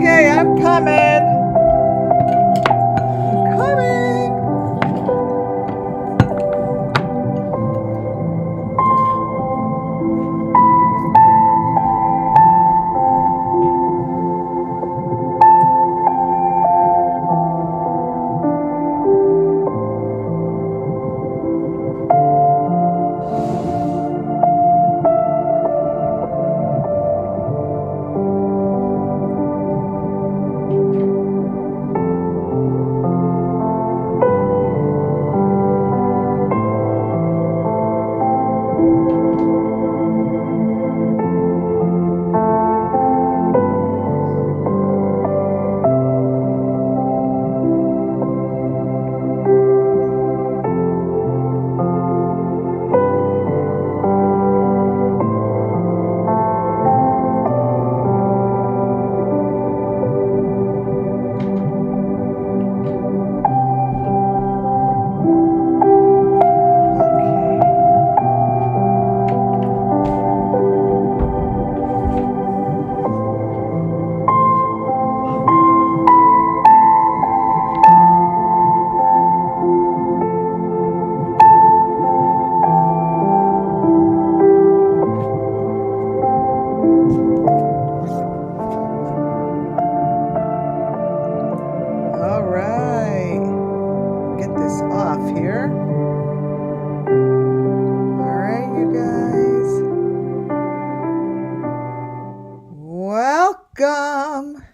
Okay, I'm coming. Coming. All right. Get this off here. All right, you guys. Welcome.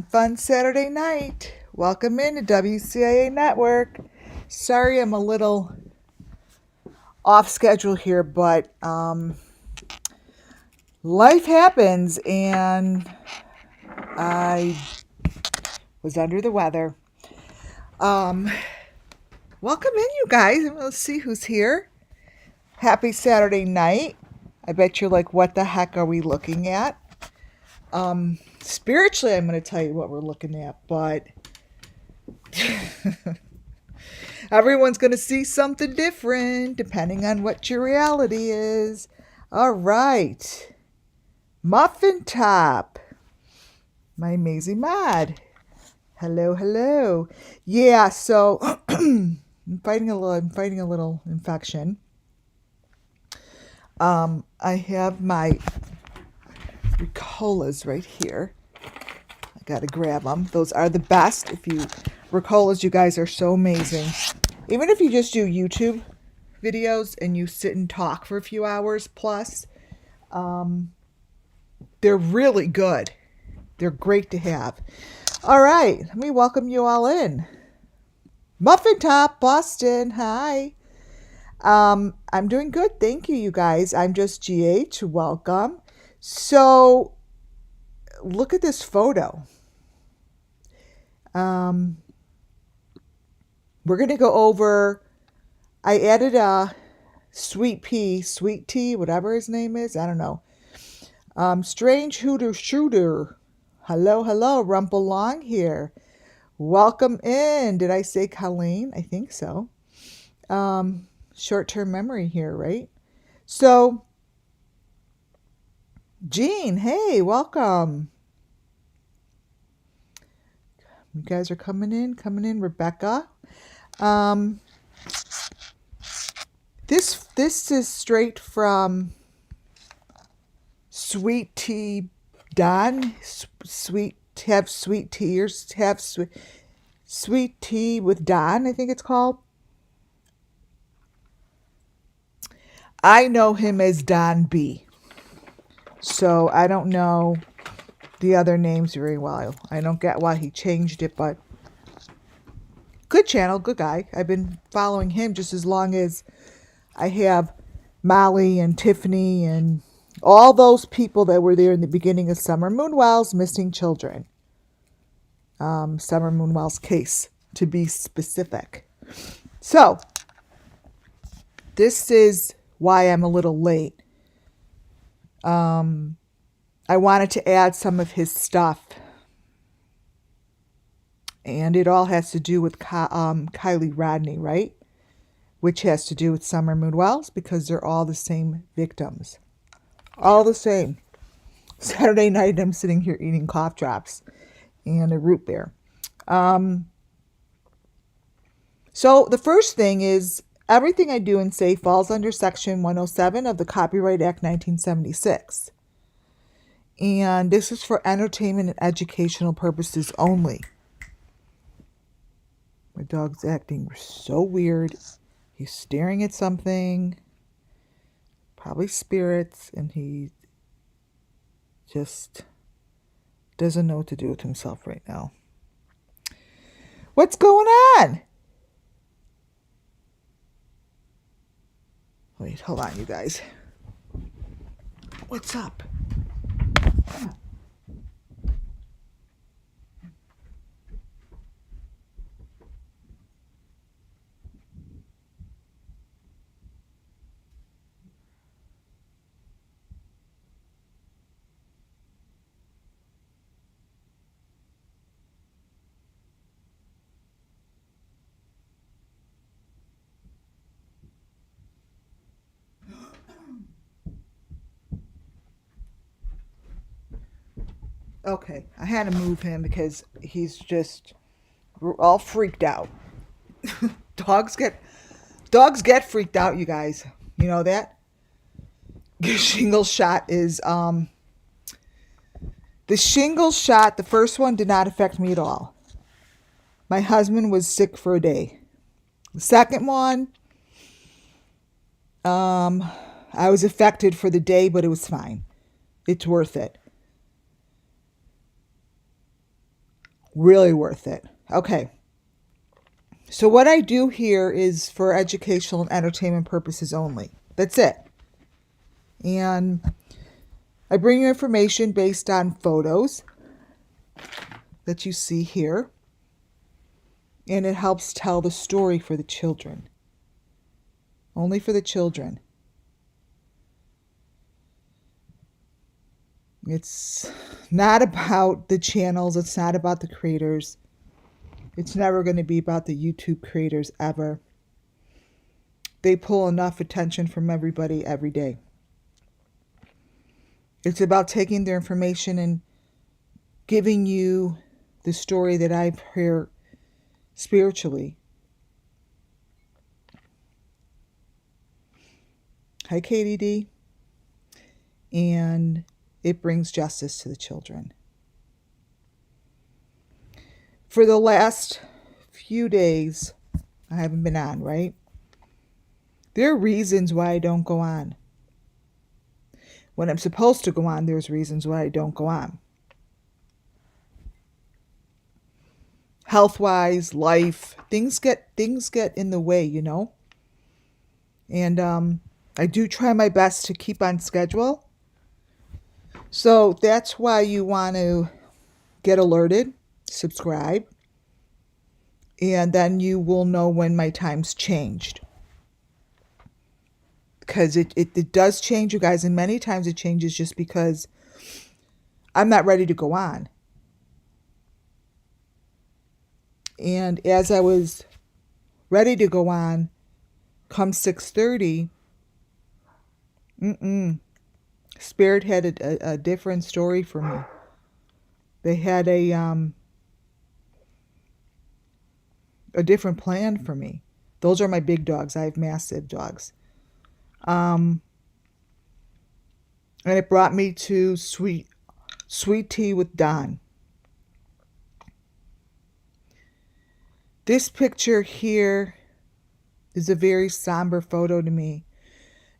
Fun Saturday night. Welcome into WCIA Network. Sorry I'm a little off schedule here, but life happens and I was under the weather. Welcome in, you guys. Let's see who's here. Happy Saturday night. I bet you're like, what the heck are we looking at? Spiritually, I'm going to tell you what we're looking at, but everyone's going to see something different depending on what your reality is. All right. Muffin Top. My amazing mod. Hello. Yeah, so I'm fighting a little infection. I have my Ricolas right here. I gotta grab them. Those are the best. Ricolas, you guys are so amazing. Even if you just do YouTube videos and you sit and talk for a few hours plus, they're really good. They're great to have. All right, let me welcome you all in. Muffin Top, Boston, hi. I'm doing good, thank you, you guys. I'm just GH, welcome. So, look at this photo. We're going to go over, I added a sweet tea, whatever his name is, I don't know. Strange Hooter Shooter. Hello, Rumple Long here. Welcome in. Did I say Colleen? I think so. Short-term memory here, right? So, Jean, hey, welcome. You guys are coming in. Rebecca. This is straight from Sweet Tea Don. Sweet tea with Don, I think it's called. I know him as Don B. So I don't know the other names very well. I don't get why he changed it, but good channel, good guy. I've been following him just as long as I have Molly and Tiffany and all those people that were there in the beginning of Summer Moonwell's Missing Children. Summer Moonwell's case, to be specific. So, this is why I'm a little late. I wanted to add some of his stuff. And it all has to do with Kylie Rodney, right? Which has to do with Summer Moonwells because they're all the same victims. All the same. Saturday night, I'm sitting here eating cough drops and a root beer. So the first thing is everything I do and say falls under Section 107 of the Copyright Act 1976. And this is for entertainment and educational purposes only. My dog's acting so weird. He's staring at something, probably spirits, and he just doesn't know what to do with himself right now. What's going on? Wait, hold on, you guys. What's up? Okay, I had to move him because he's just all freaked out. dogs get freaked out, you guys. You know that? Shingle shot is the shingle shot, the first one did not affect me at all. My husband was sick for a day. The second one, I was affected for the day, but it was fine. It's worth it. Really worth it. Okay. So what I do here is for educational and entertainment purposes only. That's it. And I bring you information based on photos that you see here. And it helps tell the story for the children. Only for the children. It's not about the channels. It's not about the creators. It's never going to be about the YouTube creators ever. They pull enough attention from everybody every day. It's about taking their information and giving you the story that I've heard spiritually. Hi, Katie D. And it brings justice to the children. For the last few days, I haven't been on, right? There are reasons why I don't go on. When I'm supposed to go on, there's reasons why I don't go on. Health-wise, life, things get in the way, you know? And I do try my best to keep on schedule. So that's why you want to get alerted, subscribe, and then you will know when my time's changed. Because it does change, you guys, and many times it changes just because I'm not ready to go on. And as I was ready to go on, come 6:30, Spirit had a different story for me. They had a different plan for me. Those are my big dogs. I have massive dogs. And it brought me to sweet tea with Don. This picture here is a very somber photo to me.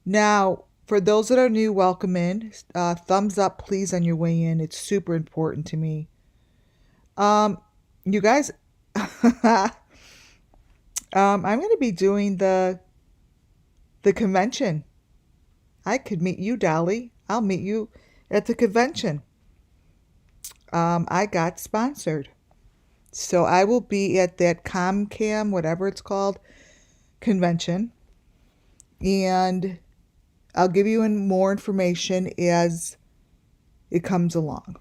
Now, for those that are new, welcome in. Thumbs up, please, on your way in. It's super important to me. You guys, I'm going to be doing the convention. I could meet you, Dolly. I'll meet you at the convention. I got sponsored. So I will be at that ComCam, whatever it's called, convention. And I'll give you more information as it comes along.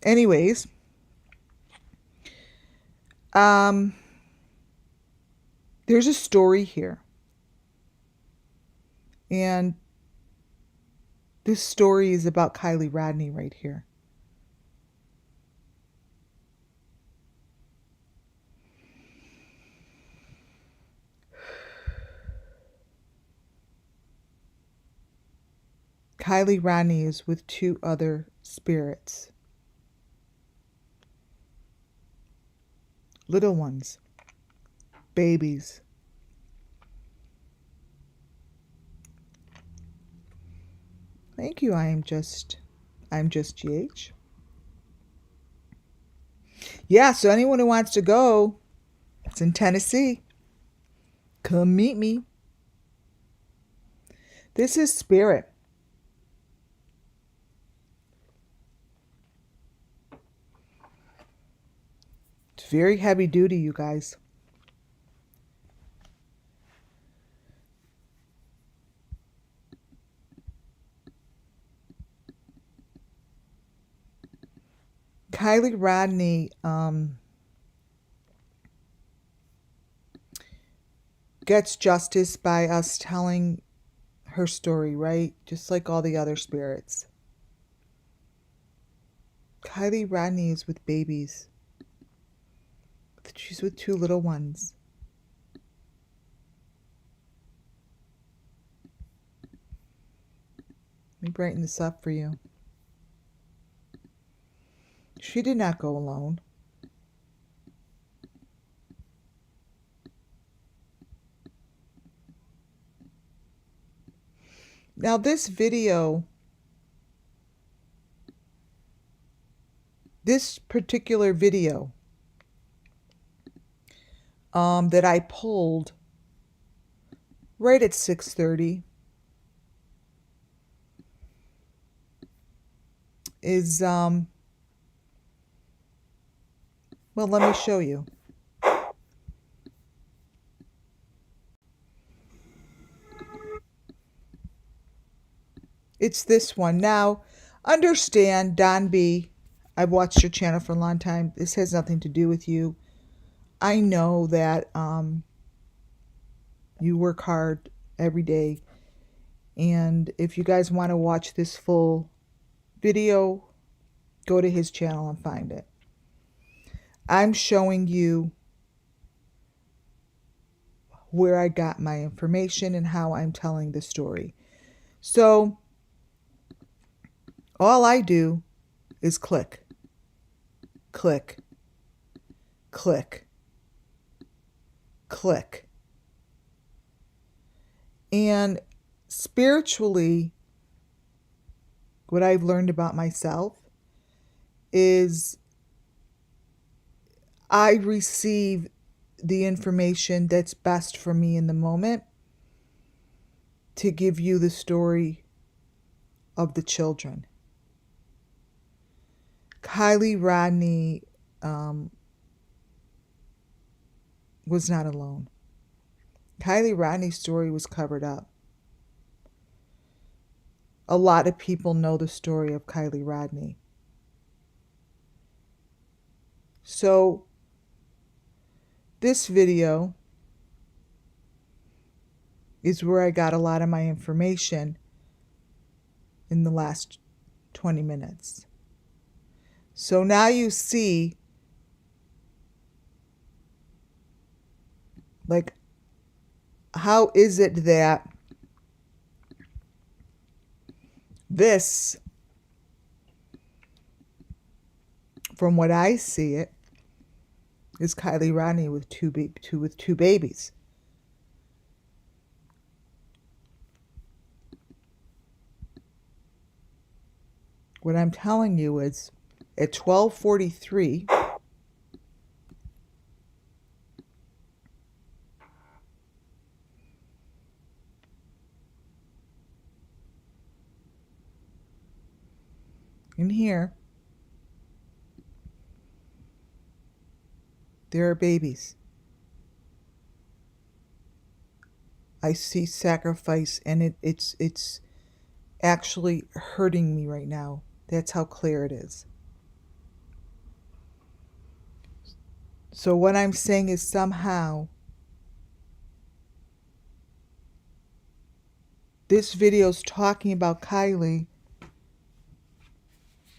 Anyways, there's a story here. And This story is about Kylie Rodney right here. Kylie Rodney is with two other spirits. Little ones. Babies. Thank you. I'm just GH. Yeah, so anyone who wants to go, it's in Tennessee. Come meet me. This is spirit. It's very heavy duty, you guys. Kylie Rodney gets justice by us telling her story, right? Just like all the other spirits. Kylie Rodney is with babies. She's with two little ones. Let me brighten this up for you. She did not go alone. Now this video, this particular video that I pulled right at 6:30 is, well, let me show you. It's this one. Now, understand, Don B, I've watched your channel for a long time. This has nothing to do with you. I know that you work hard every day. And if you guys want to watch this full video, go to his channel and find it. I'm showing you where I got my information and how I'm telling the story. So all I do is click, click, click, click. And spiritually, what I've learned about myself is I receive the information that's best for me in the moment to give you the story of the children. Kylie Rodney was not alone. Kylie Rodney's story was covered up. A lot of people know the story of Kylie Rodney. So this video is where I got a lot of my information in the last 20 minutes. So now you see, like, how is it that this, from what I see it, is Kylie Rodney with two babies. What I'm telling you is at 12:43, in here, there are babies. I see sacrifice, and it's actually hurting me right now. That's how clear it is. So what I'm saying is somehow this video is talking about Kylie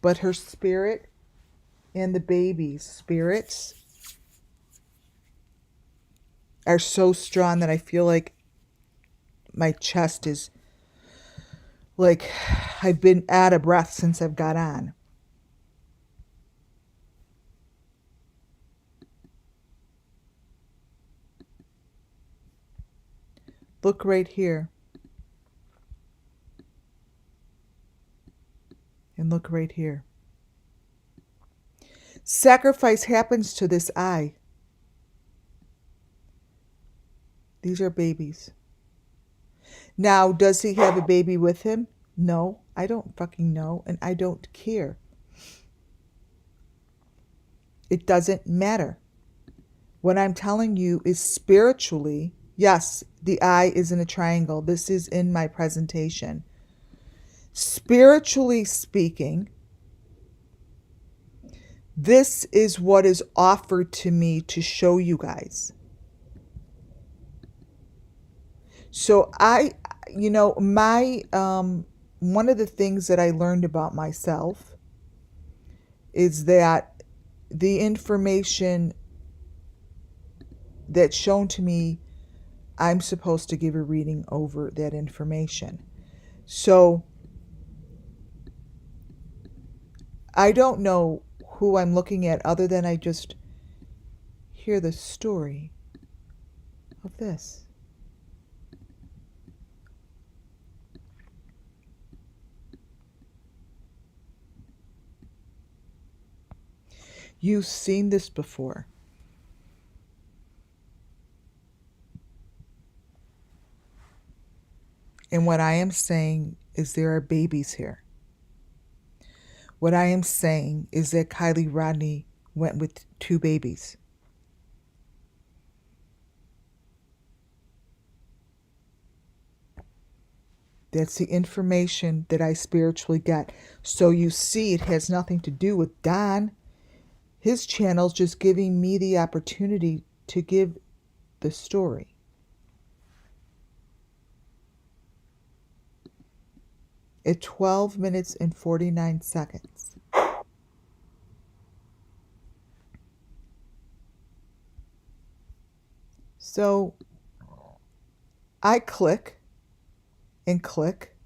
but her spirit and the baby's spirits are so strong that I feel like my chest is like I've been out of breath since I've got on. Look right here. And look right here. Sacrifice happens to this eye. These are babies. Now, does he have a baby with him? No, I don't fucking know, and I don't care. It doesn't matter. What I'm telling you is spiritually, yes, the eye is in a triangle. This is in my presentation. Spiritually speaking, this is what is offered to me to show you guys. So my one of the things that I learned about myself is that the information that's shown to me, I'm supposed to give a reading over that information. So I don't know who I'm looking at other than I just hear the story of this. You've seen this before. And what I am saying is there are babies here. What I am saying is that Kylie Rodney went with 2 babies. That's the information that I spiritually get. So you see, it has nothing to do with Don. His channel's just giving me the opportunity to give the story. At 12 minutes and 49 seconds. So I click and click,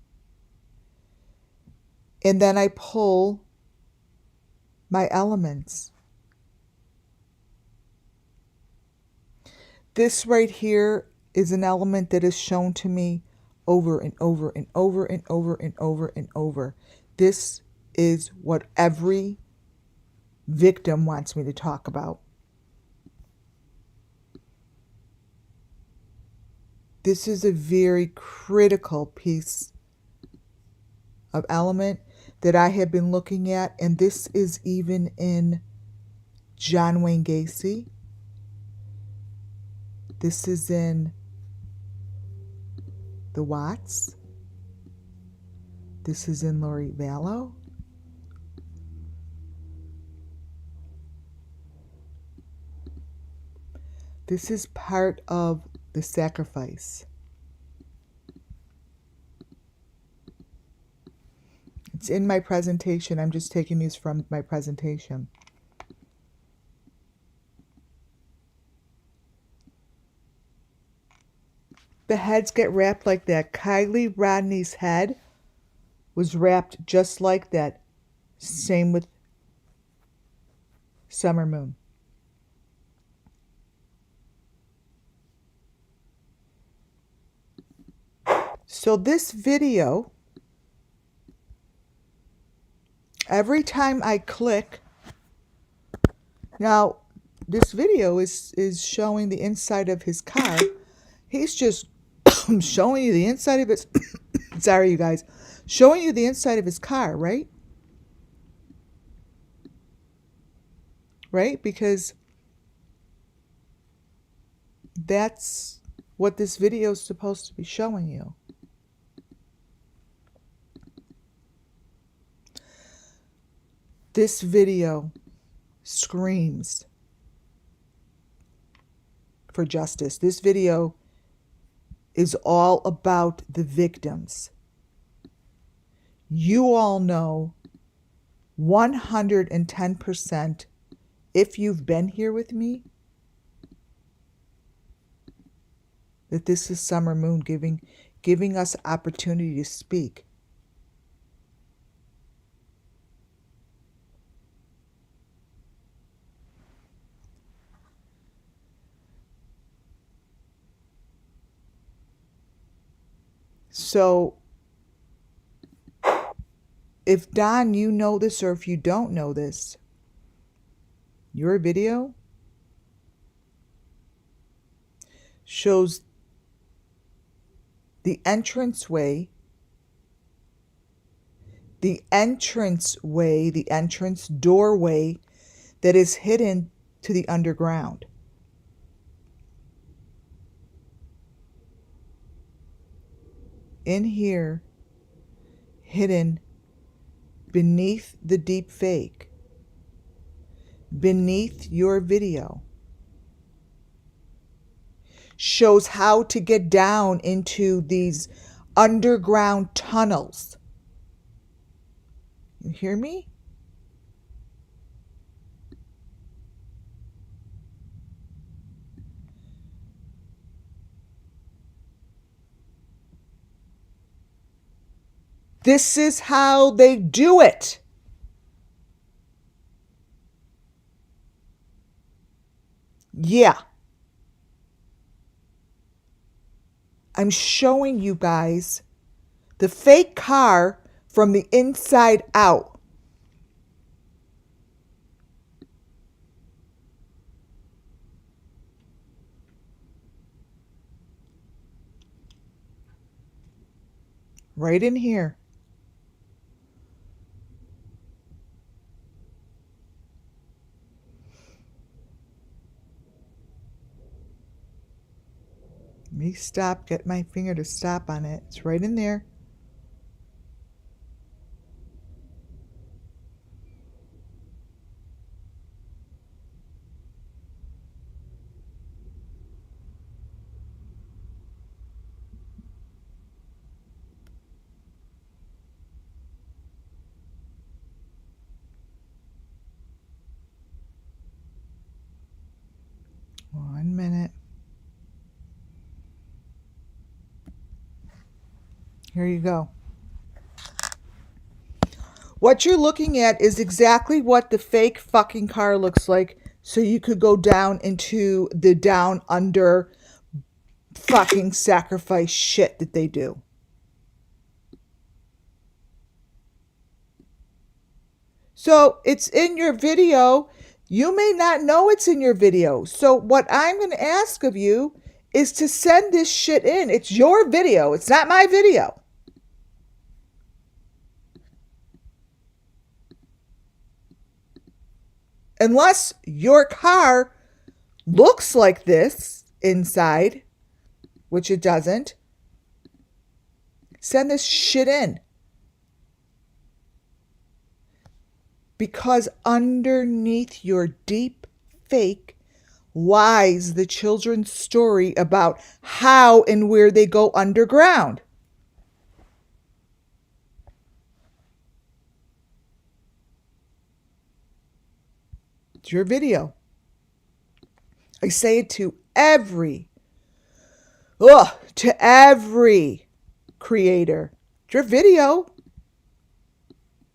and then I pull my elements. This right here is an element that is shown to me over and over and over and over and over and over. This is what every victim wants me to talk about. This is a very critical piece of element that I have been looking at, and this is even in John Wayne Gacy. This is in the Watts. This is in Lori Vallow. This is part of the sacrifice. It's in my presentation. I'm just taking these from my presentation. The heads get wrapped like that. Kylie Rodney's head was wrapped just like that. Same with Summer Moon. So this video, every time I click, now this video is showing the inside of his car. He's just showing you the inside of his, sorry you guys, showing you the inside of his car, right? Right? Because that's what this video is supposed to be showing you. This video screams for justice. This video is all about the victims. You all know 110%, if you've been here with me, that this is Summer Moon giving us opportunity to speak. So if Don, you know this, or if you don't know this, your video shows the entranceway, the entrance doorway that is hidden to the underground. In here, hidden beneath the deep fake, beneath your video, shows how to get down into these underground tunnels. You hear me? This is how they do it. Yeah. I'm showing you guys the fake car from the inside out. Right in here. Let me stop, get my finger to stop on it. It's right in there. One minute. Here you go. What you're looking at is exactly what the fake fucking car looks like, so you could go down into the down under fucking sacrifice shit that they do. So it's in your video. You may not know it's in your video. So what I'm going to ask of you is to send this shit in. It's your video. It's not my video. Unless your car looks like this inside, which it doesn't, send this shit in. Because underneath your deep fake lies the children's story about how and where they go underground. It's your video. I say it to every creator. It's your video.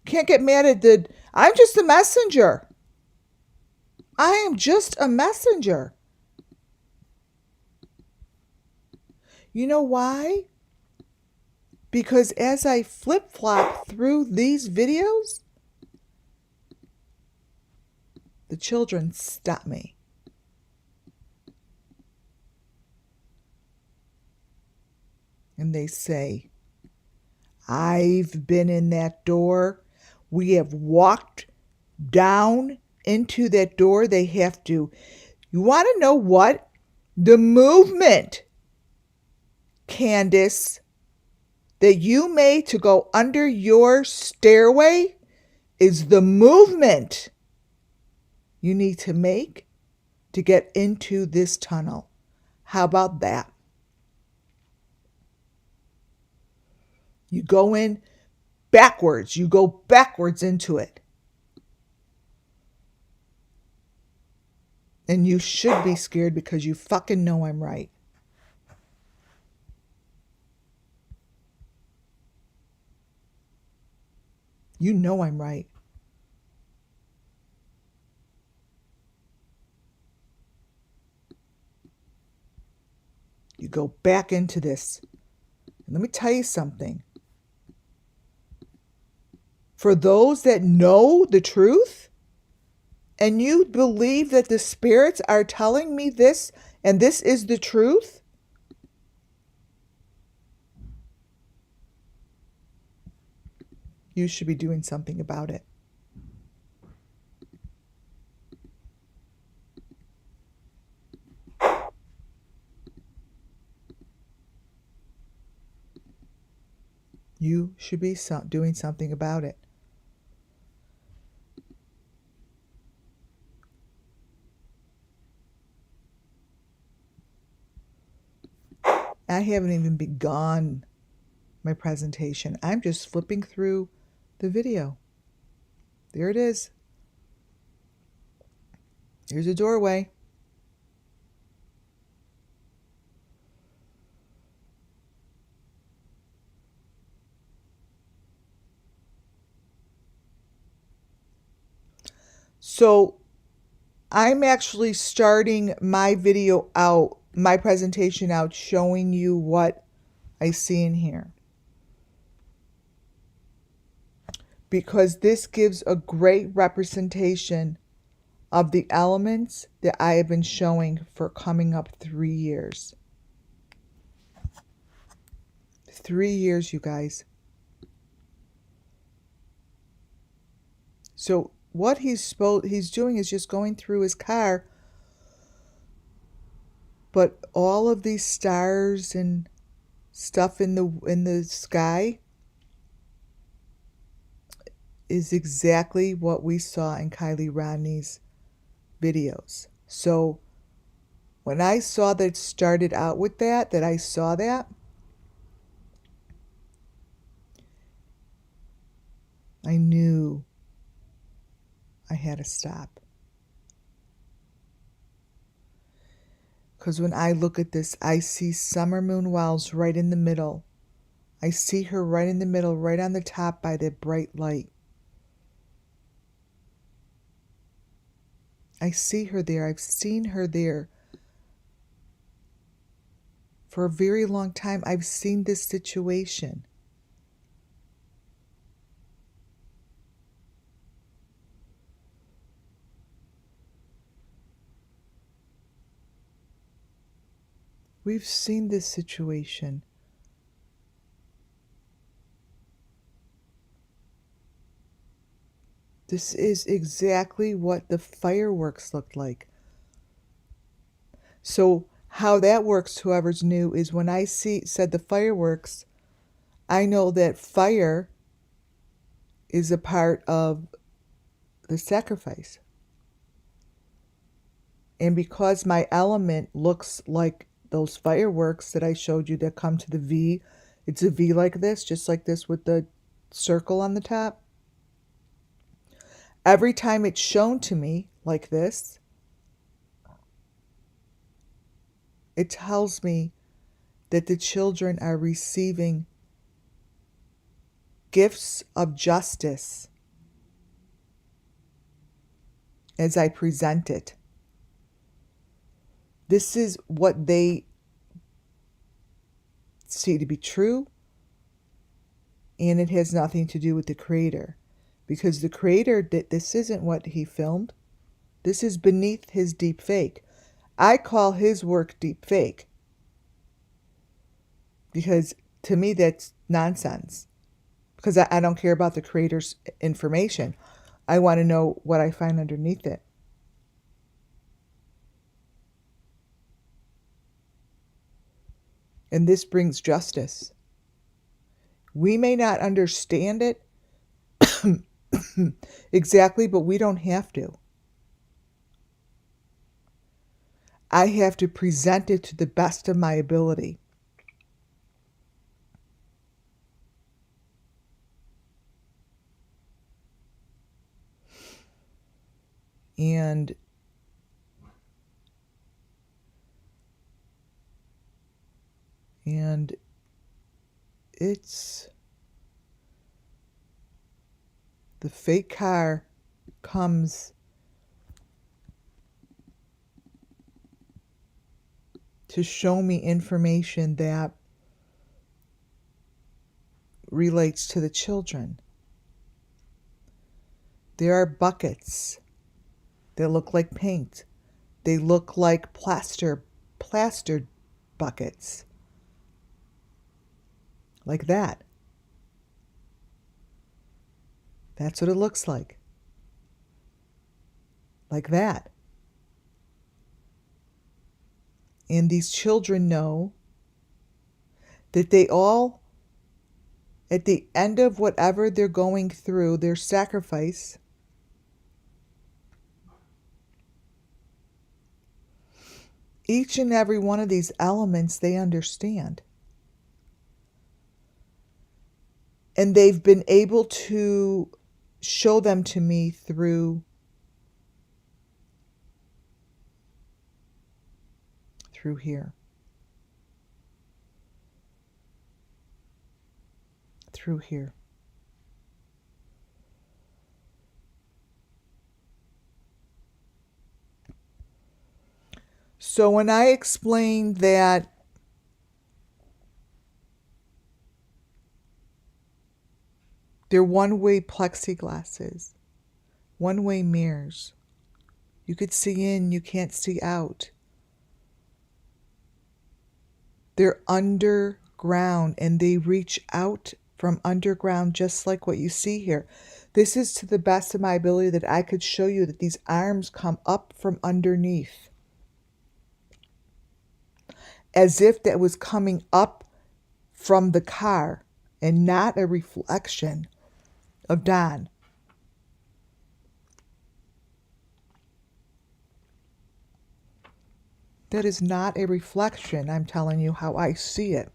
Can't get mad at the... I'm just a messenger. I am just a messenger. You know why? Because as I flip-flop through these videos, the children stop me. And they say, I've been in that door. We have walked down into that door. They have to. You want to know what? The movement, Candace, that you made to go under your stairway is the movement you need to make to get into this tunnel. How about that? You go in backwards. You go backwards into it. And you should be scared because you fucking know I'm right. You know I'm right. You go back into this. And let me tell you something. For those that know the truth, and you believe that the spirits are telling me this, and this is the truth, you should be doing something about it. You should be doing something about it. I haven't even begun my presentation. I'm just flipping through the video. There it is. Here's a doorway. So I'm actually starting my video out, my presentation out, showing you what I see in here. Because this gives a great representation of the elements that I have been showing for coming up 3 years. 3 years, you guys. So what he's doing is just going through his car, but all of these stars and stuff in the sky is exactly what we saw in Kylie Rodney's videos. So when I saw that it started out with that I saw that, I knew I had to stop. Because when I look at this, I see Summer Moon Wells right in the middle. I see her right in the middle, right on the top by the bright light. I see her there. I've seen her there for a very long time. I've seen this situation. We've seen this situation. This is exactly what the fireworks looked like. So how that works, whoever's new, is when I said the fireworks, I know that fire is a part of the sacrifice. And because my element looks like those fireworks that I showed you that come to the V, it's a V like this, just like this with the circle on the top. Every time it's shown to me like this, it tells me that the children are receiving gifts of justice as I present it. This is what they see to be true, and it has nothing to do with the creator. Because the creator, this isn't what he filmed. This is beneath his deep fake. I call his work deep fake. Because to me that's nonsense. Because I don't care about the creator's information. I want to know what I find underneath it. And this brings justice. We may not understand it exactly, but we don't have to. I have to present it to the best of my ability. And And it's the fake car comes to show me information that relates to the children. There are buckets that look like paint. They look like plastered buckets. Like that. That's what it looks like. Like that. And these children know that they all, at the end of whatever they're going through, their sacrifice, each and every one of these elements they understand. And they've been able to show them to me through here. Through here. So when I explained that they're one-way plexiglasses, one-way mirrors, you could see in, you can't see out. They're underground and they reach out from underground just like what you see here. This is to the best of my ability that I could show you that these arms come up from underneath. As if that was coming up from the car and not a reflection of Don. That is not a reflection. I'm telling you how I see it.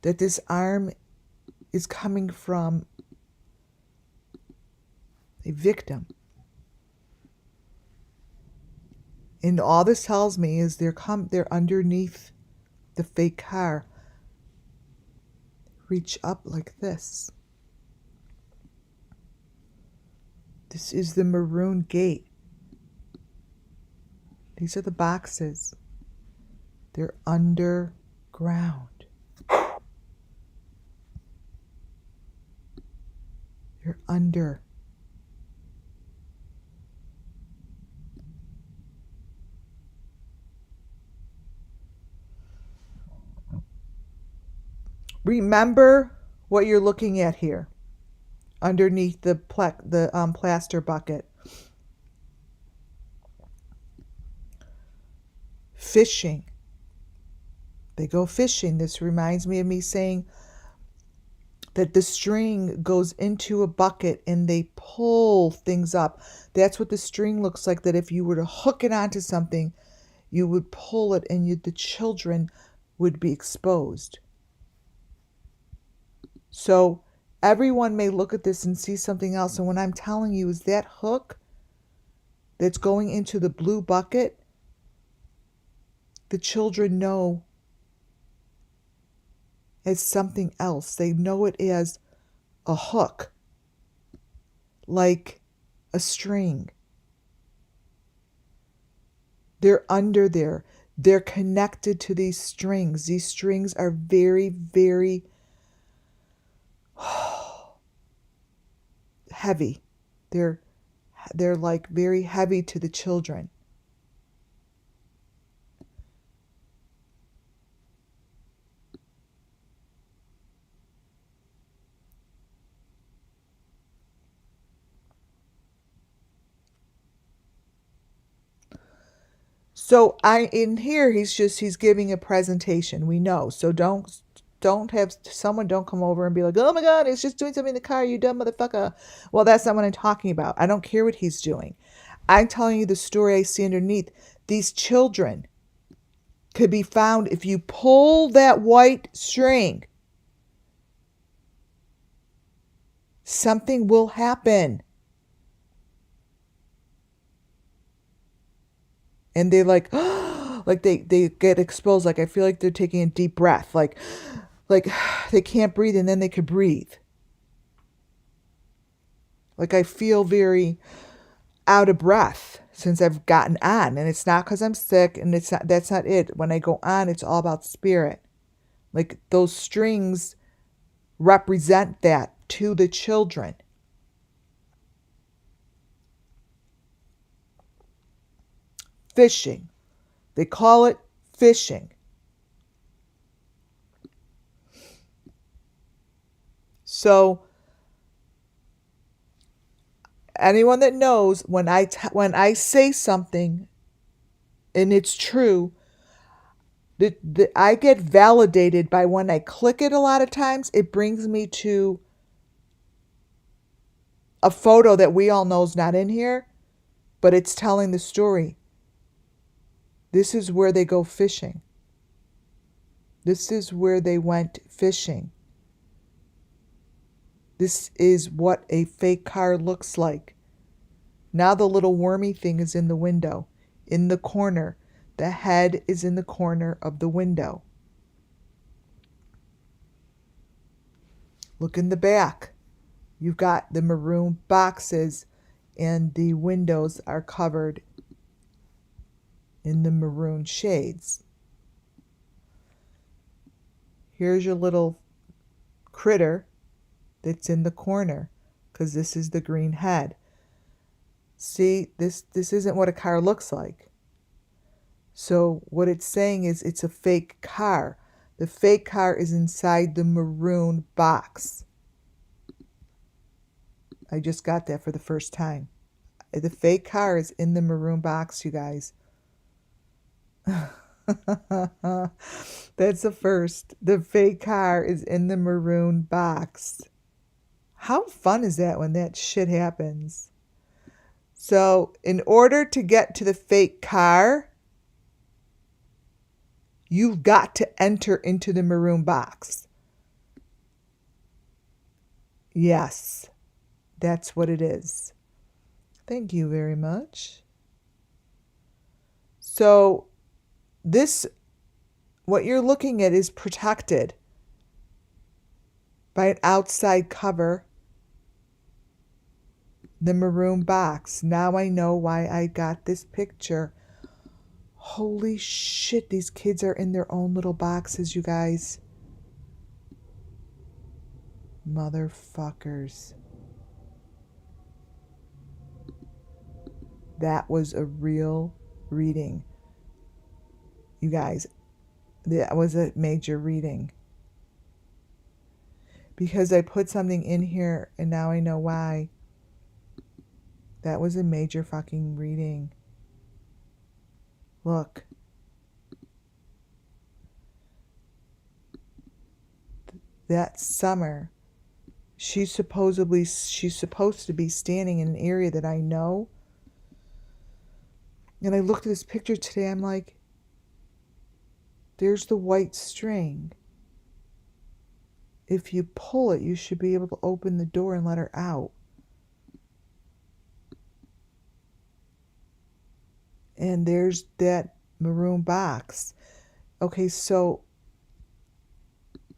That this arm is coming from a victim. And all this tells me is they're underneath the fake car. Reach up like this. This is the maroon gate. These are the boxes. They're underground. They're under. Remember what you're looking at here. Underneath the plaster bucket. Fishing. They go fishing. This reminds me of me saying that the string goes into a bucket and they pull things up. That's what the string looks like, that if you were to hook it onto something, you would pull it and the children would be exposed. So everyone may look at this and see something else. And what I'm telling you is that hook that's going into the blue bucket, the children know as something else. They know it as a hook, like a string. They're under there. They're connected to these strings. These strings are very, very heavy. They're like very heavy to the children. So in here he's giving a presentation. We know. So don't have someone don't come over and be like, oh my God, it's just doing something in the car, you dumb motherfucker. Well, that's not what I'm talking about. I don't care what he's doing. I'm telling you the story I see underneath. These children could be found if you pull that white string. Something will happen. And they're like, oh, like they get exposed. Like I feel like they're taking a deep breath. Like they can't breathe and then they could breathe. Like I feel very out of breath since I've gotten on. And it's not because I'm sick, and that's not it. When I go on, it's all about spirit. Like those strings represent that to the children. Fishing. They call it fishing. So anyone that knows when I say something and it's true, I get validated by when I click it a lot of times. It brings me to a photo that we all know is not in here, but it's telling the story. This is where they go fishing. This is where they went fishing. This is what a fake car looks like. Now the little wormy thing is in the window, in the corner. The head is in the corner of the window. Look in the back. You've got the maroon boxes and the windows are covered in the maroon shades. Here's your little critter that's in the corner because this is the green head. See, this isn't what a car looks like. So what it's saying is it's a fake car. The fake car is inside the maroon box. I just got that for the first time. The fake car is in the maroon box, you guys. That's the first. The fake car is in the maroon box. How fun is that when that shit happens? So, in order to get to the fake car, you've got to enter into the maroon box. Yes, that's what it is. Thank you very much. So, what you're looking at is protected by an outside cover, the maroon box. Now I know why I got this picture. Holy shit, these kids are in their own little boxes, you guys. Motherfuckers. That was a real reading. You guys, that was a major reading. Because I put something in here and now I know why. That was a major fucking reading. Look. That summer, she's supposed to be standing in an area that I know. And I looked at this picture today, I'm like, there's the white string. If you pull it, you should be able to open the door and let her out. And there's that maroon box. Okay, so,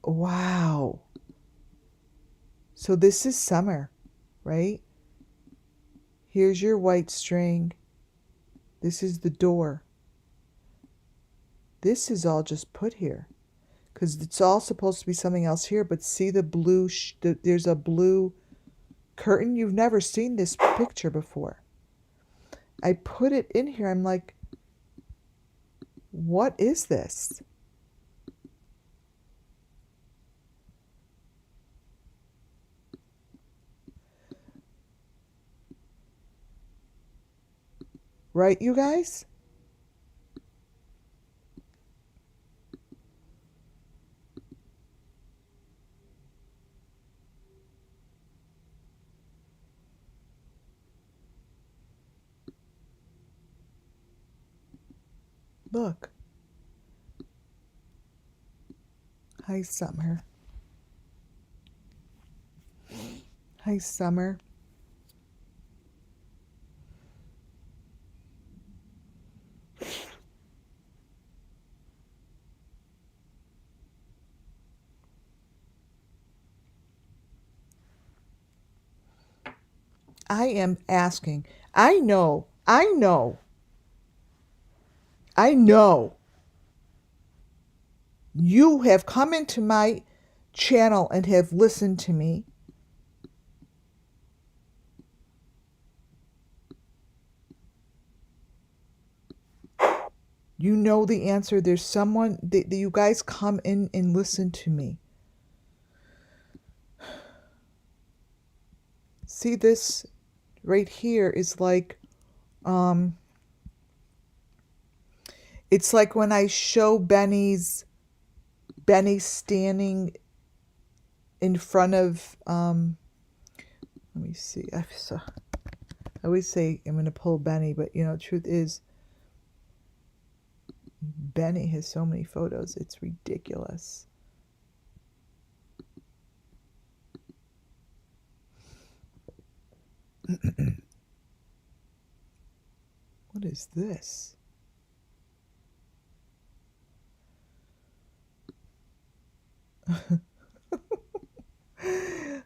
wow. So this is summer, right? Here's your white string. This is the door. This is all just put here. Because it's all supposed to be something else here. But see the blue, there's a blue curtain. You've never seen this picture before. I put it in here. I'm like, what is this? Right, you guys? Look. Hi, Summer. Hi, Summer. I am asking. I know. I know. I know. You have come into my channel and have listened to me. You know the answer. There's someone that you guys come in and listen to me. See, this right here is like, it's like when I show Benny standing in front of, let me see. I always say I'm going to pull Benny, but you know, truth is, Benny has so many photos. It's ridiculous. What is this?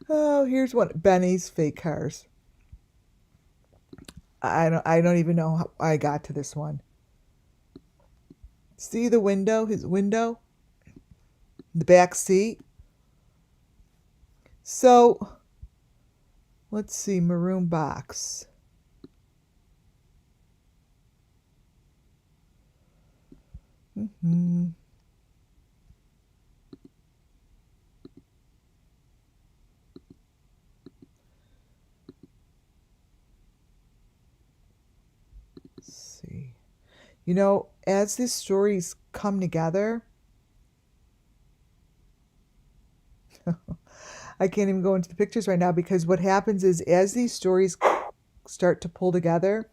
Oh, here's one. Benny's fake cars. I don't even know how I got to this one. See the window, his window? The back seat. So, let's see, maroon box. Let's see. You know, as these stories come together, I can't even go into the pictures right now because what happens is as these stories start to pull together,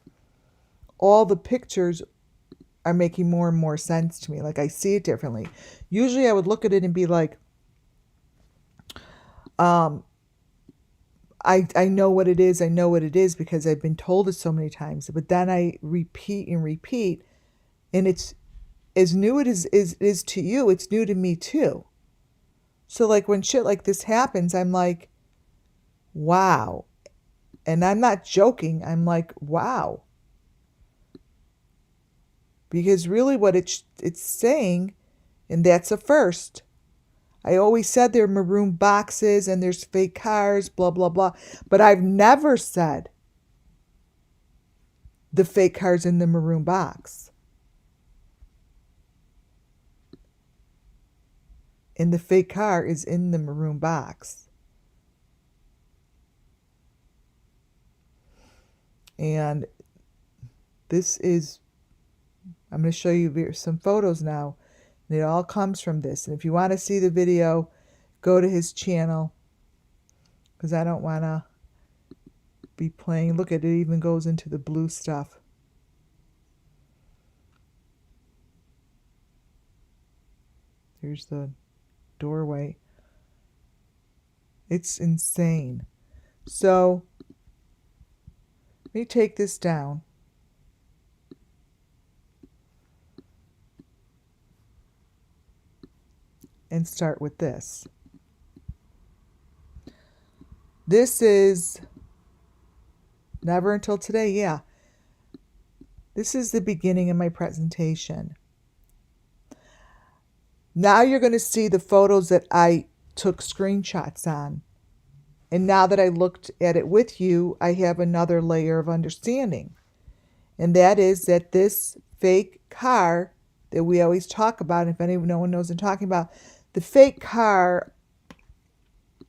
all the pictures are making more and more sense to me. Like I see it differently. Usually I would look at it and be like, I know what it is. I know what it is because I've been told it so many times. But then I repeat and repeat, and it's as new it is to you, it's new to me too. So like when shit like this happens, I'm like, wow. And I'm not joking. I'm like, wow. Because really what it's saying, and that's a first. I always said there are maroon boxes and there's fake cars, blah, blah, blah. But I've never said the fake car's in the maroon box. And the fake car is in the maroon box. And this is, I'm going to show you some photos now. And it all comes from this. And if you want to see the video, go to his channel. Because I don't want to be playing. Look at it, even goes into the blue stuff. Here's the doorway. It's insane. So let me take this down. And start with this. This is Never Until Today, yeah. This is the beginning of my presentation. Now you're going to see the photos that I took screenshots on. And now that I looked at it with you, I have another layer of understanding. And that is that this fake car that we always talk about, if no one knows what I'm talking about, the fake car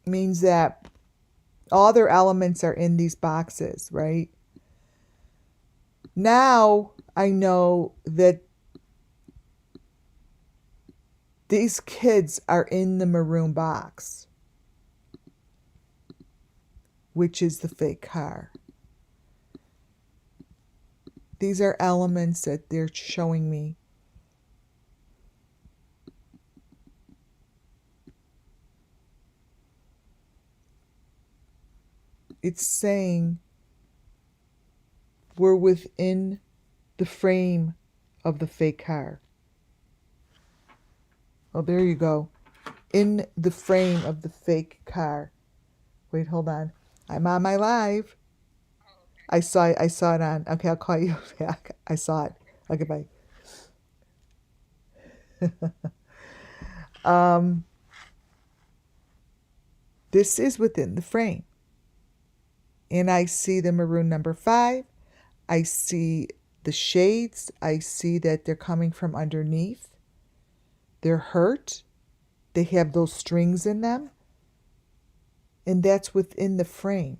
means that all their elements are in these boxes, right? Now I know that these kids are in the maroon box, which is the fake car. These are elements that they're showing me. It's saying we're within the frame of the fake car. Oh, there you go. In the frame of the fake car. Wait, hold on. I'm on my live. I saw it on. Okay, I'll call you back. I saw it. Okay, bye. This is within the frame. And I see the maroon number 5. I see the shades. I see that they're coming from underneath. They're hurt. They have those strings in them. And that's within the frame.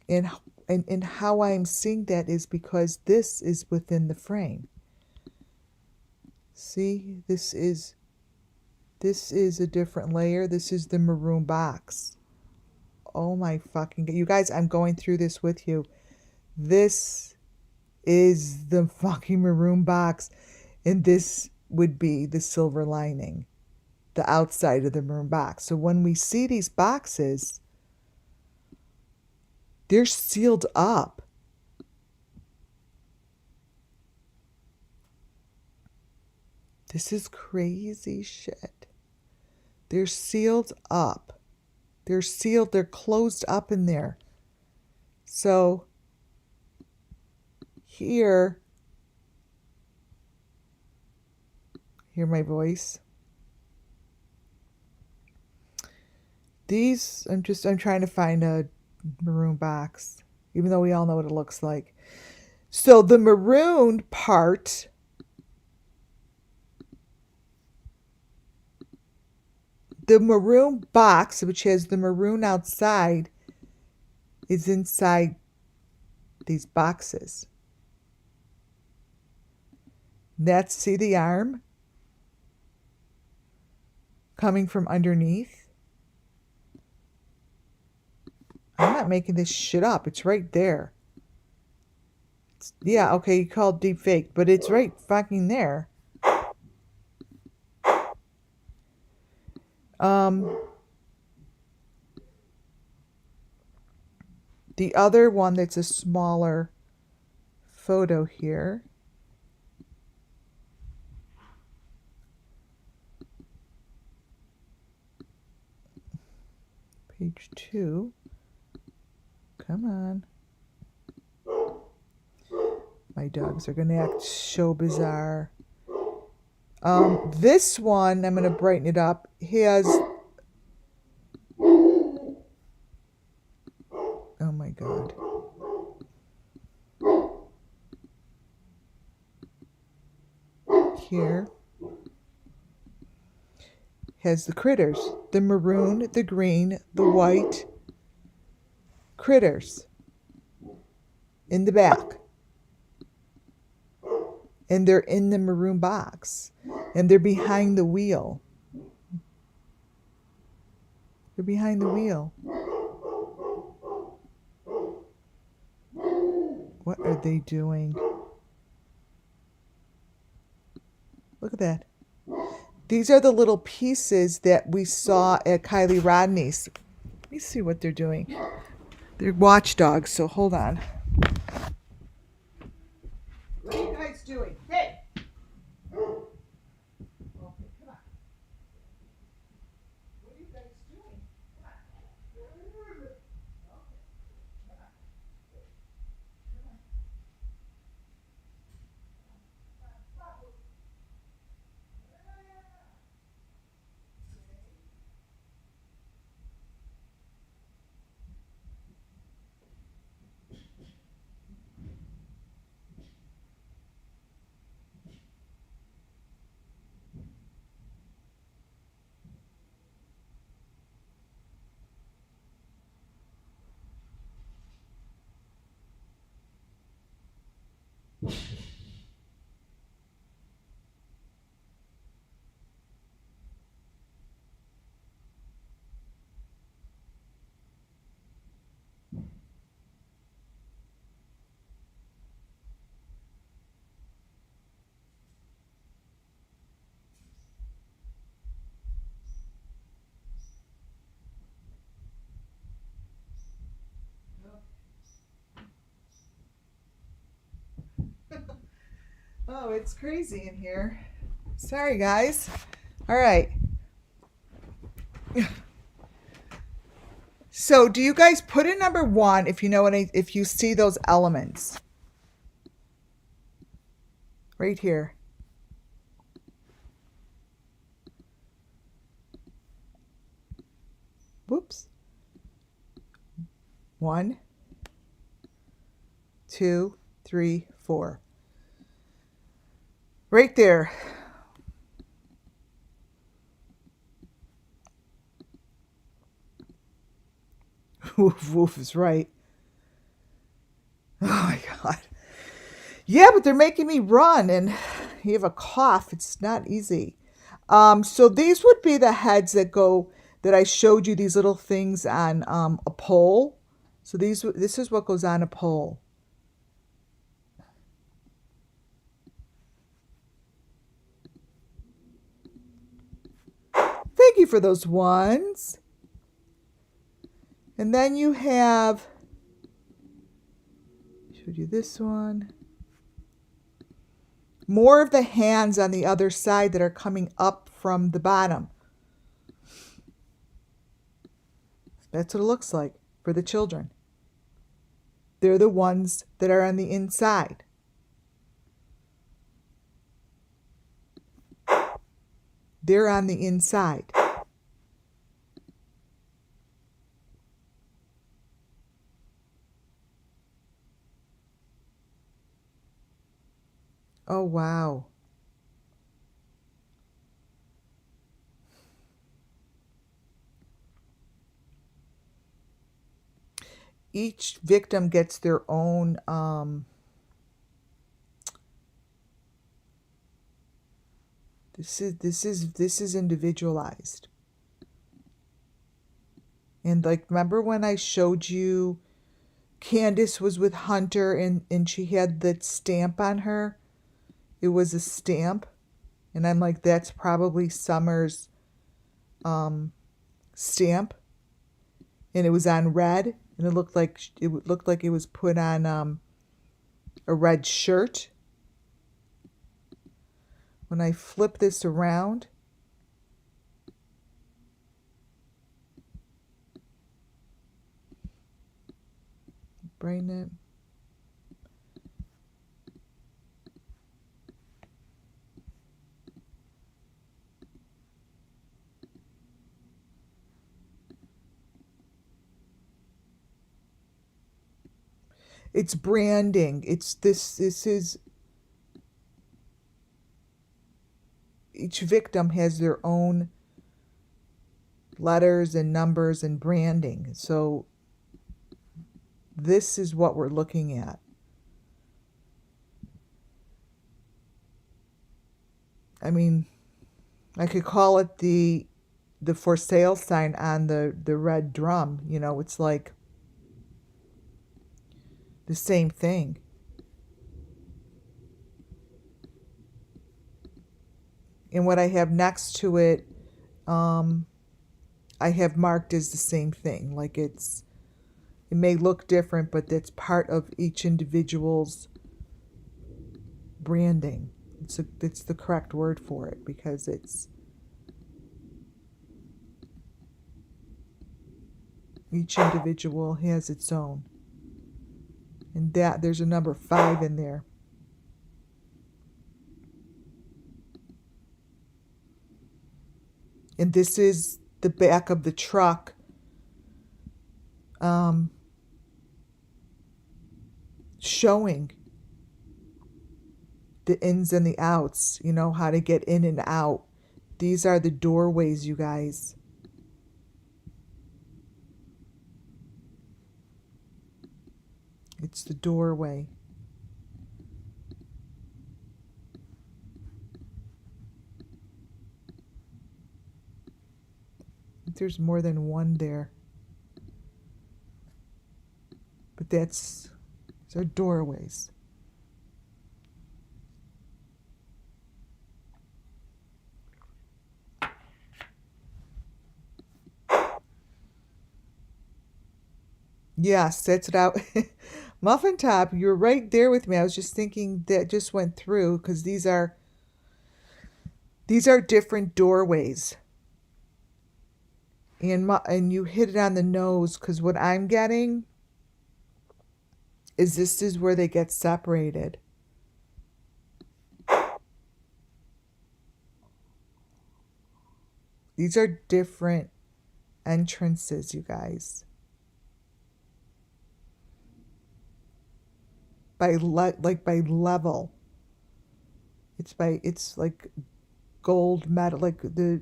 And how I'm seeing that is because this is within the frame. See, this is a different layer. This is the maroon box. Oh my fucking God. You guys, I'm going through this with you. This is the fucking maroon box. And this would be the silver lining, the outside of the maroon box. So when we see these boxes, they're sealed up. This is crazy shit. They're sealed up. They're sealed. They're closed up in there. So here, hear my voice. These, I'm trying to find a maroon box, even though we all know what it looks like. So the maroon part, the maroon box, which has the maroon outside, is inside these boxes. That's, see the arm coming from underneath? I'm not making this shit up. It's right there. Yeah, okay, you call it deep fake, but it's right fucking there. The other one that's a smaller photo here. Page 2. Come on. My dogs are going to act so bizarre. This one, I'm going to brighten it up, has... Oh my God. Here has the critters. The maroon, the green, the white critters in the back. And they're in the maroon box. And they're behind the wheel. They're behind the wheel. What are they doing? Look at that. These are the little pieces that we saw at Kylie Rodney's. Let me see what they're doing. They're watchdogs, so hold on. What are you guys doing? Hey! Oh, it's crazy in here. Sorry, guys. All right. So do you guys put in number 1 if you know if you see those elements? Right here. Whoops. 1, 2, 3, 4. Right there. Woof, woof is right. Oh my God. Yeah, but they're making me run and you have a cough. It's not easy. So these would be the heads that I showed you, these little things on a pole. So this is what goes on a pole. Thank you for those ones. And then you have, showed you this one. More of the hands on the other side that are coming up from the bottom. That's what it looks like for the children. They're the ones that are on the inside. They're on the inside. Oh, wow. Each victim gets their own this is individualized. And like, remember when I showed you Candace was with Hunter and she had that stamp on her? It was a stamp. And I'm like, that's probably Summer's stamp. And it was on red. And it looked like it was put on a red shirt. When I flip this around, bring it. It's branding. This is, each victim has their own letters and numbers and branding. So this is what we're looking at. I mean, I could call it the for sale sign on the red drum. You know, it's like the same thing. And what I have next to it, I have marked as the same thing. Like it may look different, but that's part of each individual's branding. It's the correct word for it because each individual has its own. And that there's a number 5 in there. And this is the back of the truck. Showing the ins and the outs, you know, how to get in and out. These are the doorways, you guys. It's the doorway. There's more than one there. But these are doorways. Yes, that's it out. Muffin Top, you're right there with me. I was just thinking that just went through because these are different doorways. And you hit it on the nose, because what I'm getting is this is where they get separated. These are different entrances, you guys. By by level. It's like gold metal, like the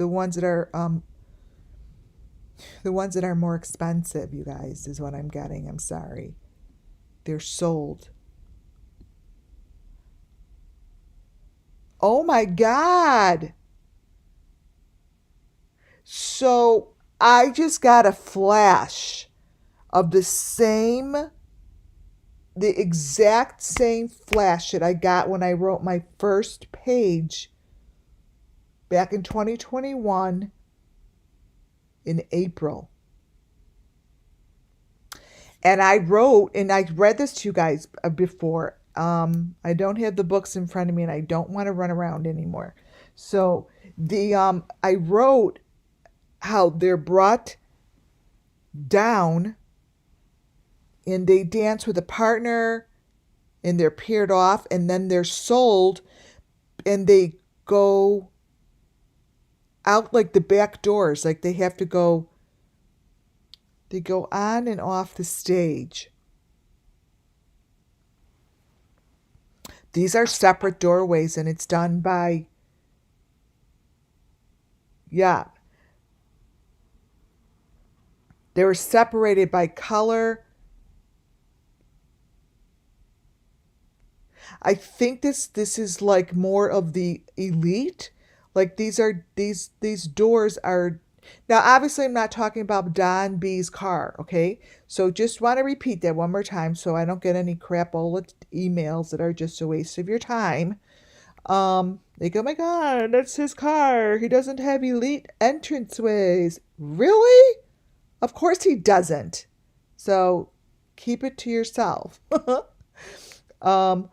ones that are more expensive, you guys, is what I'm getting. I'm sorry. They're sold. Oh my God. So I just got a flash of the exact same flash that I got when I wrote my first page back in 2021 in April. And I read this to you guys before. I don't have the books in front of me, and I don't want to run around anymore. So I wrote how they're brought down and they dance with a partner and they're paired off, and then they're sold and they go out like the back doors, like they have to go, they go on and off the stage. These are separate doorways, and it's done by, yeah, they were separated by color. I think this is like more of the elite. Like these doors are, now obviously I'm not talking about Don B's car, okay? So just want to repeat that one more time so I don't get any crapola emails that are just a waste of your time. Like, oh my God, that's his car. He doesn't have elite entranceways. Really? Of course he doesn't. So keep it to yourself. um,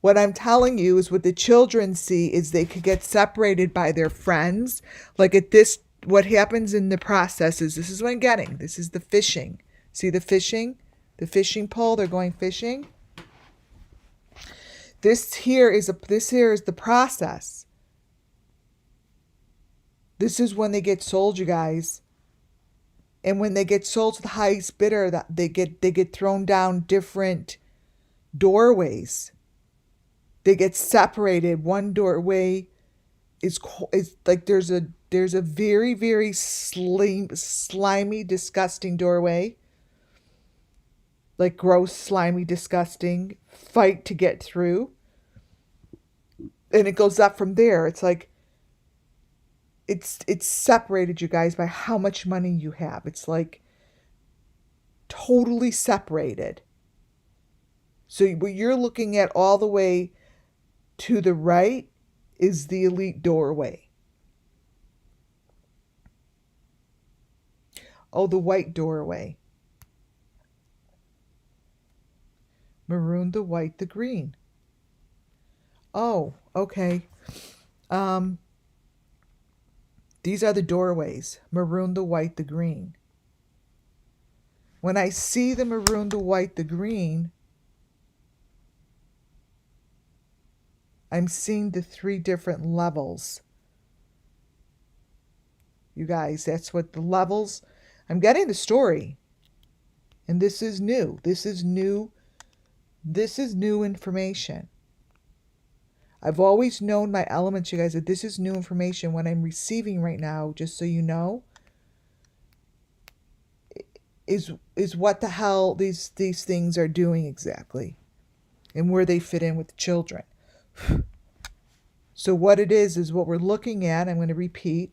what I'm telling you is what the children see is they could get separated by their friends. Like at this, what happens in the process is, this is what I'm getting. This is the fishing. See the fishing? The fishing pole, they're going fishing. This here is the process. This is when they get sold, you guys. And when they get sold to the highest bidder, that they get thrown down different doorways. They get separated. One doorway is like there's a very, very slimy, disgusting doorway. Like gross, slimy, disgusting. Fight to get through. And it goes up from there. It's like it's separated, you guys, by how much money you have. It's like totally separated. So what you're looking at all the way to the right is the elite doorway. Oh, the white doorway. Maroon, the white, the green. Oh, okay. These are the doorways. Maroon, the white, the green. When I see the maroon, the white, the green, I'm seeing the 3 different levels. You guys, that's what the levels, I'm getting the story. And this is new. This is new information. I've always known my elements, you guys, that this is new information. What I'm receiving right now, just so you know, is what the hell these things are doing exactly, and where they fit in with the children. So what it is what we're looking at. I'm going to repeat.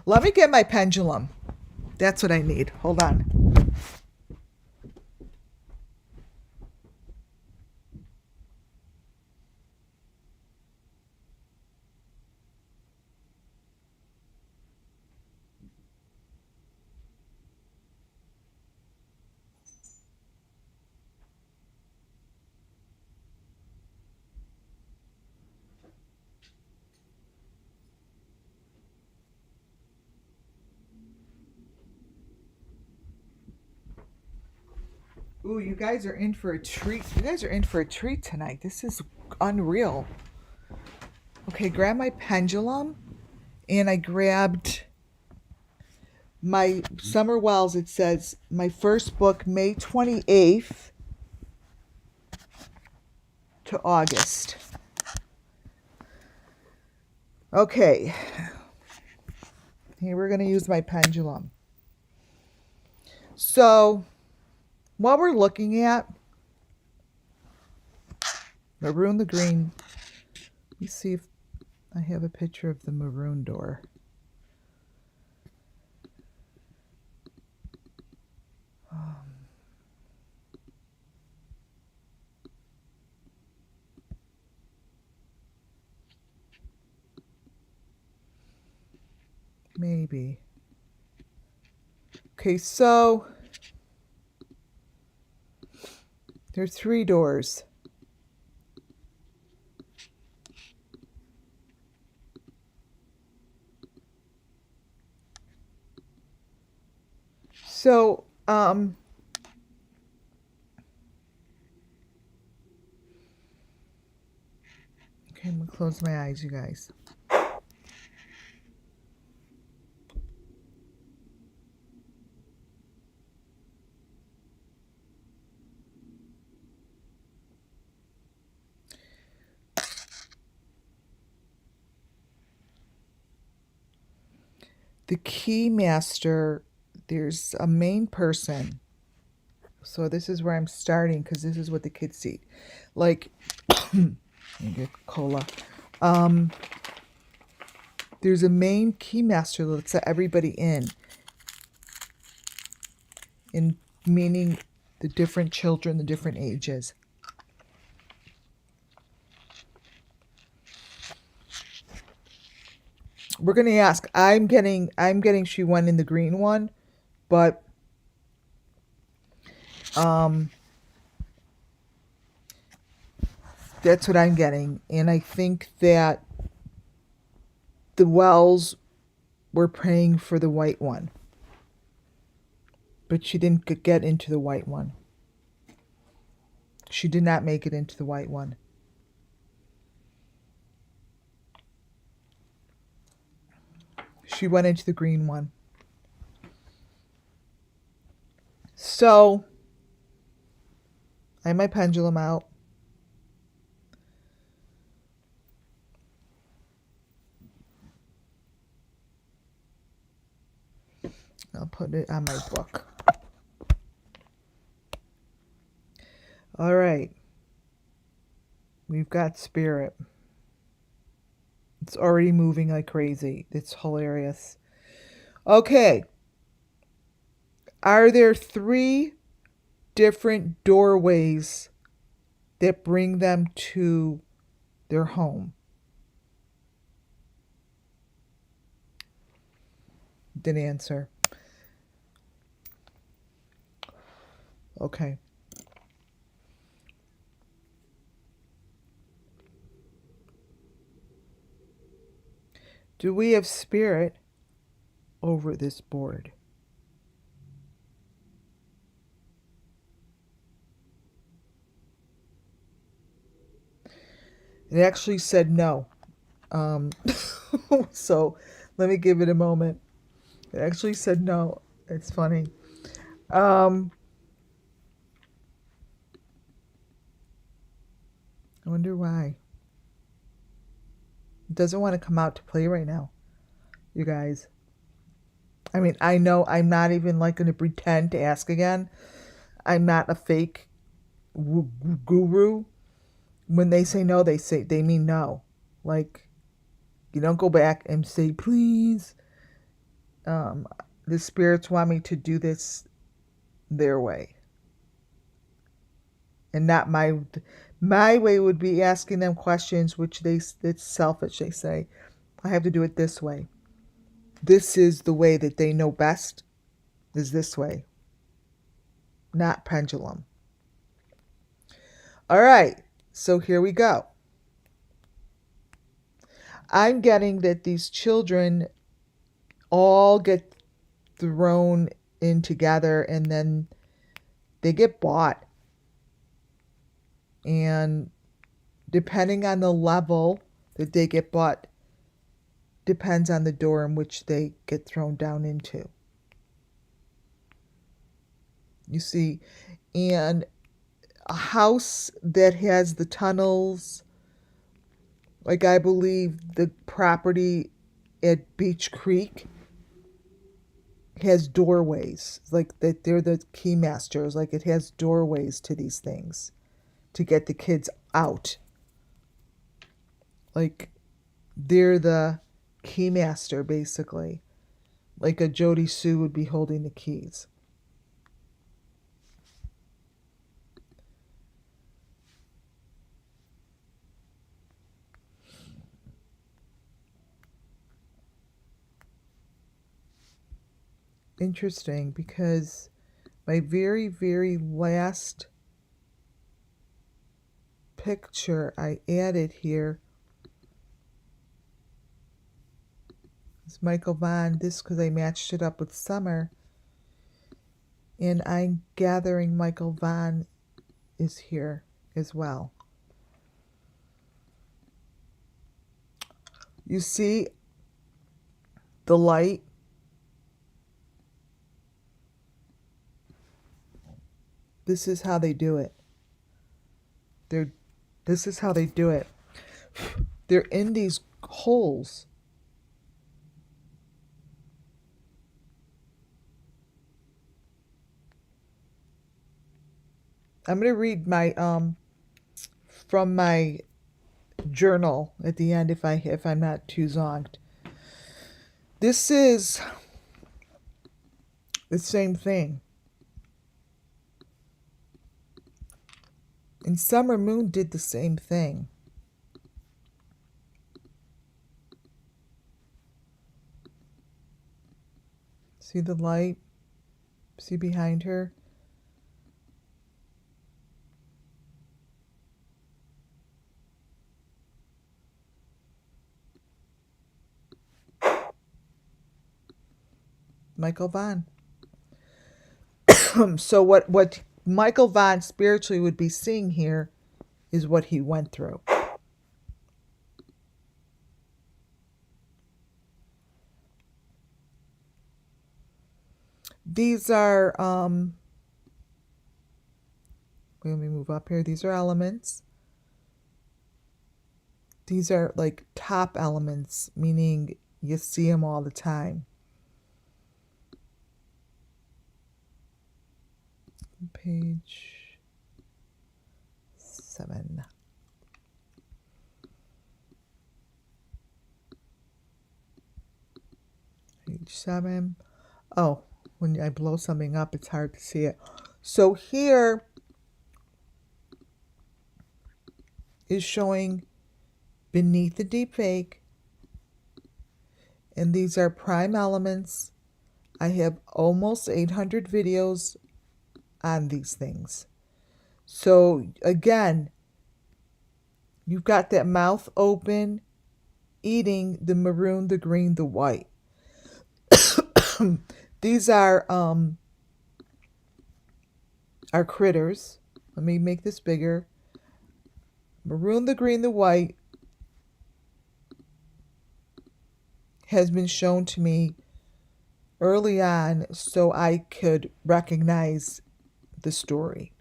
Let me get my pendulum. That's what I need. Hold on. Ooh, you guys are in for a treat. You guys are in for a treat tonight. This is unreal. Okay, grab my pendulum, and I grabbed my Summer Wells. It says my first book, May 28th to August. Okay, here we're going to use my pendulum. So, what we're looking at, maroon, the green. Let me see if I have a picture of the maroon door. Maybe. Okay, so there are 3 doors. So, okay, I'm gonna close my eyes, you guys. The key master, there's a main person. So this is where I'm starting because this is what the kids see. Like, get cola. There's a main key master that lets everybody in meaning the different children, the different ages. We're gonna ask. I'm getting she went in the green one, but that's what I'm getting. And I think that the Wells were praying for the white one. But she didn't get into the white one. She did not make it into the white one. She went into the green one. So, I have my pendulum out. I'll put it on my book. All right. We've got spirit. It's already moving like crazy. It's hilarious. Okay. Are there 3 different doorways that bring them to their home? Didn't answer. Okay. Do we have spirit over this board? It actually said no. So let me give it a moment. It actually said no. It's funny. I wonder why. It doesn't want to come out to play right now, you guys. I mean, I know I'm not even like going to pretend to ask again. I'm not a fake guru. When they say no, they mean no. Like, you don't go back and say, please. The spirits want me to do this their way. And not my way would be asking them questions, which it's selfish. They say, I have to do it this way. This is the way that they know best, is this way. Not pendulum. All right, so here we go. I'm getting that these children all get thrown in together, and then they get bought. And depending on the level that they get bought, depends on the door in which they get thrown down into. You see, and a house that has the tunnels, like I believe the property at Beach Creek has doorways, like that they're the key masters, like it has doorways to these things to get the kids out. Like they're the key master basically. Like a Jody Sue would be holding the keys. Interesting, because my very, very last picture I added here is Michael Vaughn. This because I matched it up with summer. And I'm gathering Michael Vaughn is here as well. You see the light? This is how they do it. This is how they do it. They're in these holes. I'm going to read my from my journal at the end if I'm not too zonked. This is the same thing. And Summer Moon did the same thing. See the light? See behind her? Michael Vaughn. So what Michael Vaughn spiritually would be seeing here is what he went through. These are let me move up here. These are elements. These are like top elements, meaning you see them all the time. Page 7. Page 7. Oh, when I blow something up, it's hard to see it. So here is showing beneath the deep fake. And these are prime elements. I have almost 800 videos on these things. So again, you've got that mouth open, eating the maroon, the green, the white. These are critters. Let me make this bigger. Maroon, the green, the white has been shown to me early on so I could recognize the story.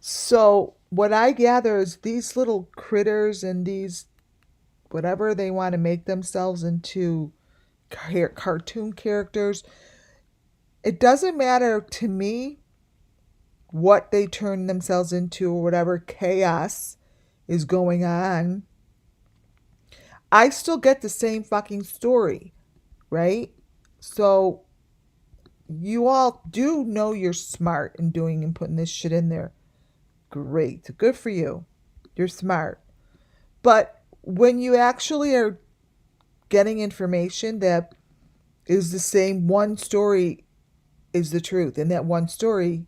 So what I gather is these little critters and these whatever they want to make themselves into cartoon characters, it doesn't matter to me what they turn themselves into or whatever chaos is going on. I still get the same fucking story, right? So you all do know you're smart in doing and putting this shit in there. Great. Good for you. You're smart. But when you actually are getting information that is the same, one story is the truth. And that one story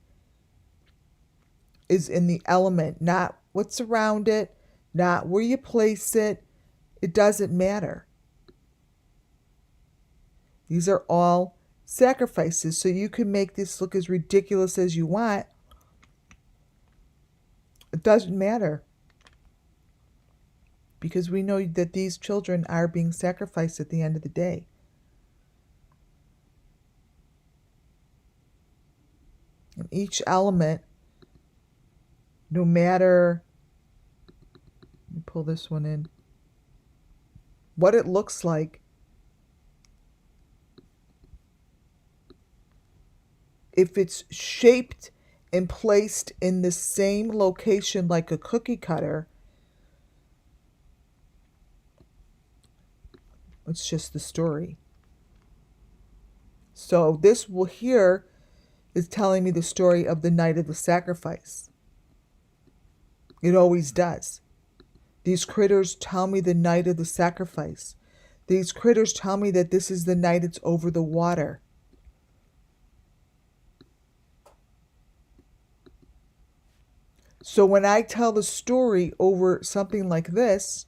is in the element, not what's around it, not where you place it. It doesn't matter. These are all sacrifices. So you can make this look as ridiculous as you want. It doesn't matter. Because we know that these children are being sacrificed at the end of the day. And each element, no matter, let me pull this one in, what it looks like, if it's shaped and placed in the same location like a cookie cutter, it's just the story. So this will here is telling me the story of the night of the sacrifice. It always does. These critters tell me the night of the sacrifice. These critters tell me that this is the night it's over the water. So when I tell the story over something like this,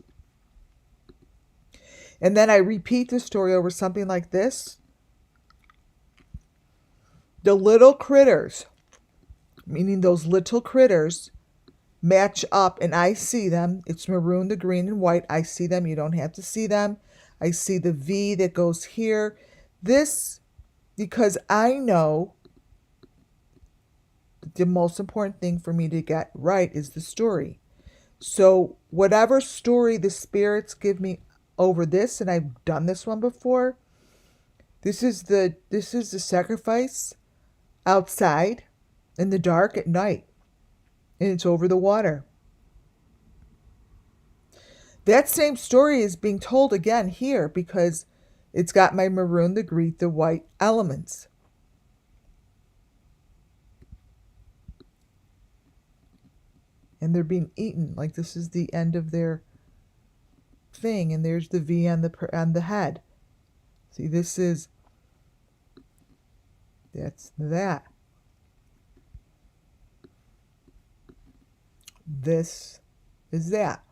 and then I repeat the story over something like this, the little critters, meaning those little critters, match up and I see them. It's maroon, the green, and white. I see them. You don't have to see them. I see the V that goes here. This, because I know the most important thing for me to get right is the story. So whatever story the spirits give me over this, and I've done this one before, this is the sacrifice outside in the dark at night, and it's over the water. That same story is being told again here because it's got my maroon, the green, the white elements. And they're being eaten, like this is the end of their thing, and there's the V on the head. See, that's that. This is that.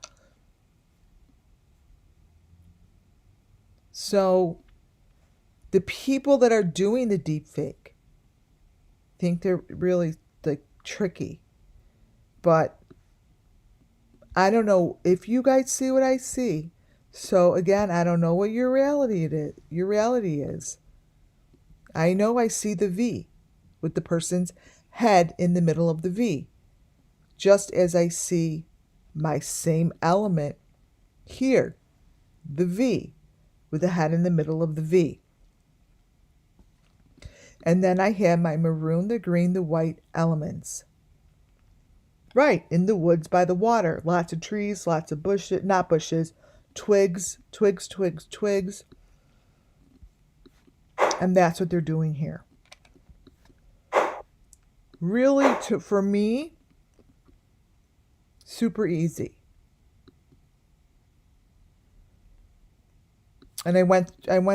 So the people that are doing the deep fake think they're really like tricky. But I don't know if you guys see what I see. So again, I don't know what your reality is. I know I see the V with the person's head in the middle of the V. Just as I see my same element here, the V, with the head in the middle of the V. And then I have my maroon, the green, the white elements. Right, in the woods by the water. Lots of trees, lots of bushes, not bushes, twigs. And that's what they're doing here. Really, for me, super easy. And I went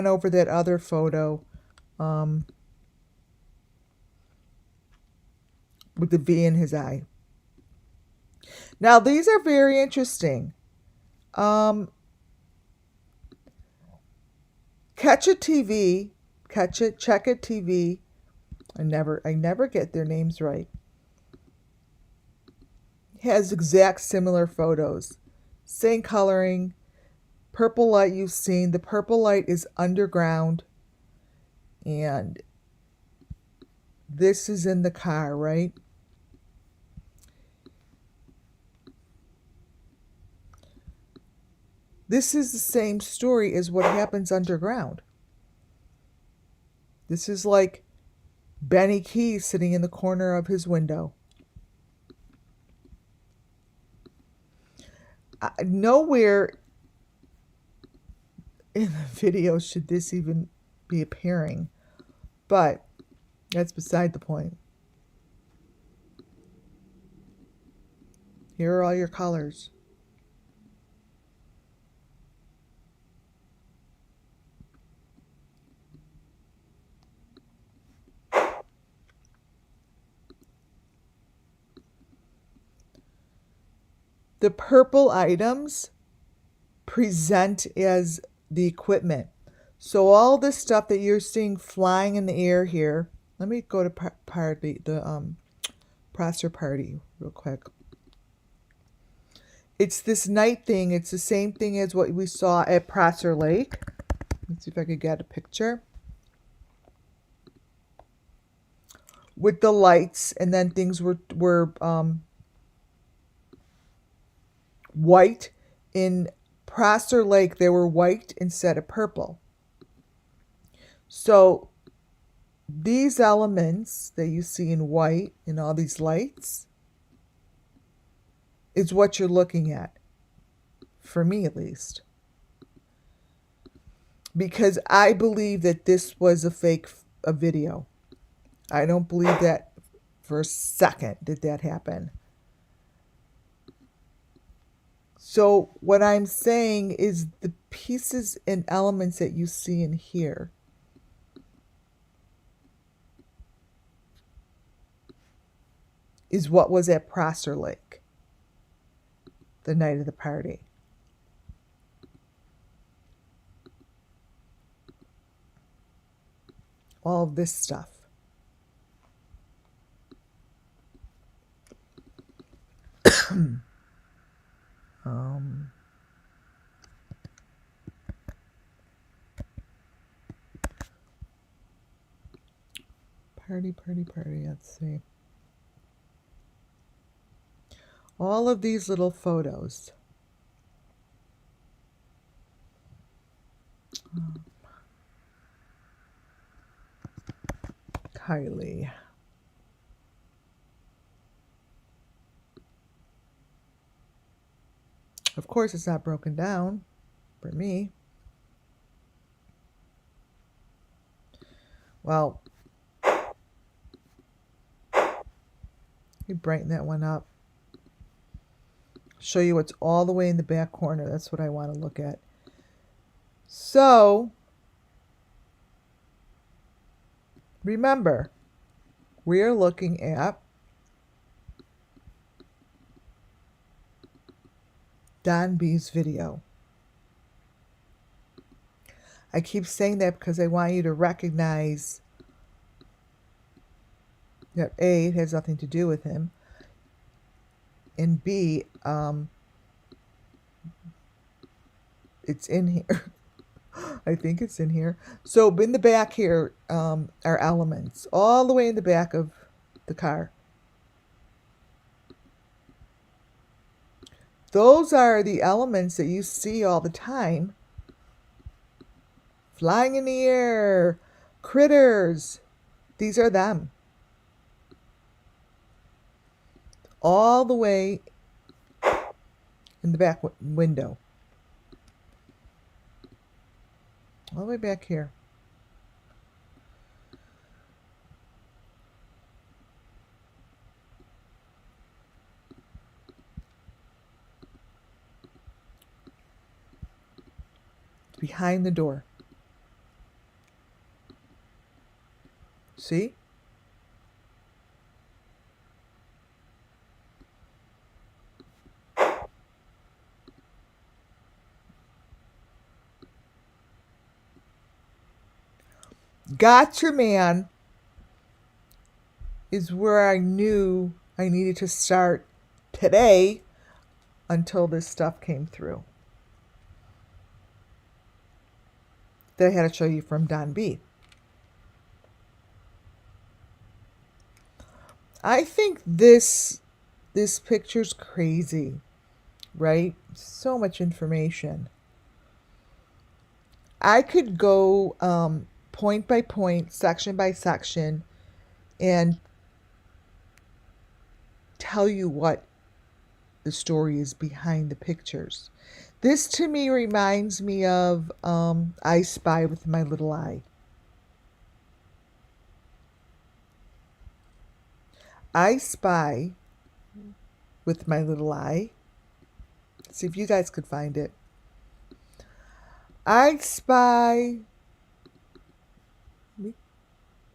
over that other photo with the V in his eye. Now these are very interesting. Catch It TV, Check It TV. I never get their names right. Has exact similar photos. Same coloring. Purple light you've seen. The purple light is underground. And this is in the car, right? This is the same story as what happens underground. This is like Benny Keys sitting in the corner of his window. Nowhere in the video should this even be appearing, but that's beside the point. Here are all your colors. The purple items present as the equipment. So all this stuff that you're seeing flying in the air here, let me go to party, the Prosser party real quick. It's this night thing. It's the same thing as what we saw at Prosser Lake. Let's see if I could get a picture. With the lights, and then things were white. In Prosser Lake, they were white instead of purple. So these elements that you see in white in all these lights is what you're looking at, for me at least. Because I believe that this was a video. I don't believe that for a second did that happen. So what I'm saying is the pieces and elements that you see in here is what was at Prosser Lake the night of the party. All of this stuff. Party. Let's see. All of these little photos. Kylie. Of course, it's not broken down for me. Well, you brighten that one up. Show you what's all the way in the back corner. That's what I want to look at. So, remember, we are looking at Don B's video. I keep saying that because I want you to recognize that A, it has nothing to do with him, and B, it's in here. I think it's in here. So in the back here are elements, all the way in the back of the car. Those are the elements that you see all the time. Flying in the air, critters. These are them. All the way in the back window. All the way back here. Behind the door. See? Gotcha Man is where I knew I needed to start today until this stuff came through. That I had to show you from Don B. I think this picture's crazy, right? So much information. I could go point by point, section by section, and tell you what the story is behind the pictures. This to me reminds me of I Spy with My Little Eye. I Spy with My Little Eye. Let's see if you guys could find it. I spy. Let me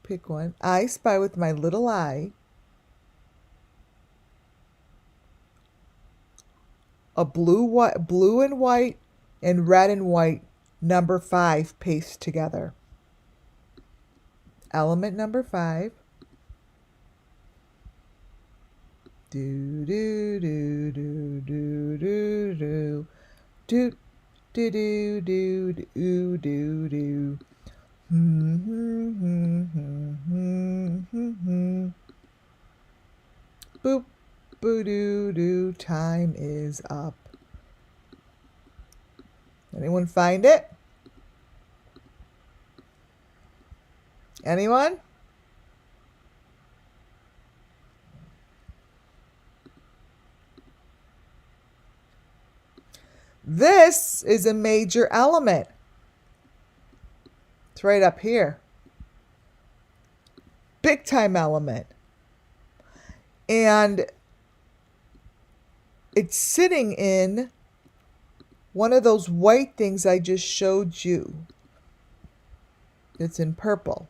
pick one. I spy with my little eye a blue and white and red and white number 5 paste together. Element number 5. Do do do do do do do do do do do do do do. Boop boo doo doo. Time is up. Anyone find it? Anyone? This is a major element. It's right up here. Big time element. And it's sitting in one of those white things I just showed you. It's in purple.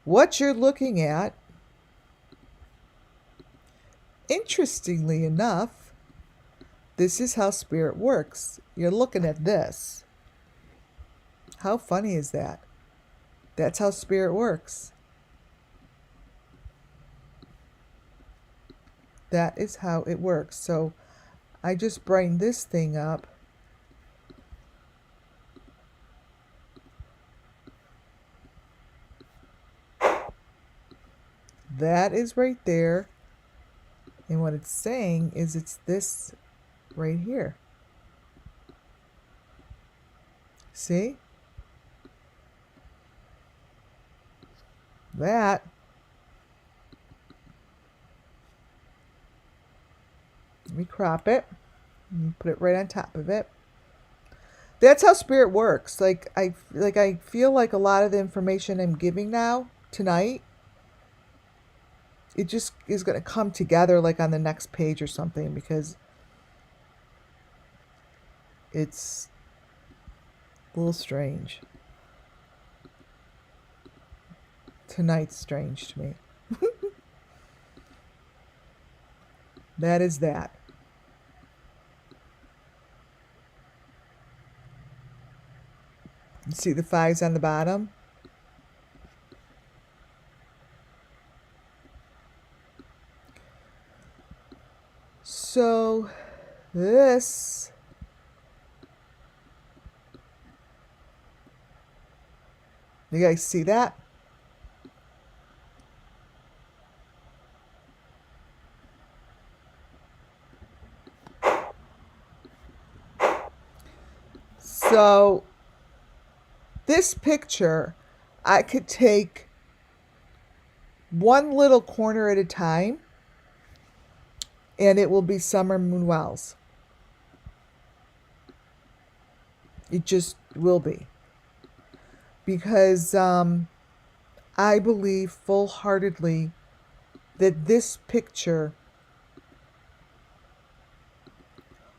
What you're looking at, interestingly enough, this is how spirit works. You're looking at this. How funny is that? That's how spirit works. That is how it works. So I just brightened this thing up. That is right there. And what it's saying is it's this right here. See? That. Let me crop it and put it right on top of it. That's how spirit works. Like I feel like a lot of the information I'm giving now tonight, it just is going to come together like on the next page or something, because it's a little strange. Tonight's strange to me. That is that. You see the 5s on the bottom? So this you guys see that? So this picture, I could take one little corner at a time, and it will be Summer Moon Wells. It just will be. Because I believe full-heartedly that this picture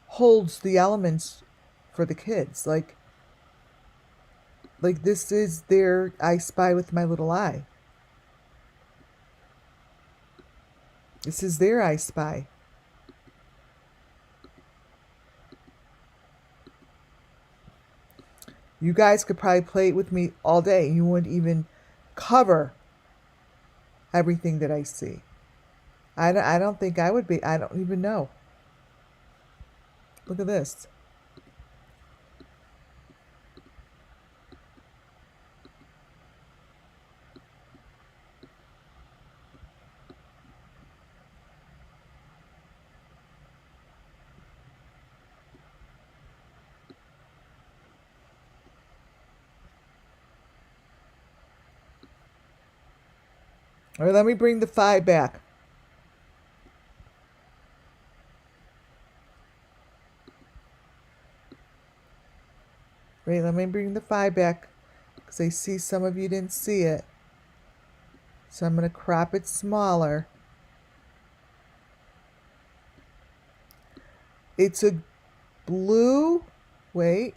holds the elements for the kids. Like this is their I Spy with My Little Eye. This is their I Spy. You guys could probably play it with me all day. You wouldn't even cover everything that I see. I don't think I would be. I don't even know. Look at this. All right, let me bring the 5 back. Wait, let me bring the 5 back, because I see some of you didn't see it. So I'm going to crop it smaller. It's a blue, wait.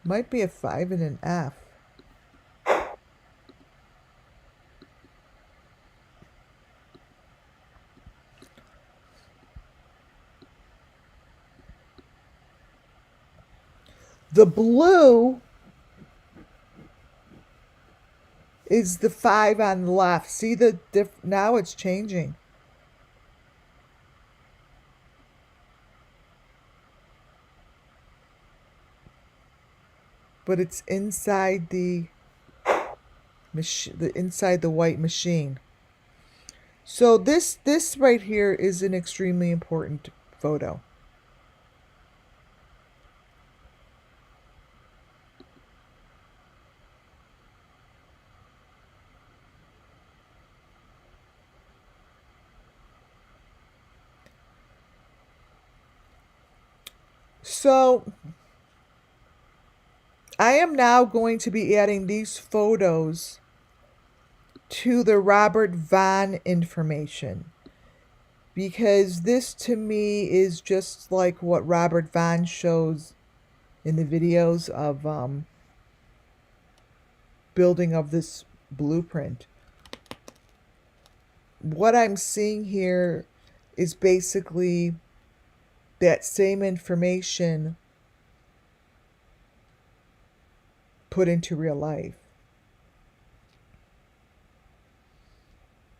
Might be a 5 and an F. The blue is the 5 on the left. See the now it's changing. But it's inside the inside the white machine. So this right here is an extremely important photo. So I am now going to be adding these photos to the Robert Vaughn information, because this to me is just like what Robert Vaughn shows in the videos of building of this blueprint. What I'm seeing here is basically that same information put into real life.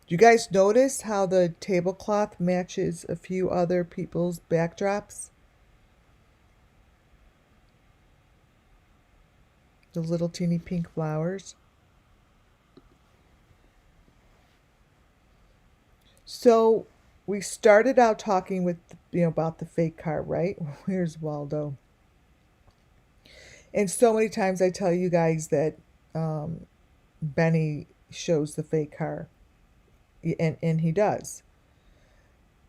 Do you guys notice how the tablecloth matches a few other people's backdrops? The little teeny pink flowers. So we started out talking with about the fake car, right? Where's Waldo? And so many times I tell you guys that Benny shows the fake car, and he does.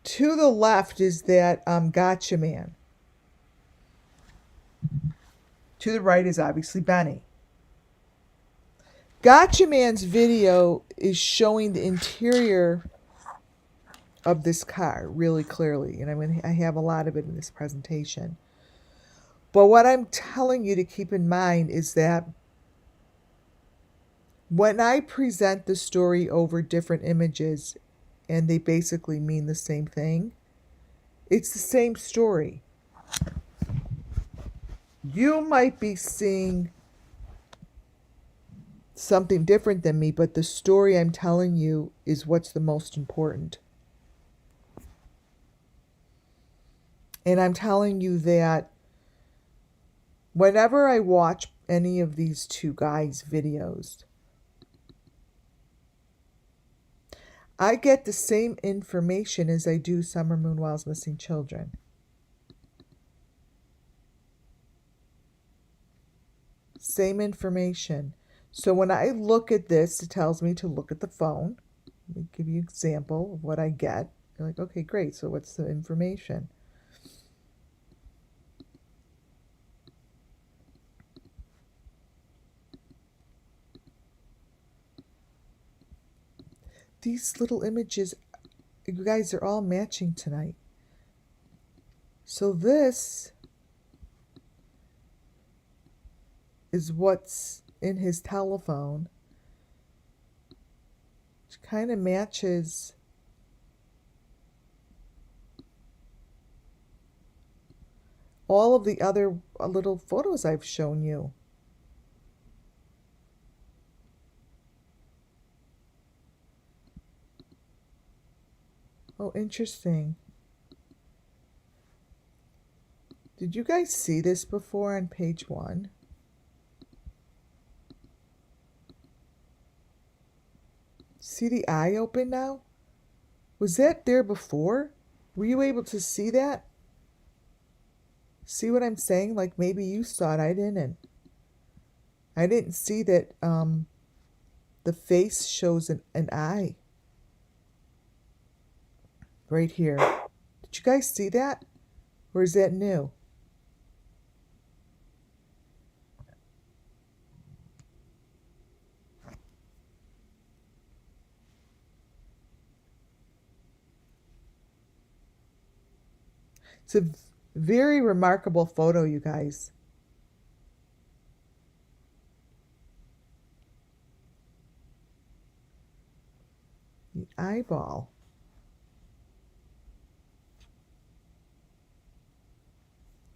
To the left is that gotcha man. To the right is obviously Benny. Gotcha Man's video is showing the interior of this car really clearly, and I have a lot of it in this presentation. But what I'm telling you to keep in mind is that when I present the story over different images and they basically mean the same thing, it's the same story. You might be seeing something different than me, but the story I'm telling you is what's the most important. And I'm telling you that whenever I watch any of these two guys' videos, I get the same information as I do Summer Moon Wild's Missing Children. Same information. So when I look at this, it tells me to look at the phone. Let me give you an example of what I get. You're like, okay, great. So what's the information? These little images, you guys, are all matching tonight. So this is what's in his telephone, which kind of matches all of the other little photos I've shown you. Oh, interesting. Did you guys see this before on page 1? See the eye open now? Was that there before? Were you able to see that? See what I'm saying? Like maybe you saw it, I didn't. I didn't see that the face shows an eye. Right here. Did you guys see that? Or is that new? It's a very remarkable photo, you guys. The eyeball.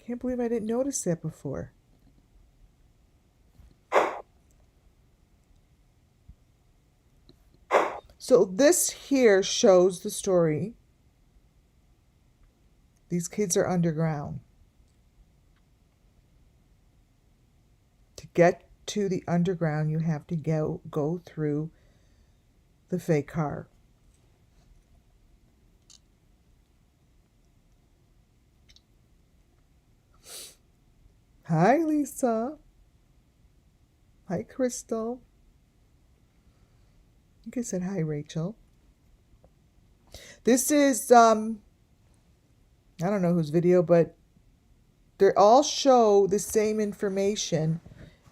Can't believe I didn't notice that before. So this here shows the story. These kids are underground. To get to the underground, you have to go through the fake car. Hi, Lisa. Hi, Crystal. I think I said hi, Rachel. This is, I don't know whose video, but they all show the same information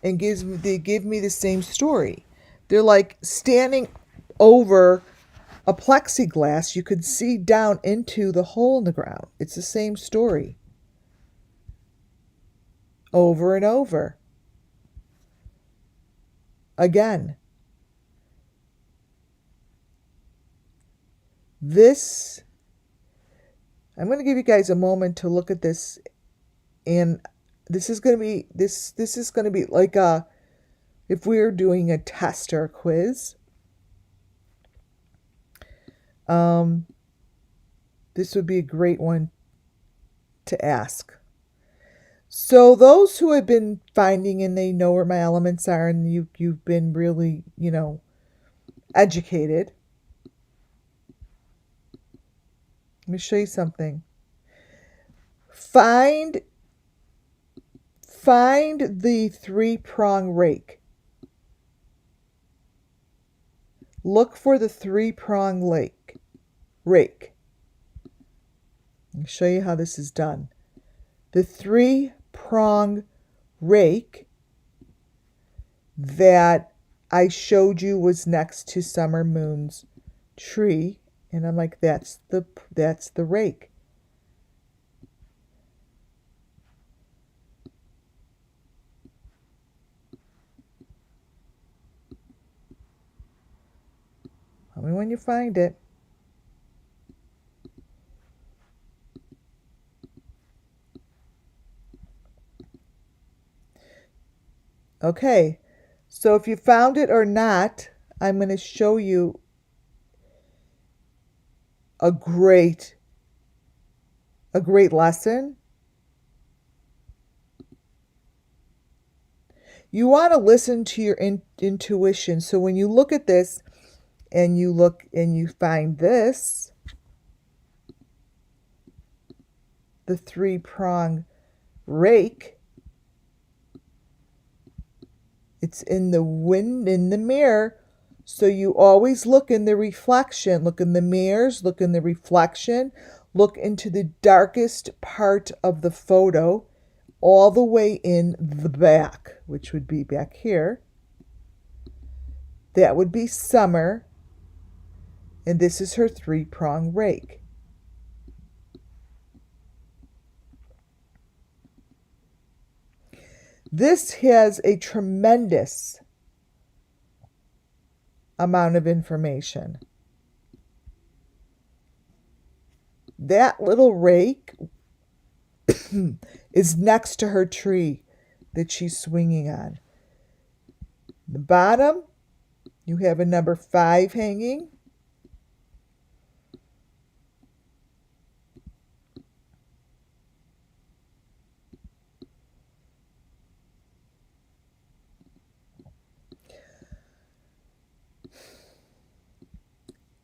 and they give me the same story. They're like standing over a plexiglass. You could see down into the hole in the ground. It's the same story. Over and over. Again. This, I'm going to give you guys a moment to look at this, and this is going to be this is going to be like a, if we were doing a test or a quiz. This would be a great one to ask. So those who have been finding and they know where my elements are, and you've been really, educated. Let me show you something. Find the 3-prong rake. Look for the 3-prong rake. I'll show you how this is done. The 3-prong rake that I showed you was next to Summer Moon's tree, and I'm like, that's the rake. Tell me when you find it. Okay, so if you found it or not, I'm going to show you a great lesson. You want to listen to your intuition. So when you look at this and you look and you find this, the 3-prong rake, it's in the mirror. So you always look in the reflection, look in the mirrors, look in the reflection, look into the darkest part of the photo, all the way in the back, which would be back here. That would be Summer, and this is her 3-prong rake. This has a tremendous amount of information. That little rake is next to her tree that she's swinging on. The bottom, you have a number 5 hanging.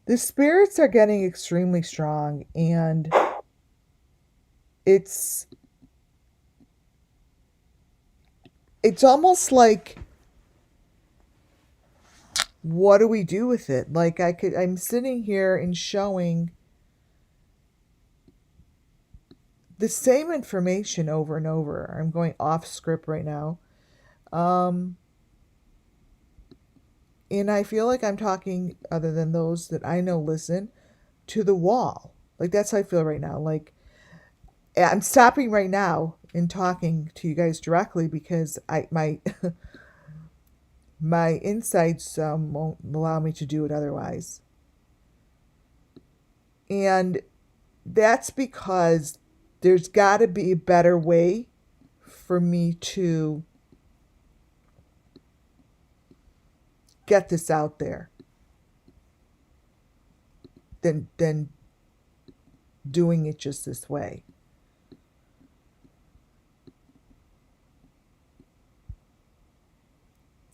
The spirits are getting extremely strong, and it's almost like, what do we do with it? Like I'm sitting here and showing the same information over and over. I'm going off script right now. And I feel like I'm talking, other than those that I know listen, to the wall. Like, that's how I feel right now. Like, I'm stopping right now and talking to you guys directly because my my insights won't allow me to do it otherwise. And that's because there's got to be a better way for me to get this out there. than doing it just this way.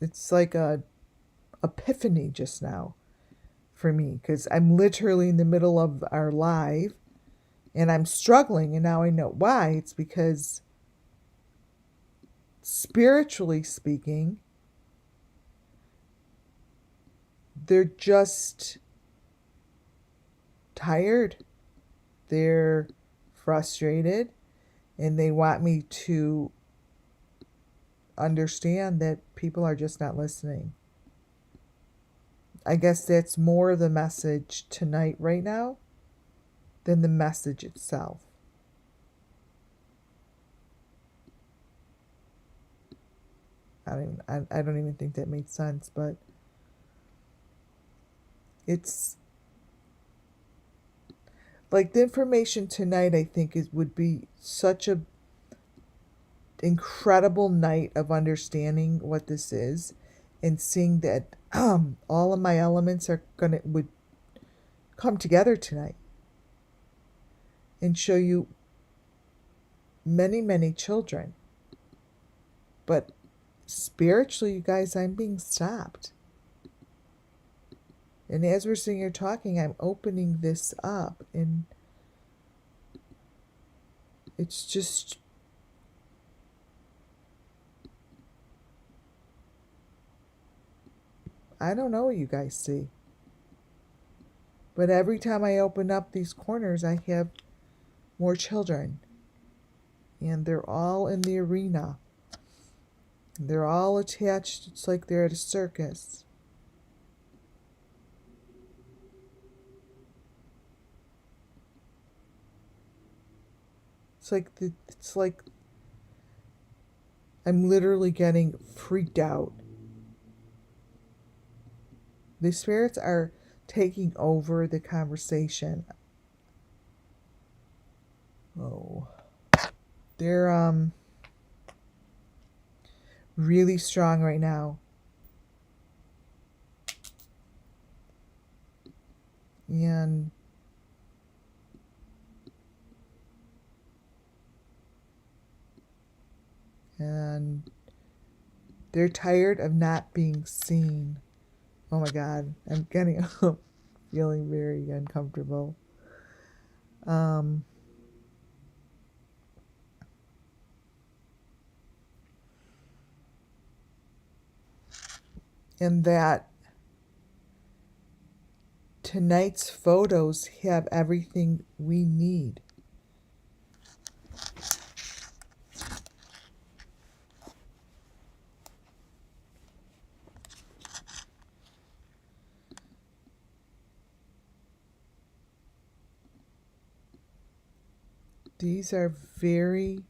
It's like a epiphany just now for me, because I'm literally in the middle of our live and I'm struggling, and now I know why. It's because, spiritually speaking, they're just tired, they're frustrated, and they want me to understand that people are just not listening. I guess that's more the message tonight right now than the message itself. I don't even think that made sense, but it's like the information tonight, I think, would be such a incredible night of understanding what this is, and seeing that all of my elements would come together tonight and show you many children. But spiritually, you guys, I'm being stopped. And as we're sitting here talking, I'm opening this up, and it's just, I don't know what you guys see. But every time I open up these corners, I have more children. And they're all in the arena. They're all attached. It's like they're at a circus. It's like I'm literally getting freaked out. The spirits are taking over the conversation. Oh. They're really strong right now. And they're tired of not being seen. Oh my God, I'm getting feeling very uncomfortable. And that tonight's photos have everything we need. These are very,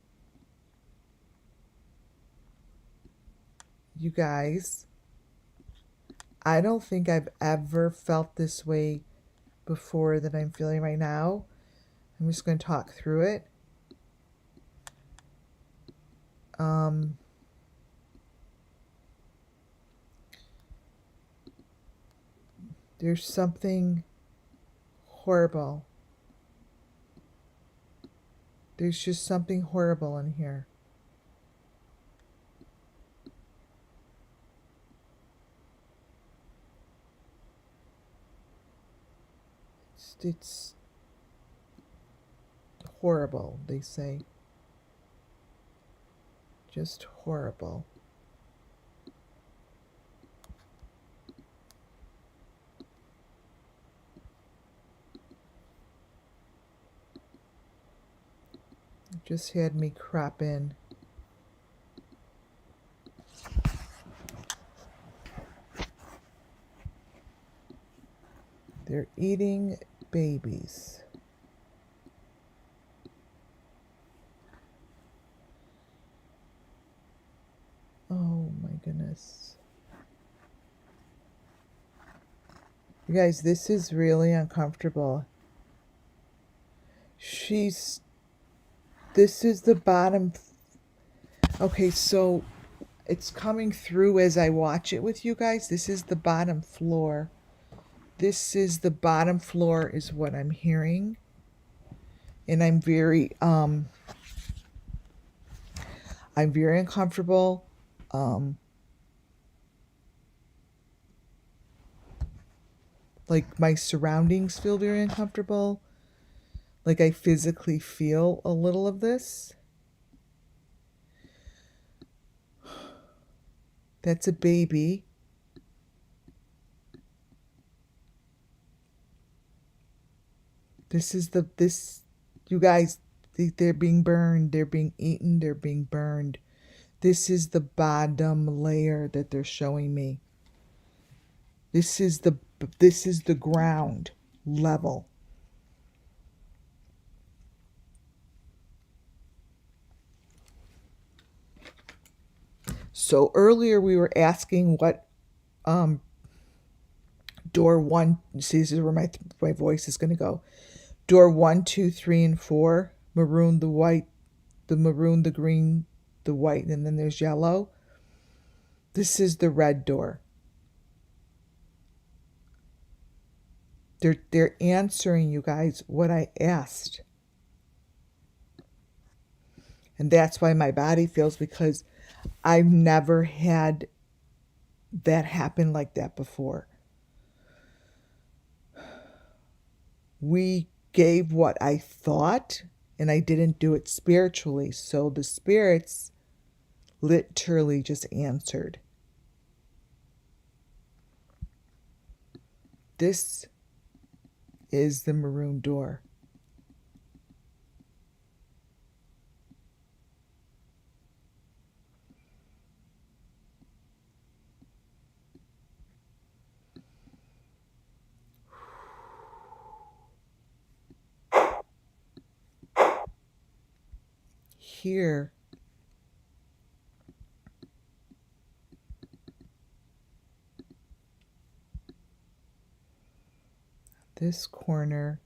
you guys, I don't think I've ever felt this way before that I'm feeling right now. I'm just going to talk through it. There's something horrible. There's just something horrible in here. It's horrible, they say. Just horrible. It just had me crop in. They're eating babies. Oh my goodness. You guys, this is really uncomfortable. This is the bottom. Okay, so it's coming through as I watch it with you guys. This is the bottom floor. This is the bottom floor is what I'm hearing. And I'm very uncomfortable. Like my surroundings feel very uncomfortable. Like I physically feel a little of this. That's a baby. You guys, they're being burned, they're being eaten, they're being burned. This is the bottom layer that they're showing me. This is the ground level. So earlier we were asking what door one. See, this is where my voice is going to go. Door 1, 2, 3, and 4. Maroon, the white, the maroon, the green, the white, and then there's yellow. This is the red door. They're answering you guys what I asked. And that's why my body feels, because I've never had that happen like that before. We gave what I thought, and I didn't do it spiritually. So the spirits literally just answered. This is the maroon door. Here, this corner,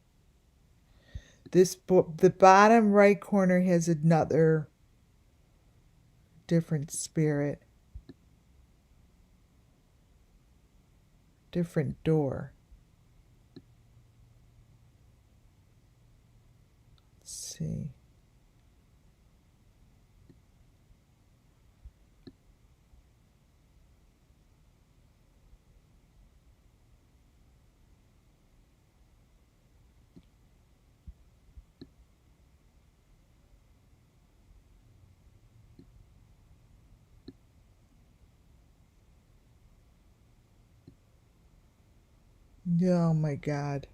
the bottom right corner has another different spirit, different door. Let's see. Oh my God.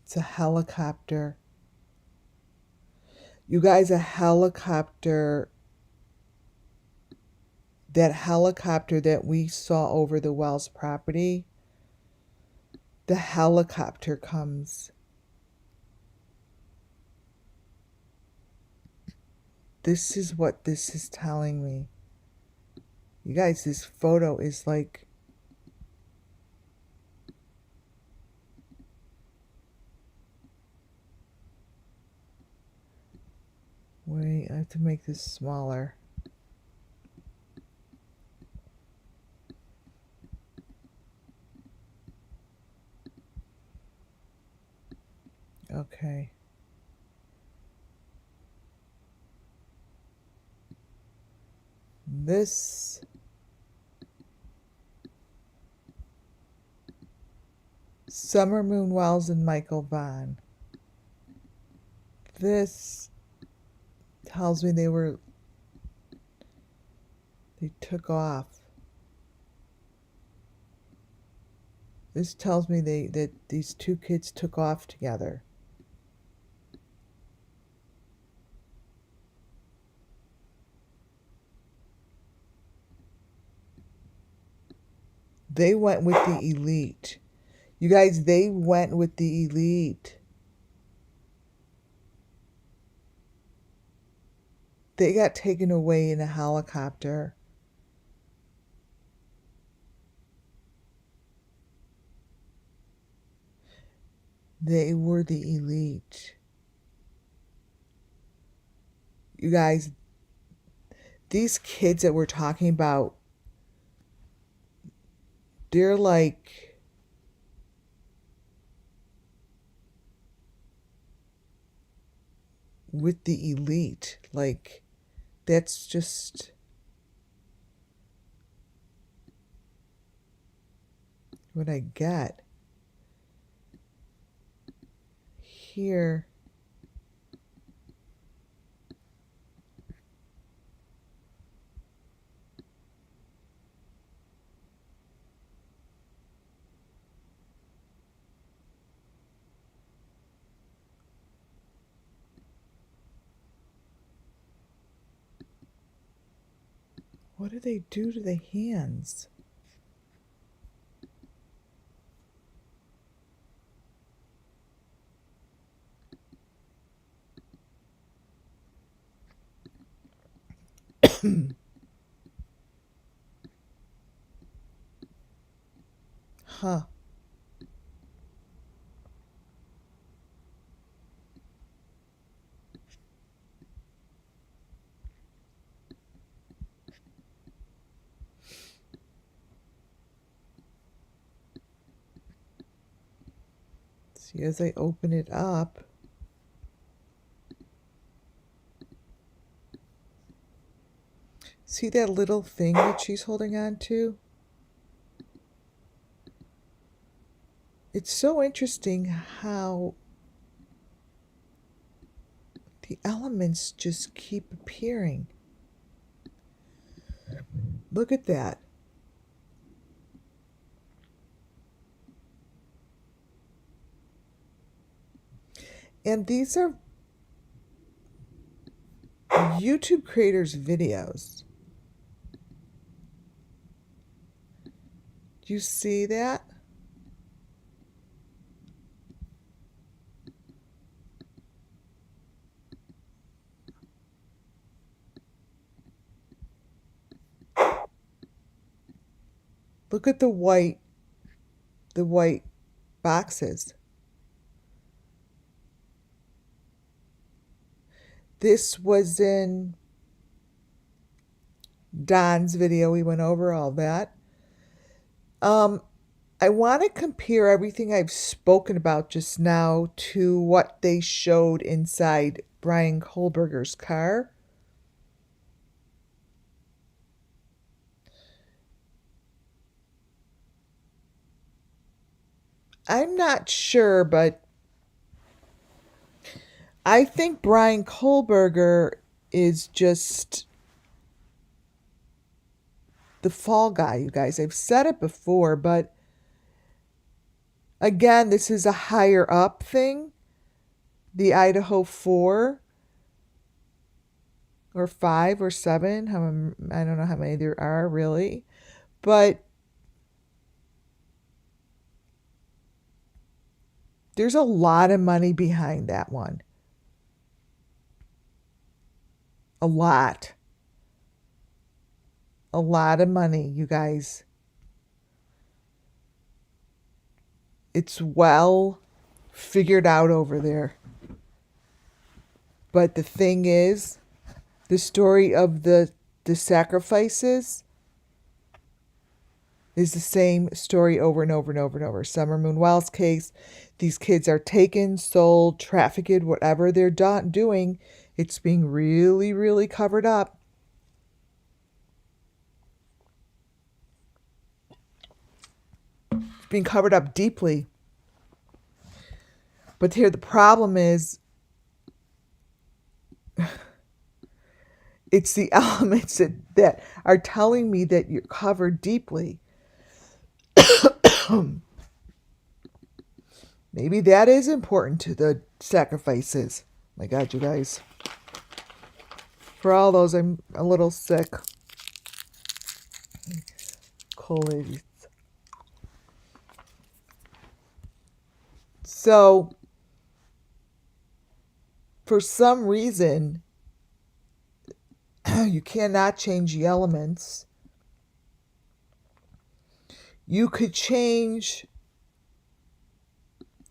It's a helicopter. You guys, a helicopter. That helicopter that we saw over the Wells property, the helicopter comes. This is what this is telling me. You guys, this photo is like, wait, I have to make this smaller. Okay. This Summer Moon Wells and Michael Vaughn. This tells me they took off. This tells me that these two kids took off together. They went with the elite. You guys, they went with the elite. They got taken away in a helicopter. They were the elite. You guys, these kids that we're talking about, They're like with the elite. Like, that's just what I get here. What do they do to the hands? Huh. See, as I open it up, see that little thing that she's holding on to? It's so interesting how the elements just keep appearing. Look at that. And these are YouTube creators' videos. Do you see that? Look at the white boxes. This was in Don's video. We went over all that. I want to compare everything I've spoken about just now to what they showed inside Brian Kohlberger's car. I'm not sure, but I think Brian Kohlberger is just the fall guy, you guys. I've said it before, but again, this is a higher up thing. The Idaho 4 or 5 or 7, I don't know how many there are really, but there's a lot of money behind that one. A lot. A lot of money, you guys. It's well figured out over there. But the thing is, the story of the sacrifices is the same story over and over and over and over. Summer Moon Wells case, these kids are taken, sold, trafficked, whatever they're doing, it's being really, really covered up. It's being covered up deeply. But here the problem is, it's the elements that are telling me that you're covered deeply. Maybe that is important to the sacrifices. My God, you guys. For all those, I'm a little sick. Cold. So, for some reason, you cannot change the elements. You could change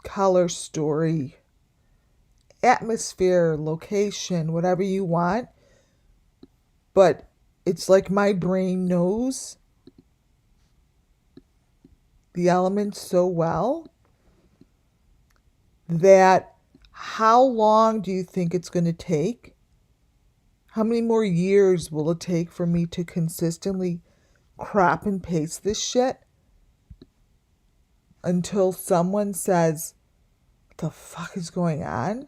color, story, atmosphere, location, whatever you want. But it's like my brain knows the elements so well that how long do you think it's going to take? How many more years will it take for me to consistently crop and paste this shit until someone says, what the fuck is going on?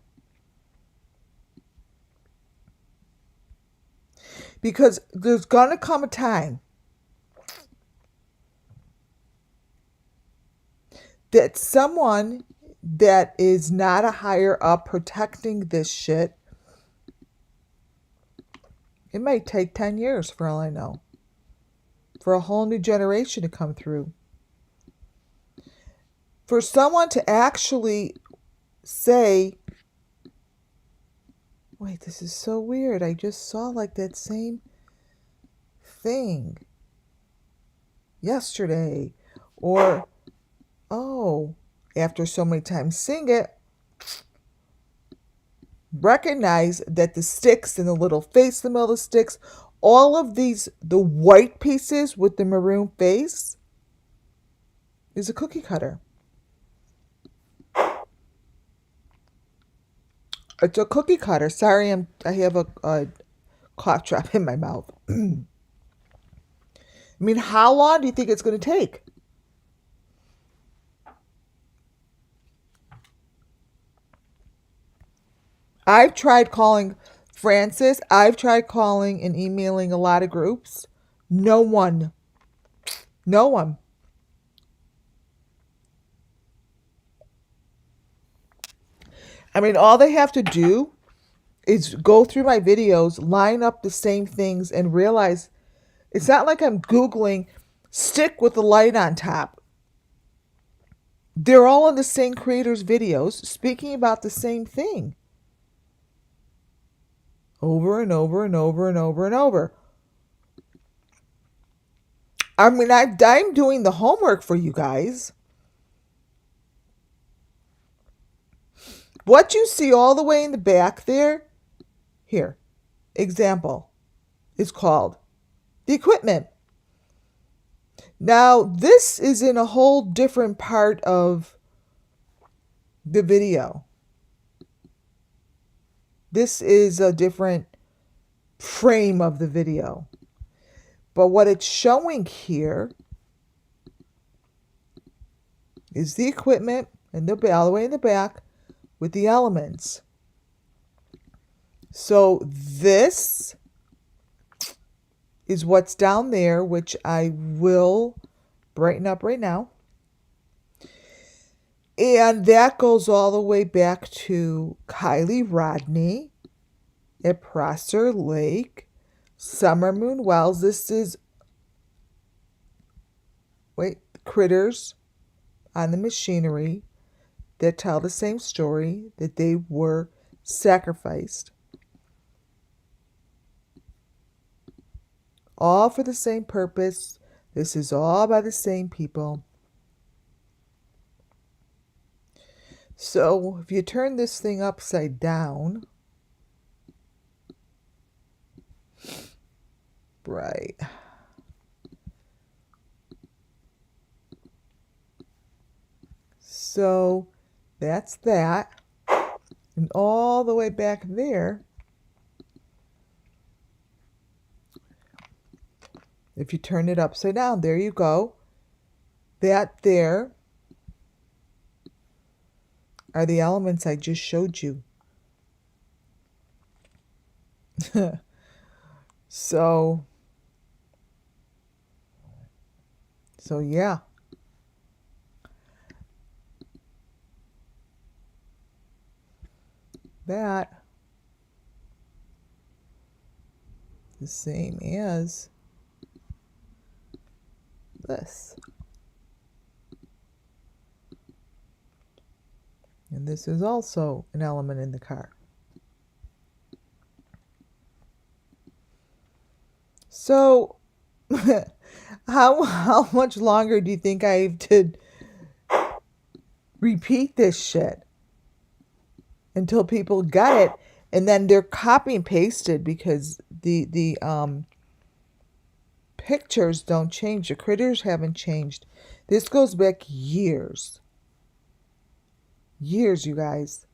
Because there's going to come a time that someone that is not a higher up protecting this shit, it might take 10 years for all I know, for a whole new generation to come through. For someone to actually say, wait, this is so weird. I just saw like that same thing yesterday. Or, oh, after so many times seeing it, recognize that the sticks and the little face in the middle of the sticks, all of these, the white pieces with the maroon face, is a cookie cutter. It's a cookie cutter. Sorry, I have a cough drop in my mouth. I mean, how long do you think it's going to take? I've tried calling Francis. I've tried calling and emailing a lot of groups. No one. No one. I mean, all they have to do is go through my videos, line up the same things, and realize it's not like I'm Googling stick with the light on top. They're all in the same creator's videos speaking about the same thing. Over and over and over and over and over. I mean, I'm doing the homework for you guys. What you see all the way in the back there, here, example, is called the equipment. Now, this is in a whole different part of the video. This is a different frame of the video. But what it's showing here is the equipment and all the way in the back with the elements. So this is what's down there, which I will brighten up right now. And that goes all the way back to Kylie Rodney at Prosser Lake, Summer Moon Wells. This is, critters on the machinery that tell the same story, that they were sacrificed. All for the same purpose. This is all by the same people. So if you turn this thing upside down, right. So that's that. And all the way back there, if you turn it upside down, there you go. That there are the elements I just showed you. So yeah. That the same as this. And this is also an element in the car. So how much longer do you think I have to repeat this shit until people get it? And then they're copy and pasted because the pictures don't change. The critters haven't changed. This goes back years. Years, you guys.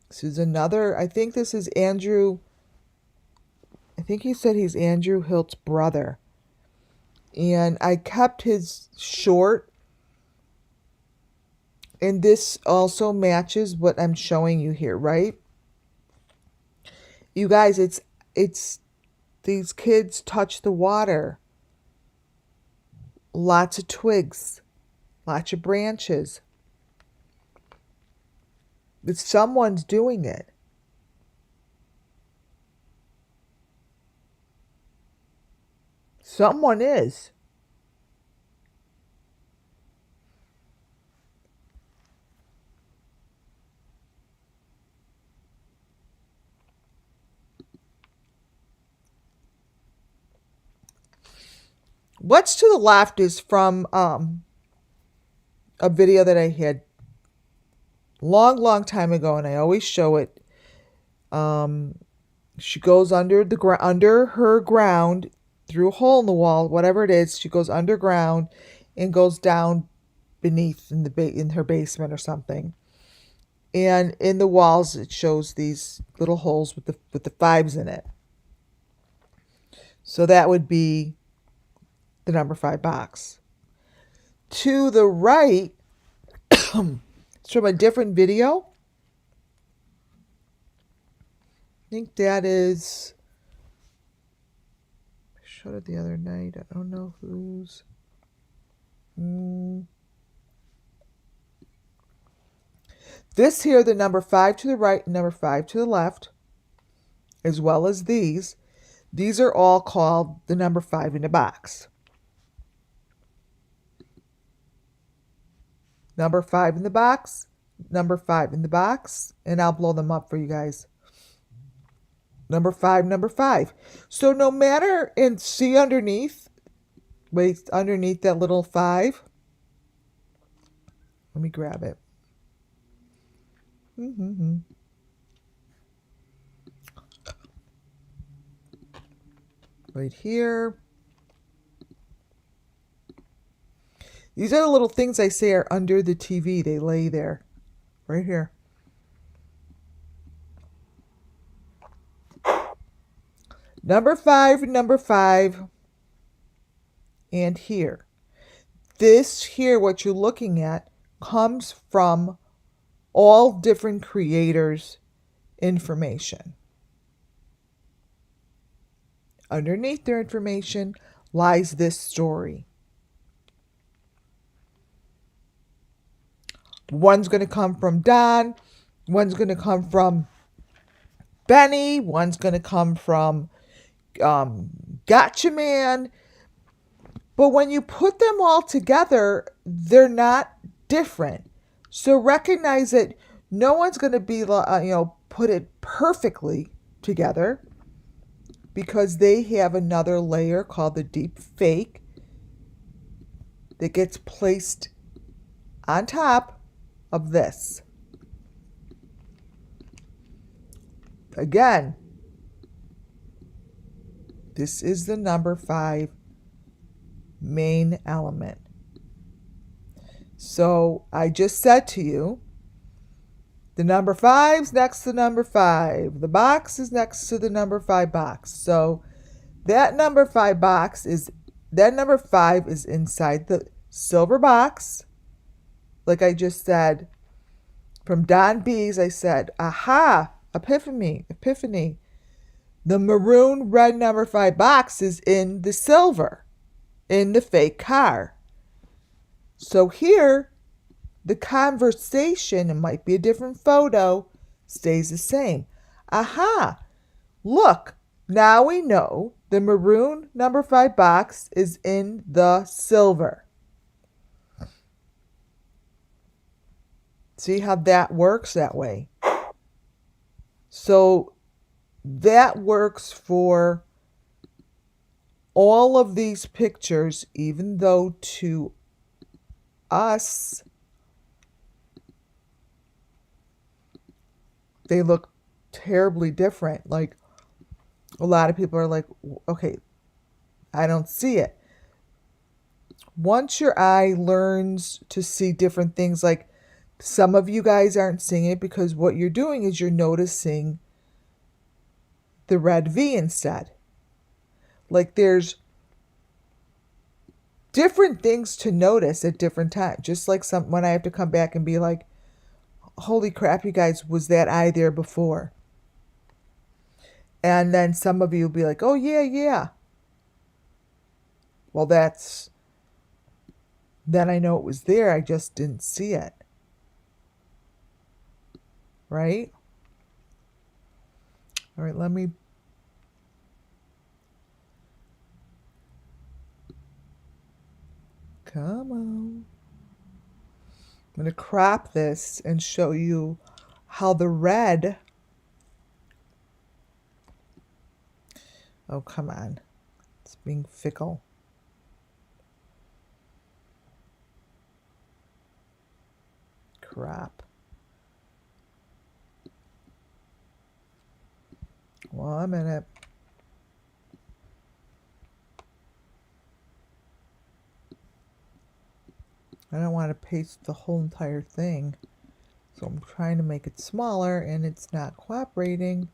This is another, I think this is Andrew. I think he said he's Andrew Hilt's brother. And I kept his short. And this also matches what I'm showing you here, right? You guys, it's these kids touch the water. Lots of twigs, lots of branches. But someone's doing it. Someone is. What's to the left is from a video that I had long time ago, and I always show it. She goes under her ground through a hole in the wall, whatever it is. She goes underground and goes down beneath in her basement or something. And in the walls, it shows these little holes with the fives in it. So that would be the number 5 box. To the right, it's from a different video. I think that is, I showed it the other night. I don't know whose. This here, the number 5 to the right and number 5 to the left, as well as these are all called the number 5 in the box. Number 5 in the box, number 5 in the box, and I'll blow them up for you guys. Number 5, number 5. So no matter, and see underneath, wait, underneath that little 5. Let me grab it. Right here. These are the little things I say are under the TV. They lay there. Right here. Number 5, number 5. And here. This here, what you're looking at, comes from all different creators' information. Underneath their information lies this story. One's going to come from Don. One's going to come from Benny. One's going to come from Gotcha Man. But when you put them all together, they're not different. So recognize that no one's going to be, put it perfectly together, because they have another layer called the deep fake that gets placed on top of this. Again, this is the number 5 main element. So I just said to you, the number 5's next to number 5. The box is next to the number 5 box. So that number 5 box is, that number 5 is inside the silver box. Like I just said, from Don B's, I said, aha, epiphany. The maroon red number 5 box is in the silver, in the fake car. So here, the conversation, it might be a different photo, stays the same. Aha, look, now we know the maroon number 5 box is in the silver. See how that works that way? So that works for all of these pictures, even though to us, they look terribly different. Like A lot of people are like, okay, I don't see it. Once your eye learns to see different things, like some of you guys aren't seeing it because what you're doing is you're noticing the red V instead. Like there's different things to notice at different times. Just like when I have to come back and be like, holy crap, you guys, was that eye there before? And then some of you will be like, oh, yeah, yeah. Well, then I know it was there. I just didn't see it. Right? All right, let me. Come on. I'm going to crop this and show you how the red. Oh, come on. It's being fickle. Crop. 1 minute. I don't want to paste the whole entire thing. So I'm trying to make it smaller and it's not cooperating.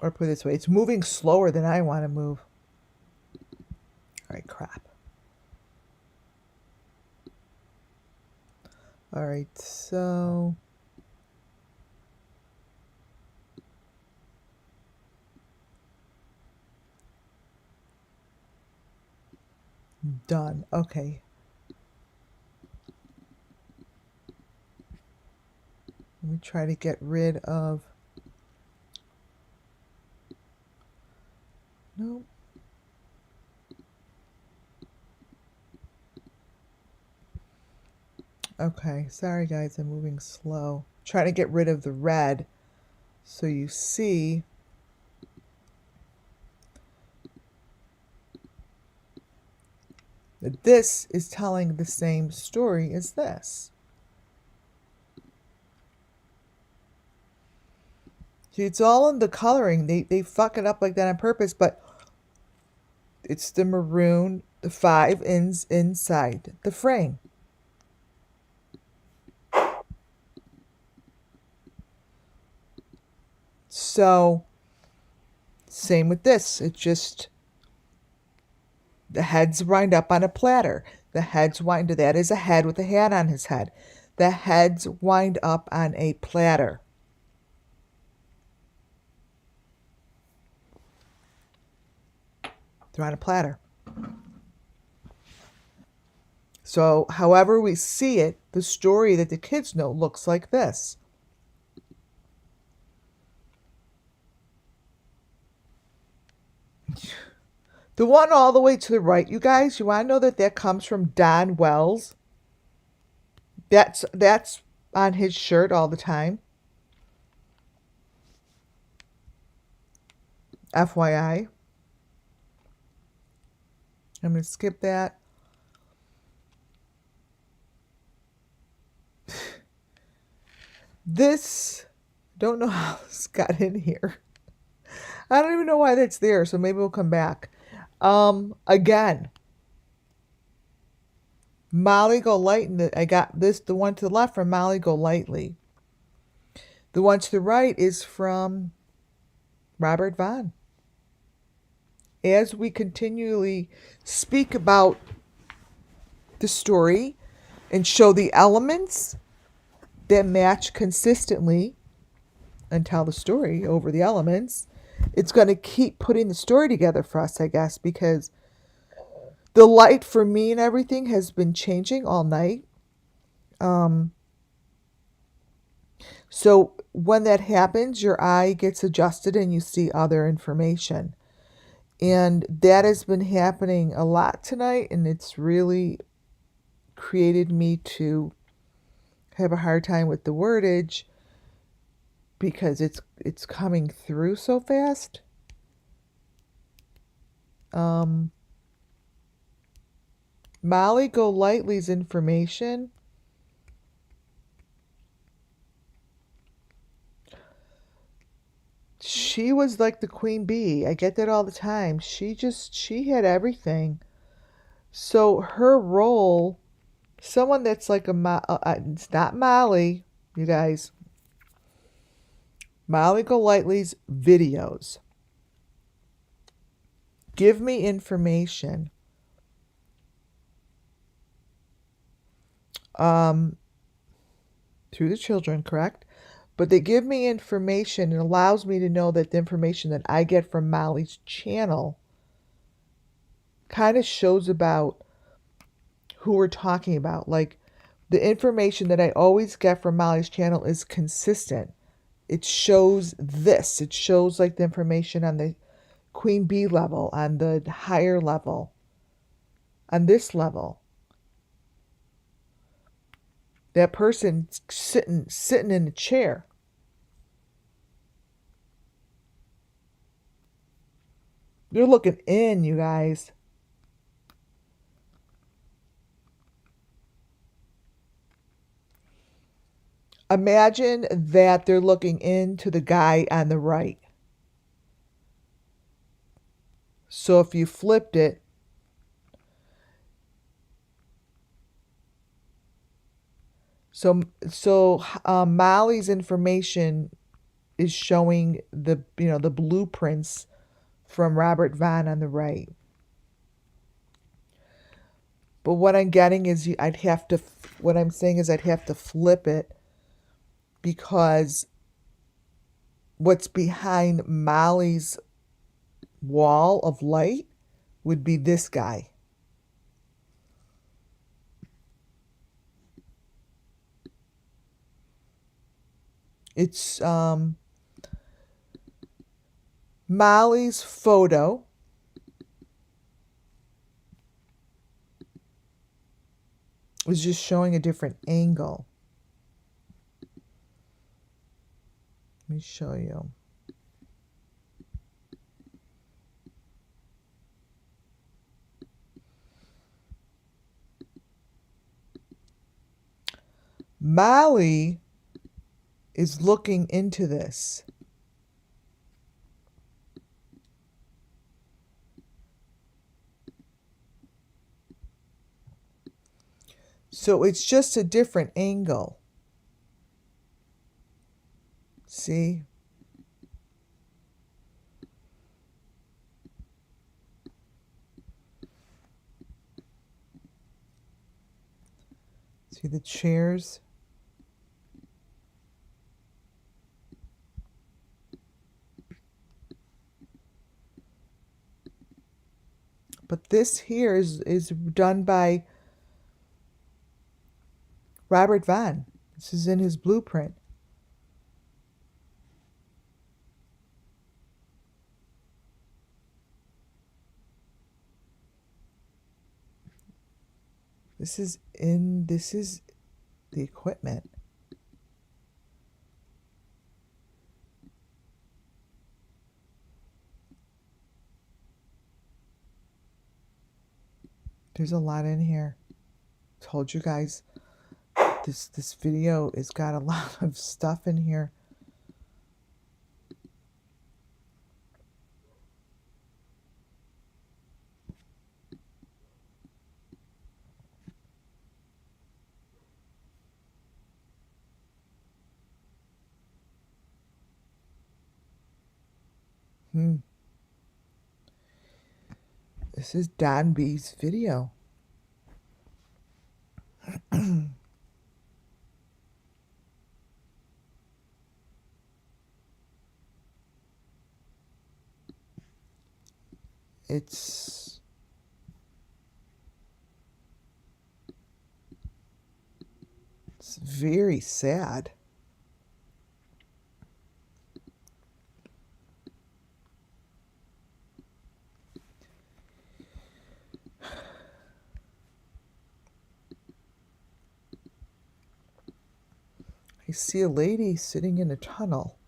Or put it this way, it's moving slower than I want to move. All right, crap. All right, so done. Okay. Let me try to get rid of. Nope. Okay, sorry guys, I'm moving slow. Trying to get rid of the red so you see that this is telling the same story as this. See, it's all in the coloring. They fuck it up like that on purpose, but it's the maroon, the 5 ends inside the frame. So, same with this. It's just the heads wind up on a platter. The heads wind, that is a head with a hat on his head. The heads wind up on a platter. They're on a platter. So, however we see it, the story that the kids know looks like this. The one all the way to the right, you guys, you want to know that comes from Don Wells? That's on his shirt all the time. FYI. I'm going to skip that. This, don't know how this got in here. I don't even know why that's there, so maybe we'll come back. Again, Molly Go Light, and I got this, the one to the left from Molly Go Lightly. The one to the right is from Robert Vaughn. As we continually speak about the story and show the elements that match consistently and tell the story over the elements, it's going to keep putting the story together for us, I guess, because the light for me and everything has been changing all night. So when that happens, your eye gets adjusted and you see other information. And that has been happening a lot tonight, and it's really created me to have a hard time with the wordage because it's coming through so fast. Molly Go Lightly's information she was like the queen bee. I get that all the time. She had everything. So her role, someone that's like it's not Molly, you guys. Molly Golightly's videos give me information through the children, correct? But they give me information and allows me to know that the information that I get from Molly's channel kind of shows about who we're talking about. Like the information that I always get from Molly's channel is consistent. It shows this. It shows like the information on the queen bee level, on the higher level, on this level. That person sitting in a chair. You're looking in, you guys. Imagine that they're looking into the guy on the right. So if you flipped it, Molly's information is showing the blueprints from Robert Vaughn on the right. But what I'm getting is what I'm saying is I'd have to flip it, because what's behind Molly's wall of light would be this guy. It's Molly's photo. Was just showing a different angle. Let me show you. Molly is looking into this. So it's just a different angle. See? See the chairs? But this here is done by Robert Vaughn. This is in his blueprint. This is the equipment. There's a lot in here. Told you guys this video has got a lot of stuff in here. This is Don B's video. It's very sad. I see a lady sitting in a tunnel.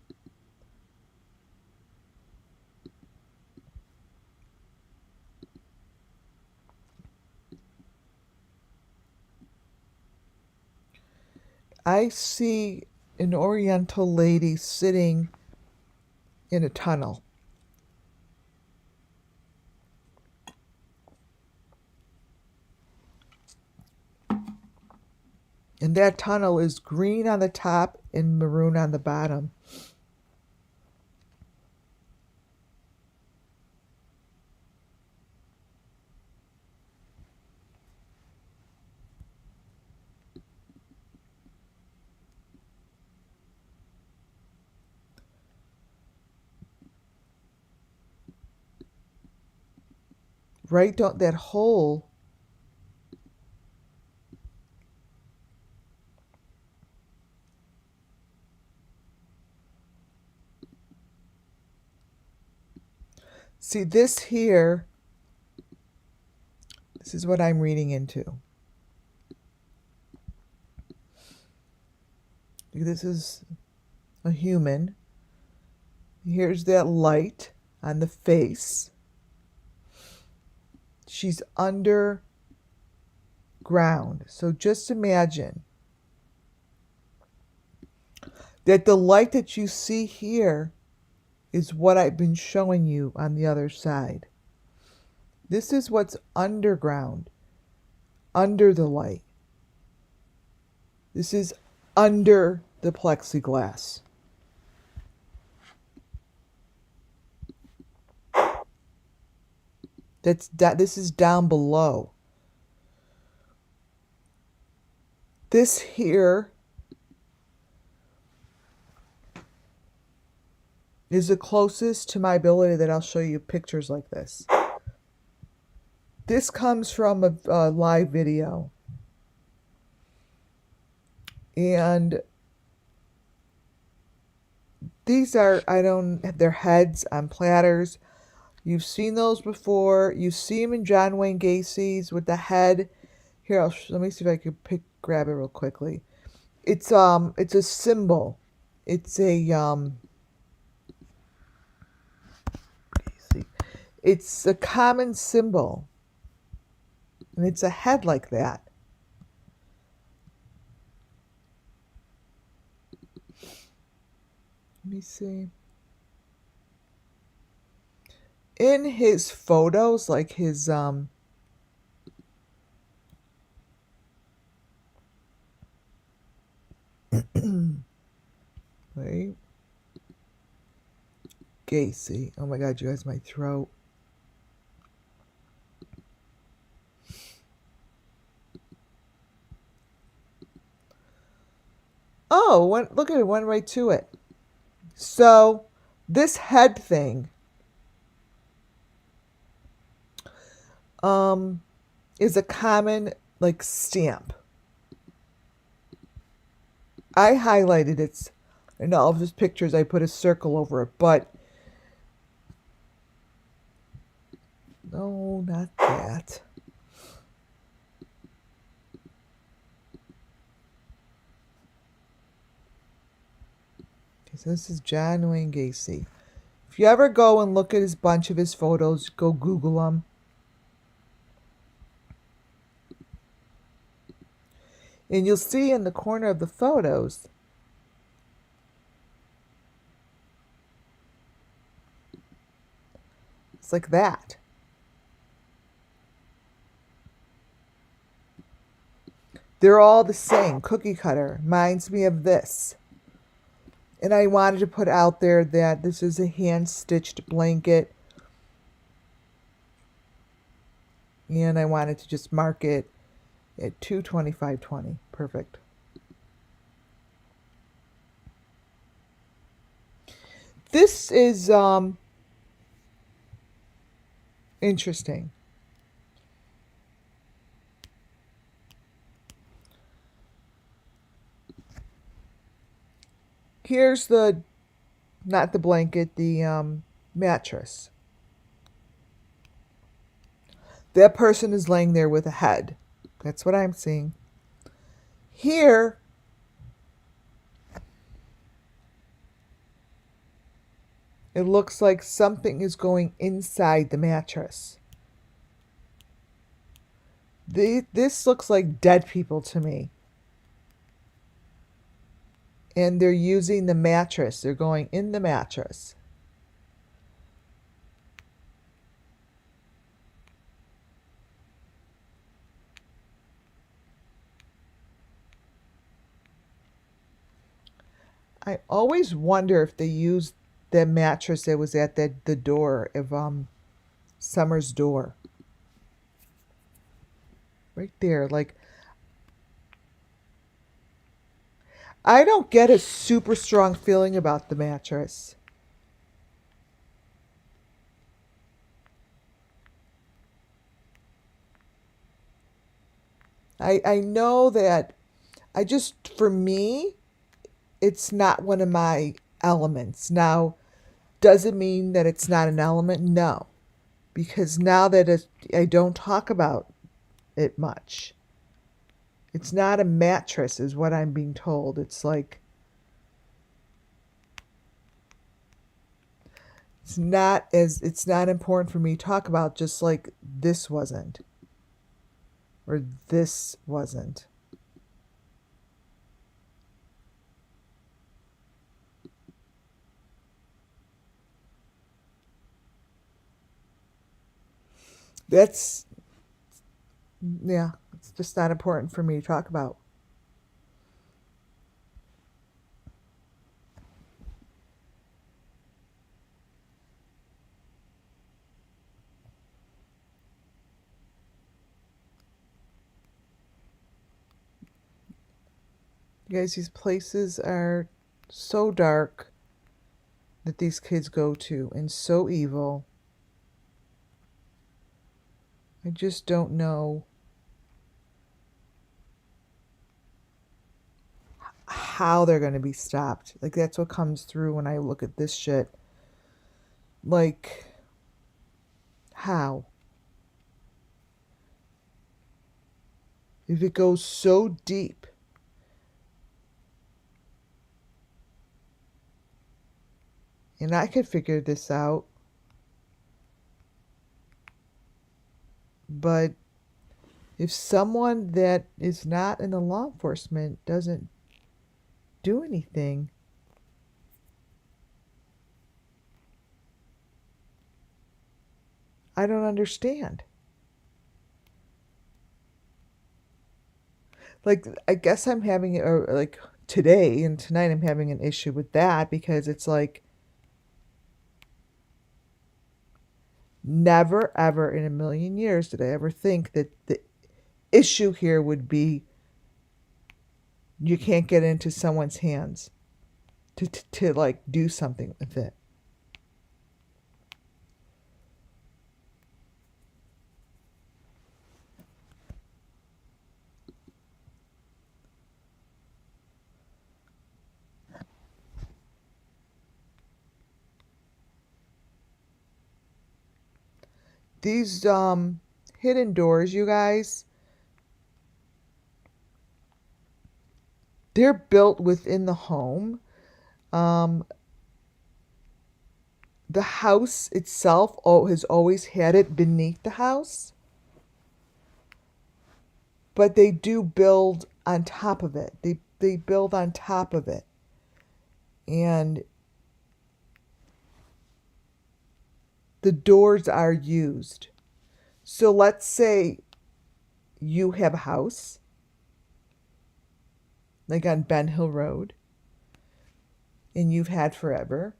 I see an Oriental lady sitting in a tunnel. And that tunnel is green on the top and maroon on the bottom. Right down that hole. See this here, this is what I'm reading into. This is a human. Here's that light on the face. She's underground. So just imagine that the light that you see here is what I've been showing you on the other side. This is what's underground, under the light. This is under the plexiglass. This is down below. This here is the closest to my ability that I'll show you pictures like this. This comes from a live video. And these are, they're heads on platters. You've seen those before. You see them in John Wayne Gacy's with the head. Here, let me see if I can grab it real quickly. It's a symbol. It's it's a common symbol. And it's a head like that. Let me see. In his photos, like his wait. Gacy. Oh my God, you guys, my throat. Oh, look at it, went right to it. So this head thing is a common like stamp. I highlighted it. In all of his pictures, I put a circle over it, but no, not that. Okay, so this is John Wayne Gacy. If you ever go and look at his bunch of his photos, go Google them. And you'll see in the corner of the photos, it's like that. They're all the same. Cookie cutter. Reminds me of this. And I wanted to put out there that this is a hand-stitched blanket. And I wanted to just mark it at $225.20. Perfect. This is interesting. Here's not the blanket, the mattress. That person is laying there with a head. That's what I'm seeing. Here, it looks like something is going inside the mattress. This looks like dead people to me. And they're using the mattress. They're going in the mattress. I always wonder if they used the mattress that was at the door of Summer's door. Right there. Like, I don't get a super strong feeling about the mattress. I know that for me, it's not one of my elements. Now, does it mean that it's not an element? No. Because now that I don't talk about it much. It's not a mattress, is what I'm being told. It's not important for me to talk about, just like this wasn't, or this wasn't. That's Yeah, it's just not important for me to talk about. You guys, these places are so dark that these kids go to, and so evil. I just don't know how they're going to be stopped. Like, that's what comes through when I look at this shit. Like, how? If it goes so deep, and I could figure this out, but if someone that is not in the law enforcement doesn't do anything, I don't understand. Like, I guess I'm having, or like today and tonight, I'm having an issue with that because it's like, never ever in a million years did I ever think that the issue here would be you can't get into someone's hands to like do something with it. These hidden doors, you guys, they're built within the home. Um, the house itself has always had it beneath the house, but they do build on top of it. They build on top of it, and the doors are used. So let's say you have a house, like on Ben Hill Road, and you've had forever,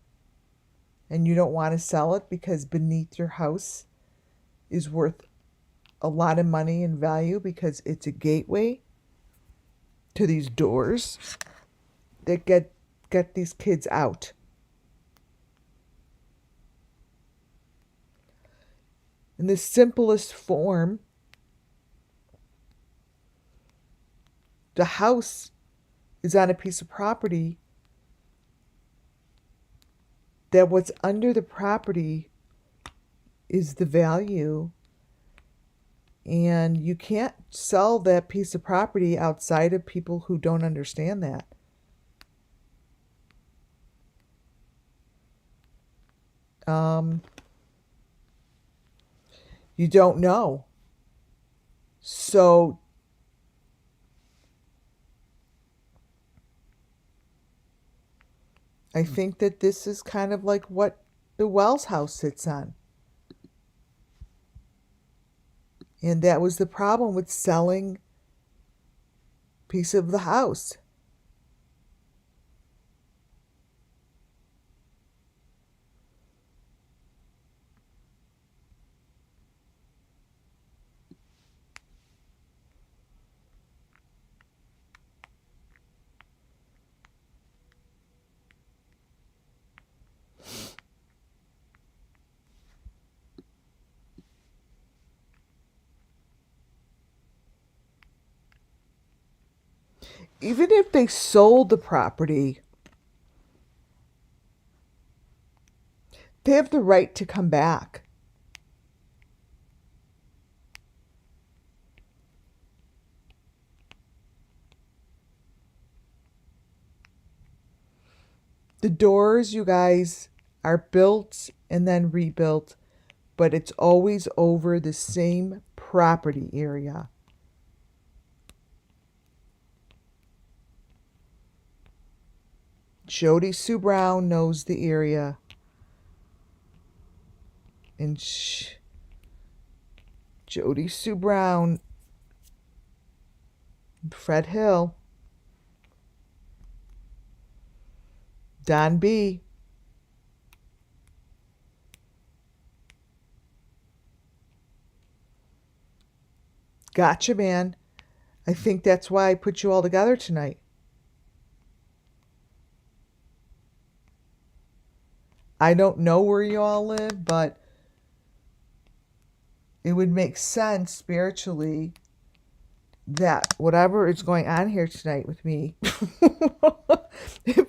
and you don't want to sell it because beneath your house is worth a lot of money and value because it's a gateway to these doors that get these kids out. In the simplest form, the house is on a piece of property that what's under the property is the value, and you can't sell that piece of property outside of people who don't understand that. Um, you don't know. So I think that this is kind of like what the Wells house sits on. And that was the problem with selling piece of the house. even if they sold the property, they have the right to come back. The doors, you guys, are built and then rebuilt, but it's always over the same property area. Jody Sue Brown knows the area. And Jody Sue Brown, Fred Hill, Don B. Gotcha, man. I think that's why I put you all together tonight. I don't know where you all live, but it would make sense spiritually that whatever is going on here tonight with me,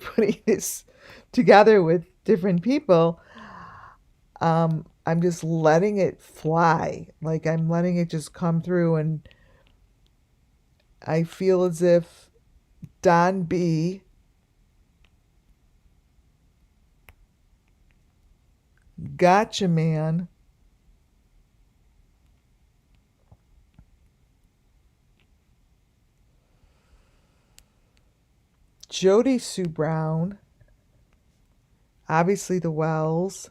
putting this together with different people, I'm just letting it fly. Like I'm letting it just come through, and I feel as if Don B. Gotcha, man. Jody Sue Brown. Obviously the Wells.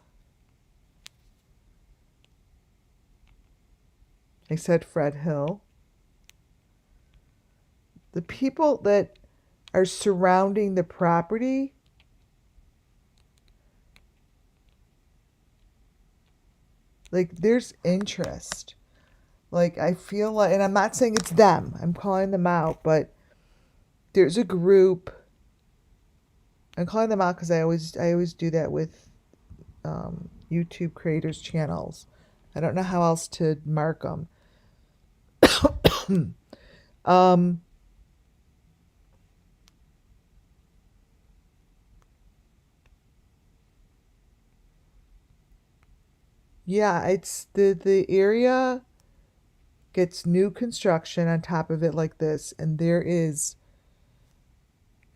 I said Fred Hill. The people that are surrounding the property, like there's interest. Like I feel like, and I'm not saying it's them, I'm calling them out, but there's a group. I'm calling them out because I always do that with YouTube creators channels. I don't know how else to mark them. Yeah, it's the area gets new construction on top of it like this, and there is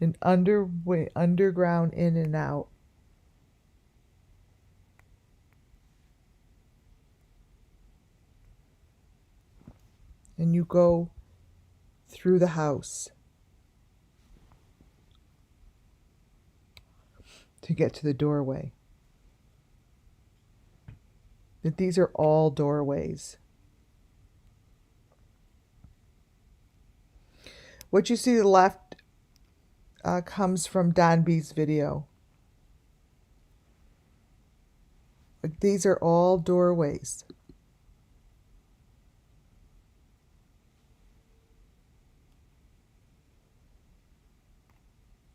an underground in and out. And you go through the house to get to the doorway. That these are all doorways. What you see to the left comes from Don B's video. Like these are all doorways.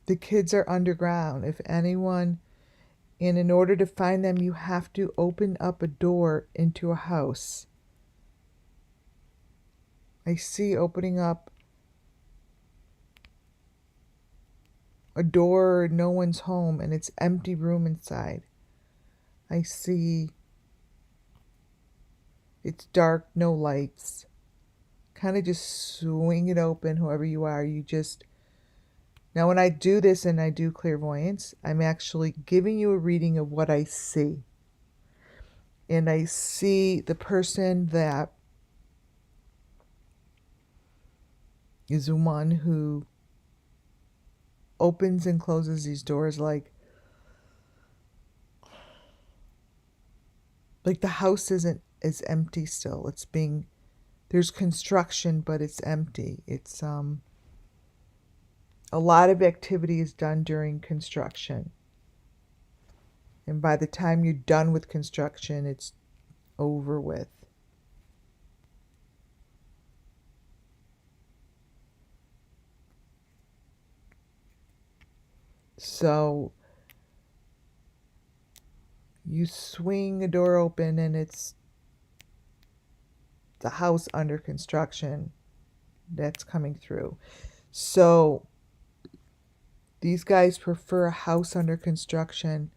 The kids are underground. If anyone, and in order to find them, you have to open up a door into a house. I see opening up a door, no one's home, and it's empty room inside. I see it's dark, no lights. Kind of just swing it open, whoever you are. You just, now when I do this and I do clairvoyance, I'm actually giving you a reading of what I see. And I see the person that is the one who opens and closes these doors like the house is empty still. It's being, there's construction, but it's empty. It's a lot of activity is done during construction. And by the time you're done with construction, it's over with. So you swing a door open and it's the house under construction that's coming through. So These guys prefer a house under construction.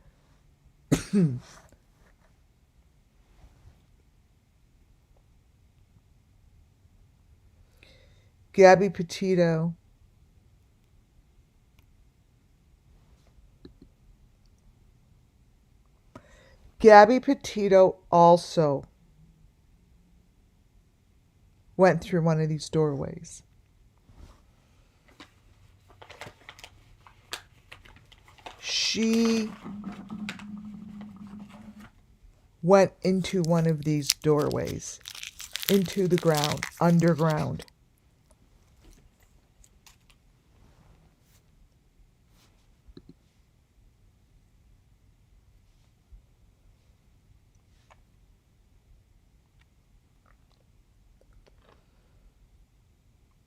Gabby Petito. Gabby Petito also went through one of these doorways. She went into one of these doorways, into the ground, underground.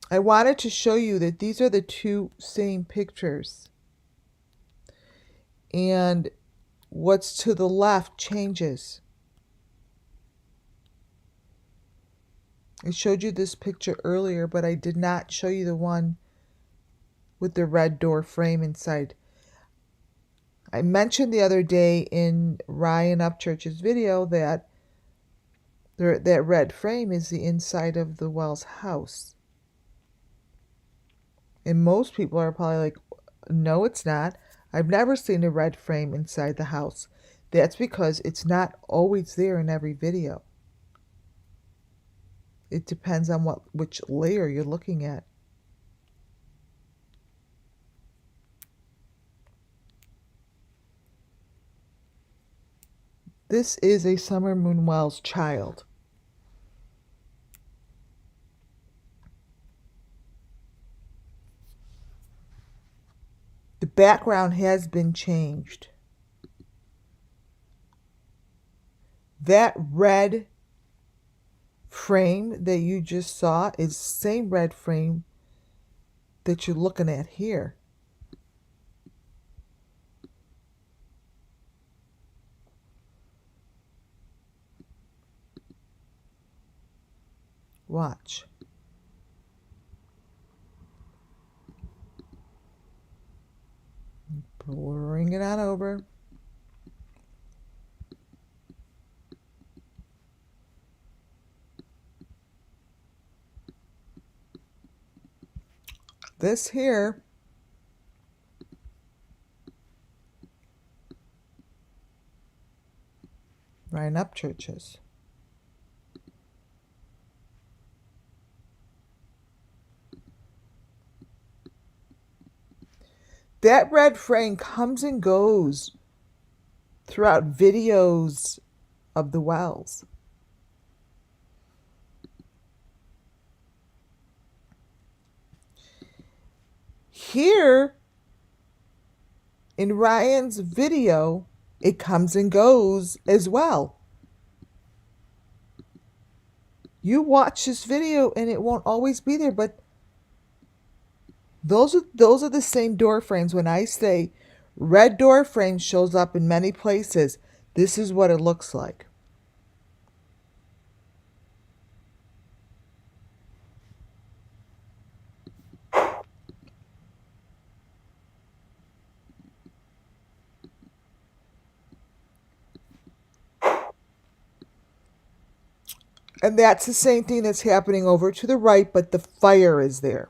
I wanted to show you that these are the two same pictures. And what's to the left changes. I showed you this picture earlier, but I did not show you the one with the red door frame inside. I mentioned the other day in Ryan Upchurch's video that that red frame is the inside of the Wells house. And most people are probably like, no, it's not. I've never seen a red frame inside the house. That's because it's not always there in every video. It depends on which layer you're looking at. This is a Summer Moon Wells child. The background has been changed. That red frame that you just saw is the same red frame that you're looking at here. Watch. Bring it on over. This here Ryan Upchurch's. That red frame comes and goes throughout videos of the Wells. Here in Ryan's video, it comes and goes as well. You watch this video and it won't always be there, but those are the same door frames. When I say red door frame shows up in many places, this is what it looks like. And that's the same thing that's happening over to the right, but the fire is there.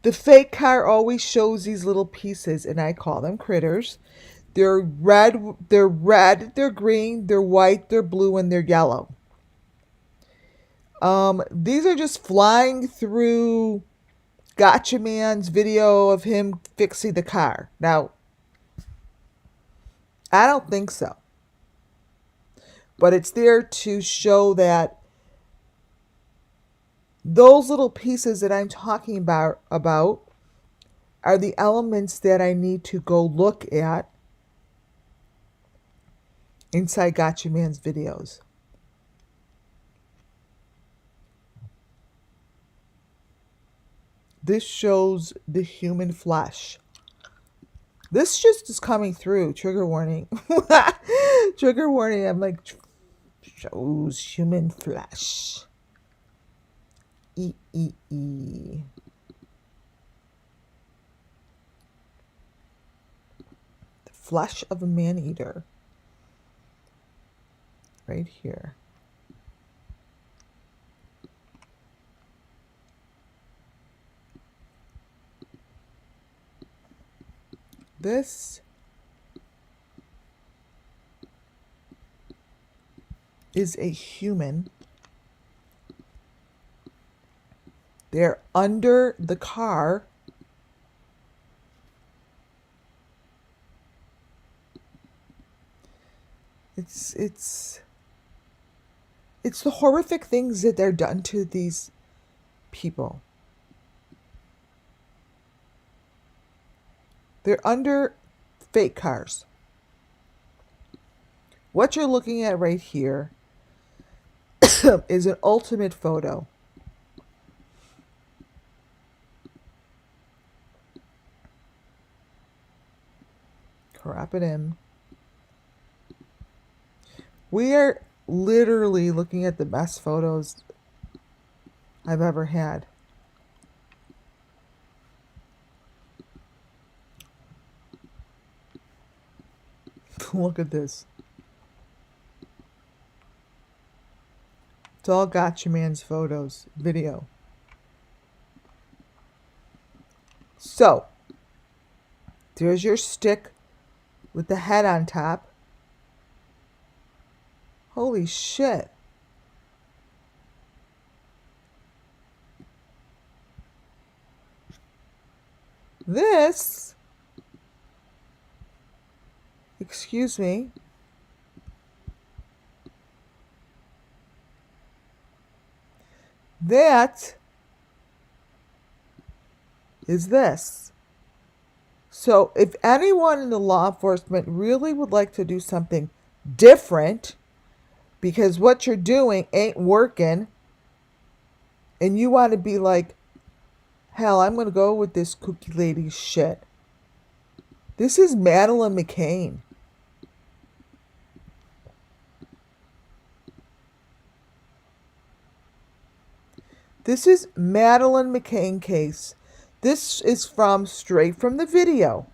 The fake car always shows these little pieces, and I call them critters. They're red, they're green, they're white, they're blue, and they're yellow. These are just flying through Gotcha Man's video of him fixing the car. Now, I don't think so. But it's there to show that those little pieces that I'm talking about are the elements that I need to go look at inside Gotcha Man's videos. This shows the human flesh. This just is coming through. Trigger warning. Trigger warning. I'm like, shows human flesh. E. The flesh of a man-eater. Right here. This is a human. They're under the car. It's the horrific things that they're done to these people. They're under fake cars. What you're looking at right here is an ultimate photo. Crop it in. We are literally looking at the best photos I've ever had. Look at this. It's all Gotcha Man's photos, video. So, there's your stick with the head on top. Holy shit. This, excuse me, that is this. So if anyone in the law enforcement really would like to do something different, because what you're doing ain't working, and you want to be like, hell, I'm going to go with this cookie lady shit. This is Madeleine McCann. This is Madeleine McCann case. This is straight from the video.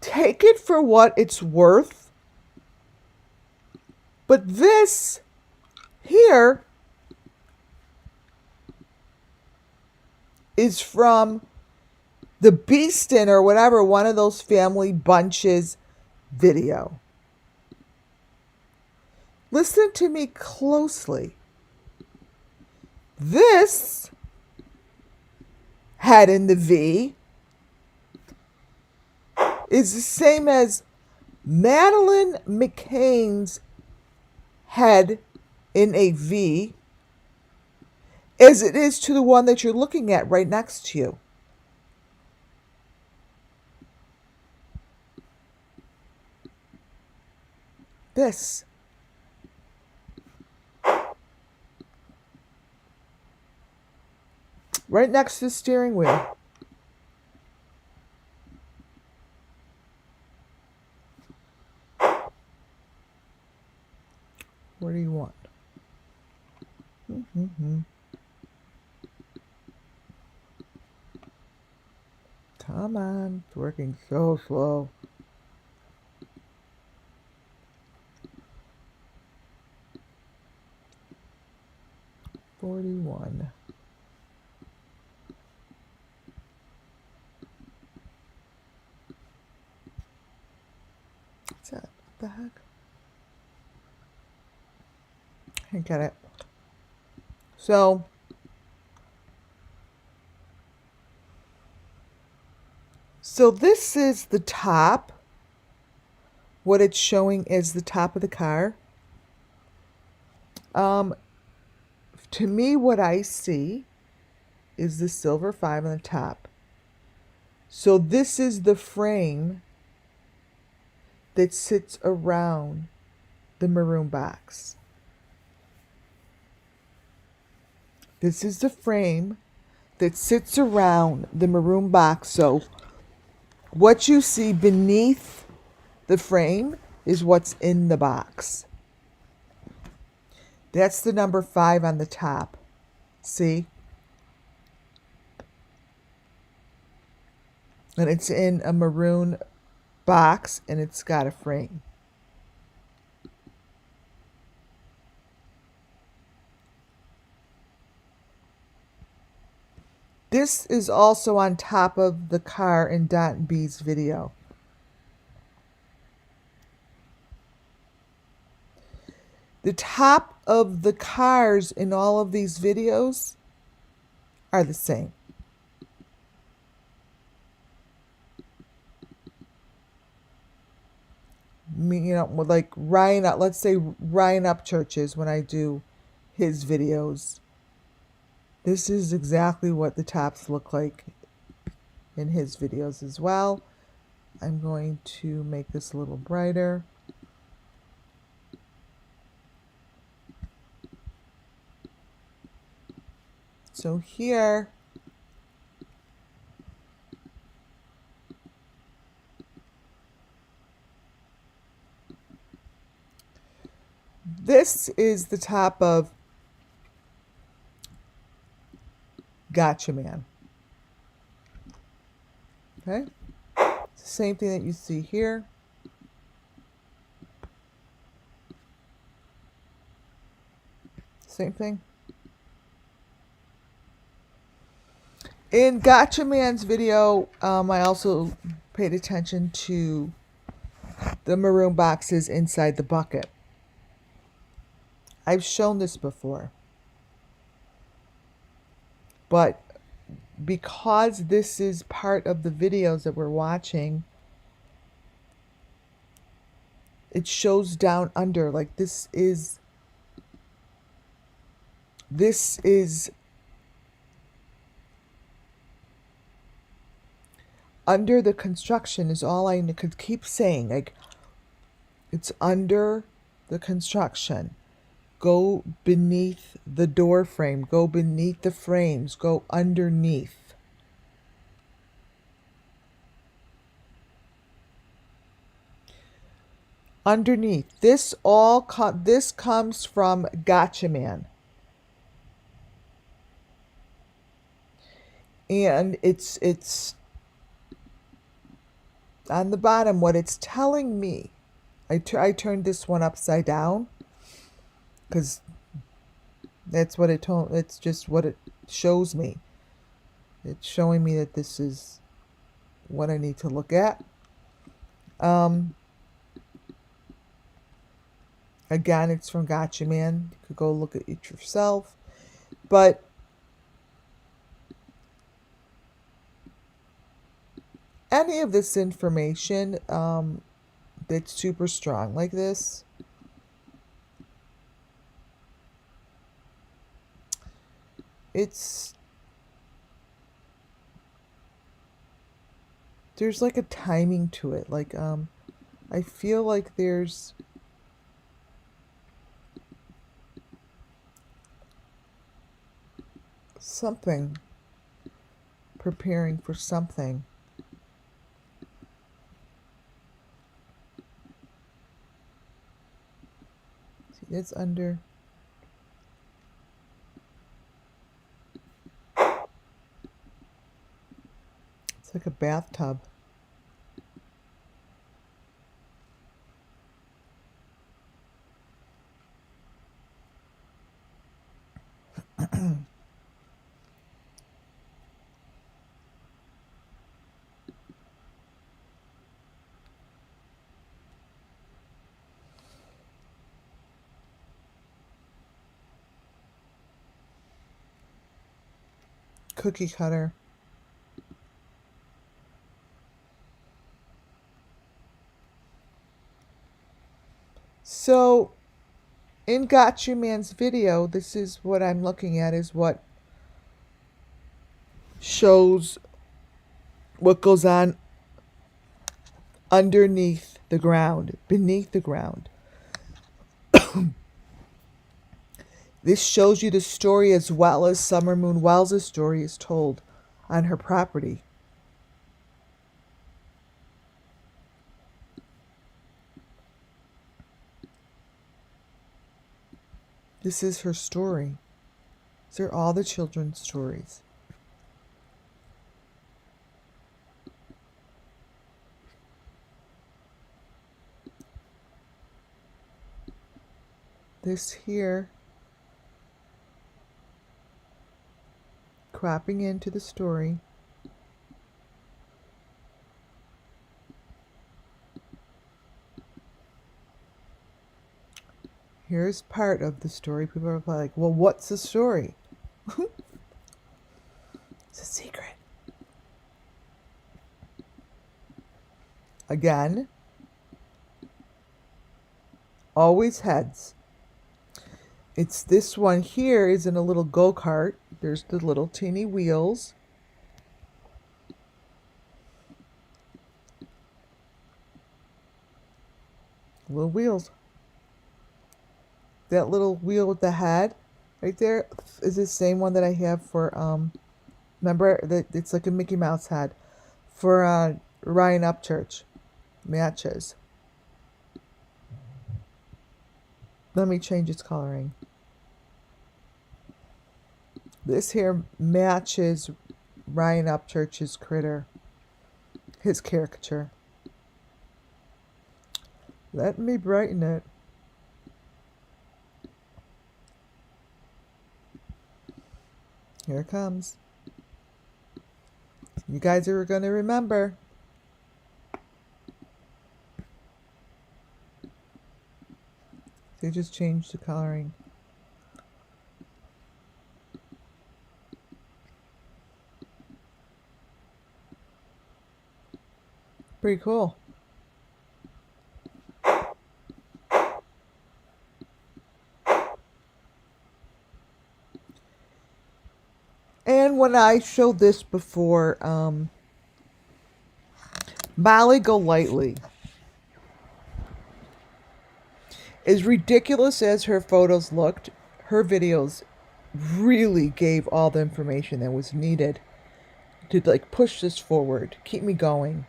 Take it for what it's worth. But this here is from the Beastin or whatever, one of those family bunches video. Listen to me closely. This head in the V is the same as Madeleine McCann's head in a V as it is to the one that you're looking at right next to you. This. Right next to the steering wheel. What do you want? Come on, it's working so slow. $41. What's that? What the heck? I get it. So this is the top. What it's showing is the top of the car. To me, what I see is the silver 5 on the top. So this is the frame that sits around the maroon box. This is the frame that sits around the maroon box. So what you see beneath the frame is what's in the box. That's the number 5 on the top. See? And it's in a maroon box and it's got a frame. This is also on top of the car in Dot B's video. The top of the cars in all of these videos are the same. Like Ryan, let's say Ryan Upchurch's, when I do his videos, this is exactly what the tops look like in his videos as well. I'm going to make this a little brighter. So here, this is the top of Gotcha Man. Okay? It's the same thing that you see here. Same thing. In Gotcha Man's video, I also paid attention to the maroon boxes inside the bucket. I've shown this before. But because this is part of the videos that we're watching, it shows down under. Like this is under the construction is all I could keep saying. Like, it's under the construction. Go beneath the door frame. Go beneath the frames. Go underneath. Underneath. This comes from Gotcha Man. And it's on the bottom. What it's telling me, I turned this one upside down because that's what it told. It's just what it shows me. It's showing me that this is what I need to look at. Again, it's from Gotcha Man. You could go look at it yourself. But any of this information that's super strong like this, there's like a timing to it. Like I feel like there's something preparing for something. See, it's under. It's like a bathtub. Cookie cutter. So in Gotcha Man's video, this is what I'm looking at, is what shows what goes on underneath the ground, beneath the ground. This shows you the story as well as Summer Moon Wells' story is told on her property. This is her story. These are all the children's stories. This here, cropping into the story. Here's part of the story. People are like, well, what's the story? It's a secret. Again, always heads. It's this one here is in a little go-kart. There's the little teeny wheels. Little wheels. That little wheel with the head right there is the same one that I have for, remember, that it's like a Mickey Mouse head for Ryan Upchurch. Matches. Let me change its coloring. This here matches Ryan Upchurch's critter, his caricature. Let me brighten it. Here it comes. You guys are going to remember. They just changed the coloring. Pretty cool. And when I showed this before, Molly Golightly, as ridiculous as her photos looked, her videos really gave all the information that was needed to like push this forward, keep me going.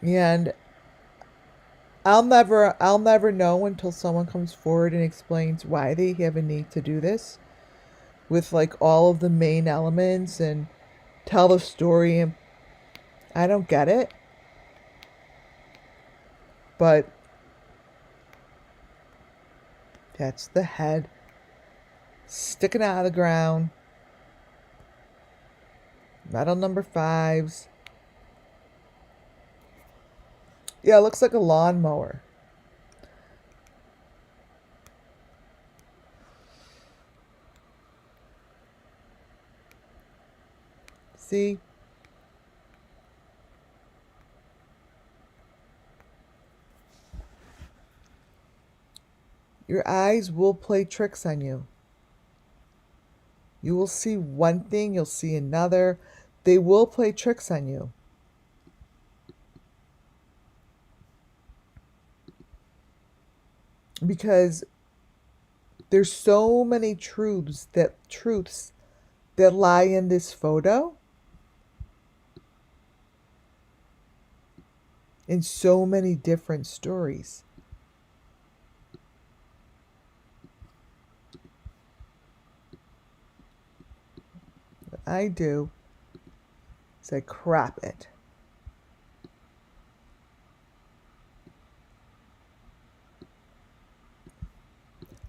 And I'll never know until someone comes forward and explains why they have a need to do this with like all of the main elements and tell the story. And I don't get it. But that's the head sticking out of the ground. Metal number 5s. Yeah, it looks like a lawnmower. See? Your eyes will play tricks on you. You will see one thing, you'll see another. They will play tricks on you. Because there's so many truths that lie in this photo. In so many different stories. What I do is I crop it.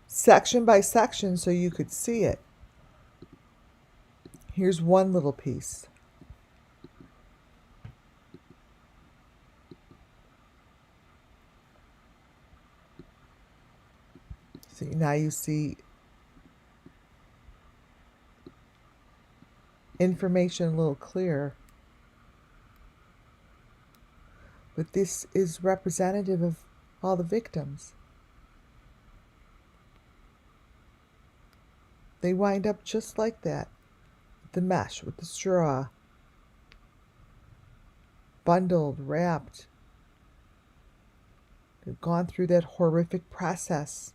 Section by section so you could see it. Here's one little piece. So now you see information a little clearer. But this is representative of all the victims. They wind up just like that. The mesh with the straw. Bundled, wrapped. They've gone through that horrific process.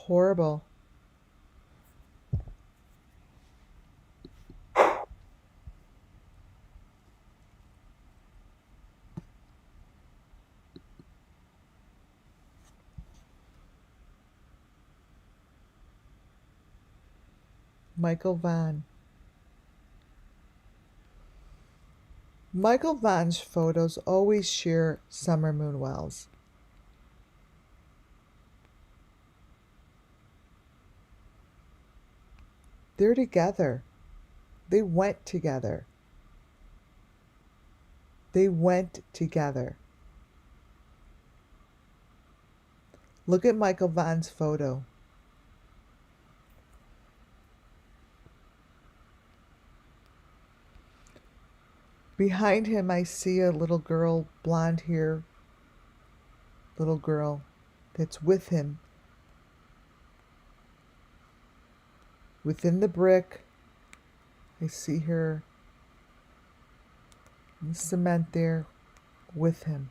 horrible. Michael Vaughn. Michael Vaughn's photos always share summer moon wells. They're together. They went together. They went together. Look at Michael Vaughn's photo. Behind him, I see a little girl, blonde hair, little girl that's with him. Within the brick, I see her in the cement there with him.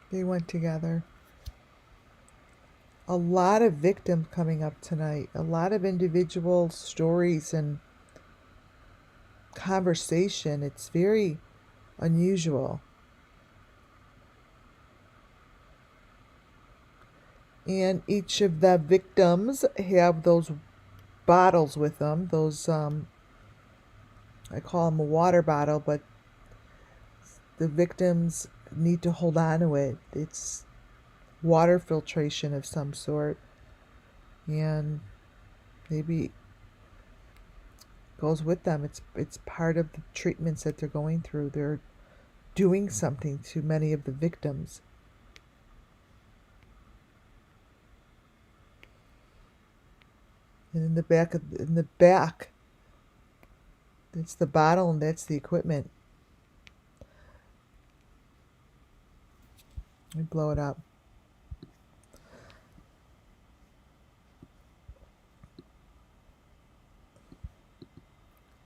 They went together. A lot of victims coming up tonight. A lot of individual stories and conversation. It's very unusual. And each of the victims have those bottles with them. Those, I call them a water bottle, but the victims need to hold on to it. It's water filtration of some sort. And maybe goes with them. It's part of the treatments that they're going through. They're doing something to many of the victims. And in the back, that's the bottle and that's the equipment. Let me blow it up.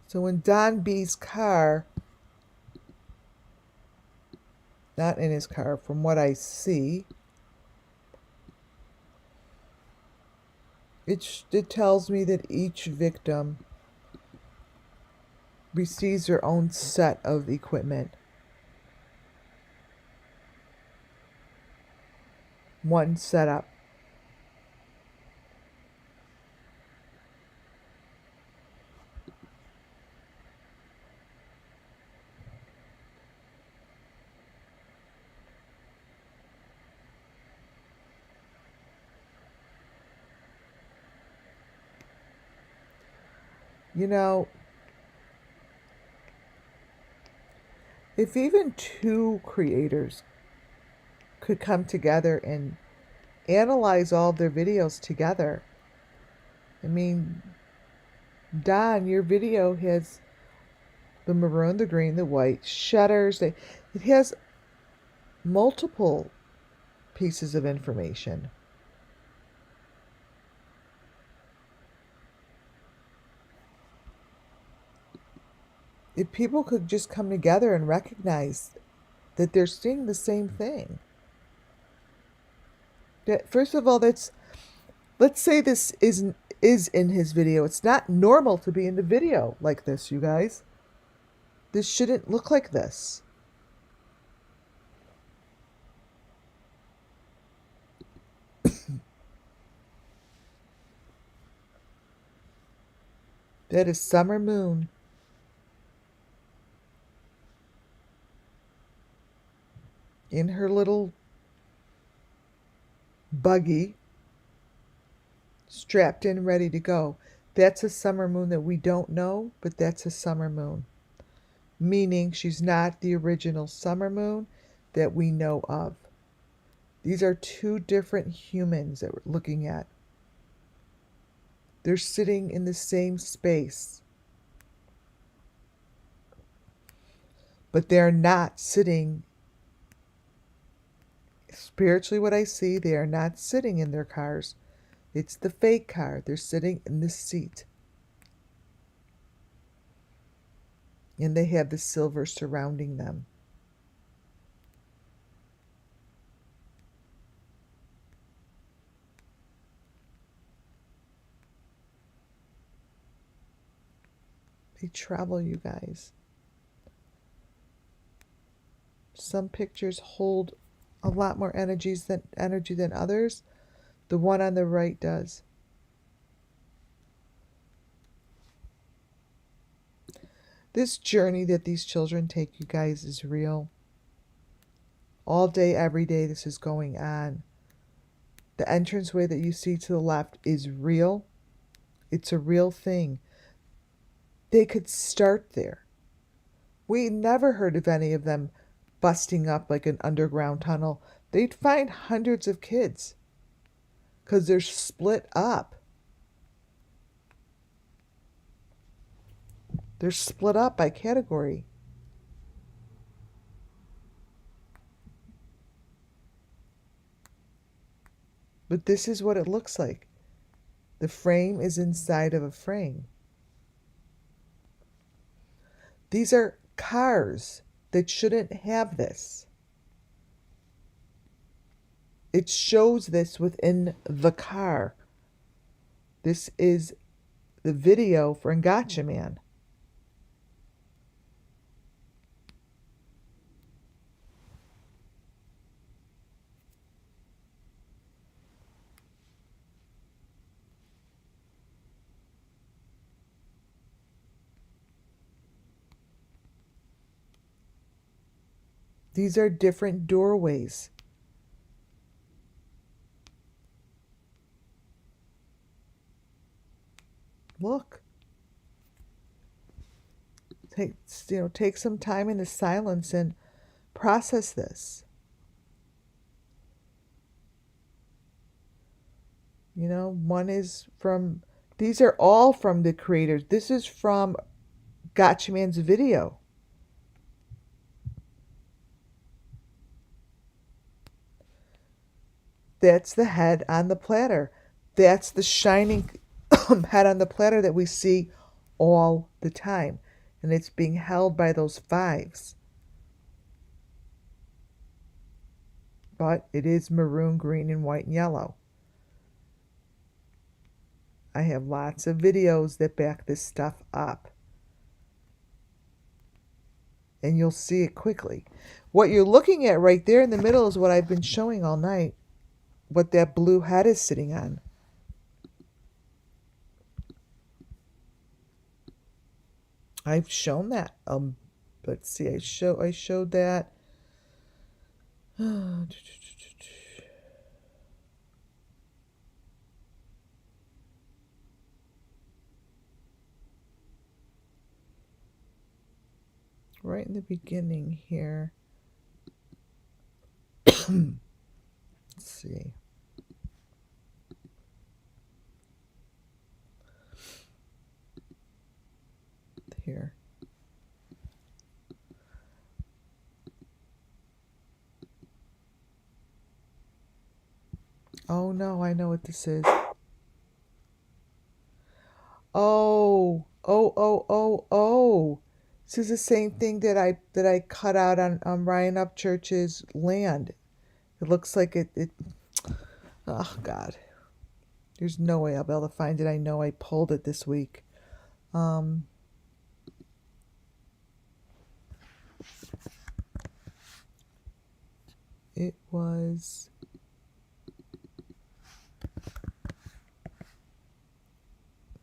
So in Don B's car, not in his car, from what I see, it tells me that each victim receives their own set of equipment. One setup. You know, if even two creators could come together and analyze all of their videos together, I mean, Don, your video has the maroon, the green, the white, shutters. It has multiple pieces of information. If people could just come together and recognize that they're seeing the same thing. That, first of all, let's say this is in his video. It's not normal to be in the video like this, you guys. This shouldn't look like this. That is Summer Moon. In her little buggy, strapped in, ready to go. That's a summer moon that we don't know, but that's a summer moon. Meaning she's not the original summer moon that we know of. These are two different humans that we're looking at. They're sitting in the same space. but they're not sitting. Spiritually, what I see, they are not sitting in their cars. It's the fake car. They're sitting in the seat. And they have the silver surrounding them. They travel, you guys. Some pictures hold a lot more energy than others. The one on the right does. This journey that these children take, you guys, is real. All day, every day, this is going on. The entranceway that you see to the left is real. It's a real thing. They could start there. We never heard of any of them busting up like an underground tunnel. They'd find hundreds of kids because they're split up. They're split up by category. But this is what it looks like. The frame is inside of a frame. These are cars that shouldn't have this. It shows this within the car. This is the video for Ngacha Man. These are different doorways. Look. Take some time in the silence and process this. One is from, these are all from the creators. This is from Gotcha Man's video. That's the head on the platter. That's the shining head on the platter that we see all the time. And it's being held by those fives. But it is maroon, green, and white and yellow. I have lots of videos that back this stuff up. And you'll see it quickly. What you're looking at right there in the middle is what I've been showing all night. What that blue head is sitting on. I've shown that. Let's see. I showed that. Right in the beginning here. Let's see. Here. Oh no, I know what this is. Oh. This is the same thing that I cut out on Ryan Upchurch's land. It looks like it. Oh God. There's no way I'll be able to find it. I know I pulled it this week. It was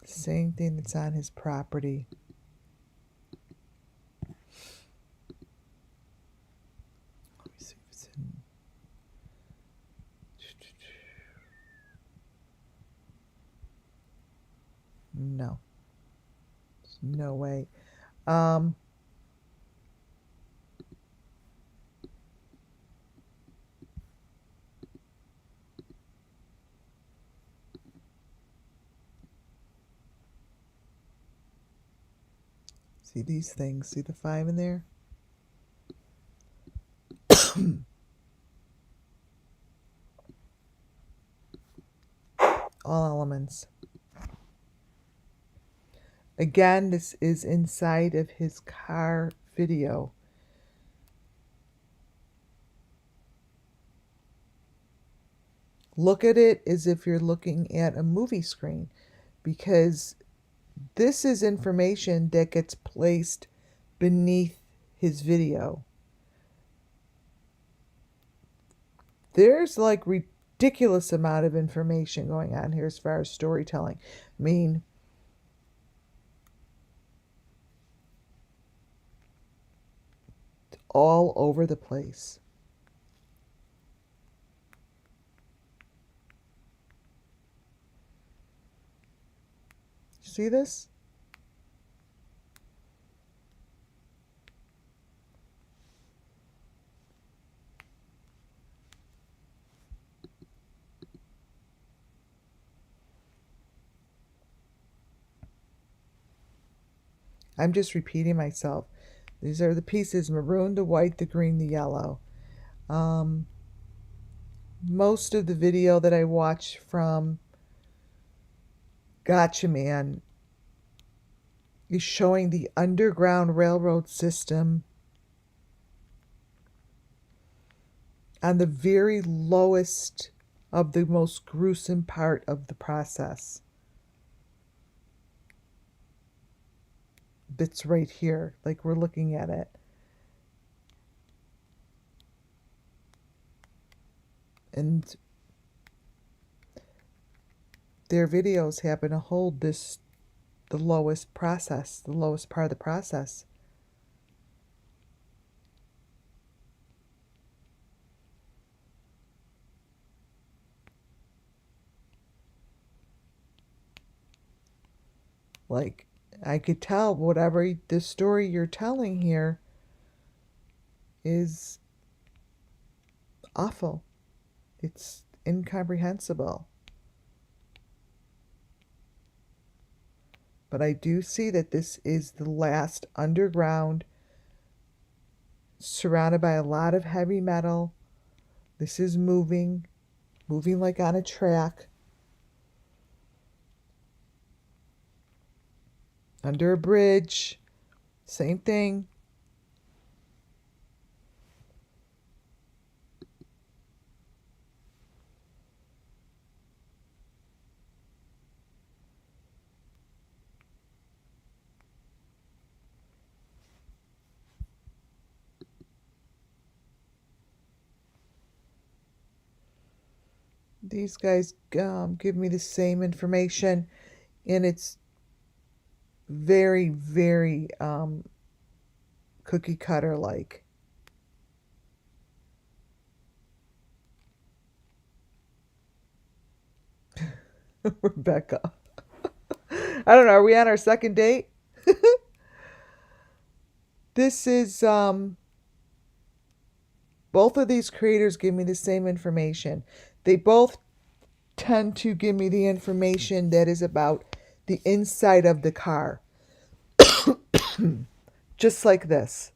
the same thing that's on his property. Let me see if it's in. No. There's no way. See these things? See the 5 in there? Again, this is inside of his car video. Look at it as if you're looking at a movie screen, because this is information that gets placed beneath his video. There's like ridiculous amount of information going on here as far as storytelling. I mean, all over the place. See this? I'm just repeating myself. These are the pieces: maroon, the white, the green, the yellow. Most of the video that I watch from Gotcha Man is showing the Underground Railroad system on the very lowest of the most gruesome part of the process. That's right here, like we're looking at it. And their videos happen to hold this, the lowest process, the lowest part of the process. Like, I could tell whatever the story you're telling here is awful. It's incomprehensible. But I do see that this is the last underground, surrounded by a lot of heavy metal. This is moving like on a track. Under a bridge, same thing. These guys give me the same information, and it's very, very cookie cutter like. Rebecca. I don't know, are we on our second date? This is both of these creators give me the same information. They both tend to give me the information that is about the inside of the car. Just like this.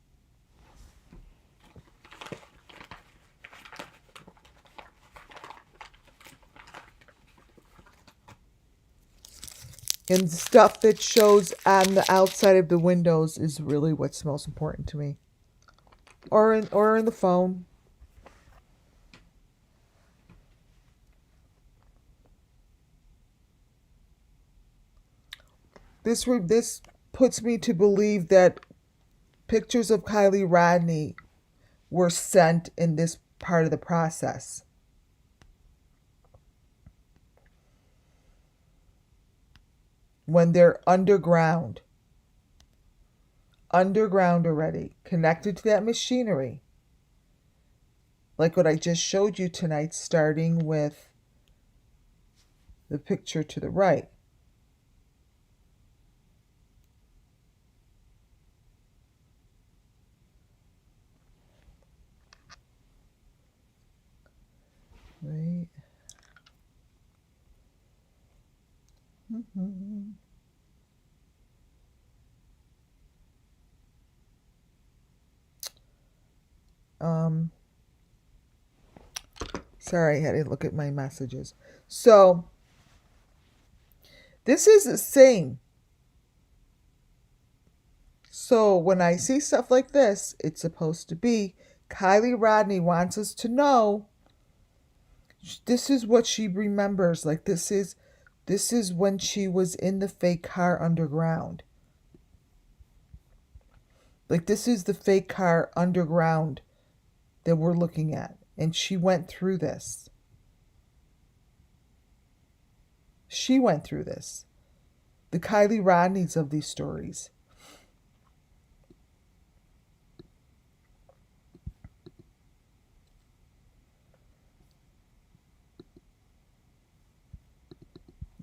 And stuff that shows on the outside of the windows is really what's most important to me. Or in the phone. This puts me to believe that pictures of Kylie Rodney were sent in this part of the process. When they're underground already, connected to that machinery. Like what I just showed you tonight, starting with the picture to the right. Right. Sorry, I had to look at my messages. So, this is the same. So when I see stuff like this, it's supposed to be Kylie Rodney wants us to know this is what she remembers. Like this is when she was in the fake car underground. Like this is the fake car underground that we're looking at. And she went through this. She went through this. The Kylie Rodneys of these stories.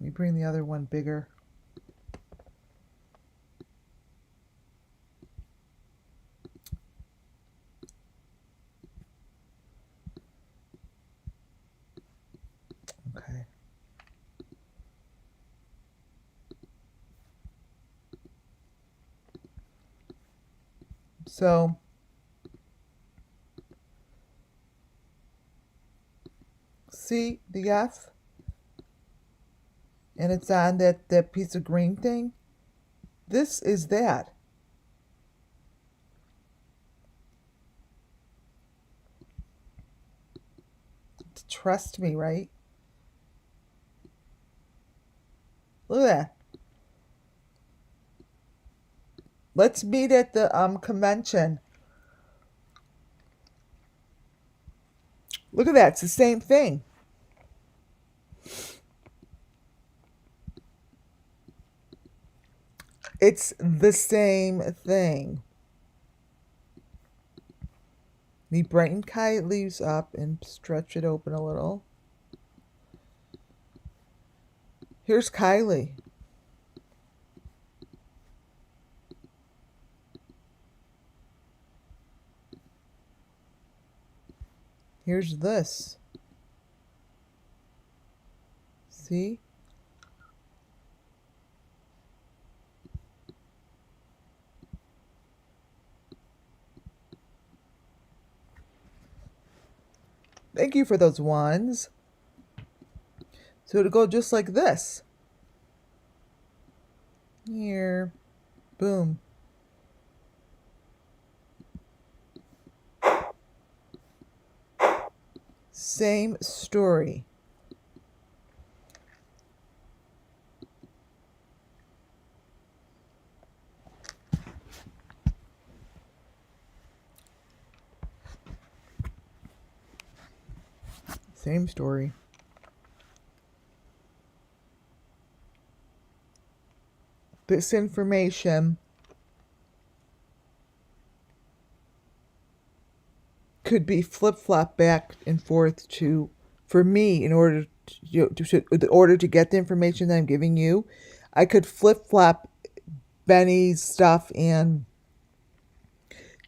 Let me bring the other one bigger. Okay. So see the F? And it's on that piece of green thing. This is that. Trust me, right? Look at that. Let's meet at the convention. Look at that. It's the same thing. It's the same thing. Me brighten Kylie's up and stretch it open a little. Here's Kylie. Here's this. See? Thank you for those ones. So to go just like this. Here. Boom. Same story. Same story. This information could be flip-flopped back and forth to, for me, in order to get the information that I'm giving you, I could flip-flop Benny's stuff and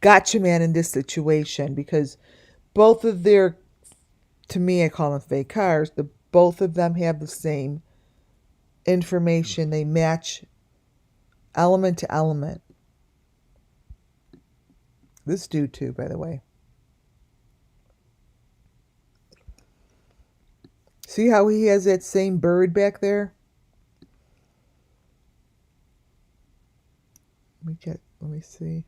Gotcha Man in this situation because both of their, to me, I call them fake cars. Both of them have the same information. They match element to element. This dude too, by the way. See how he has that same bird back there? Let me see.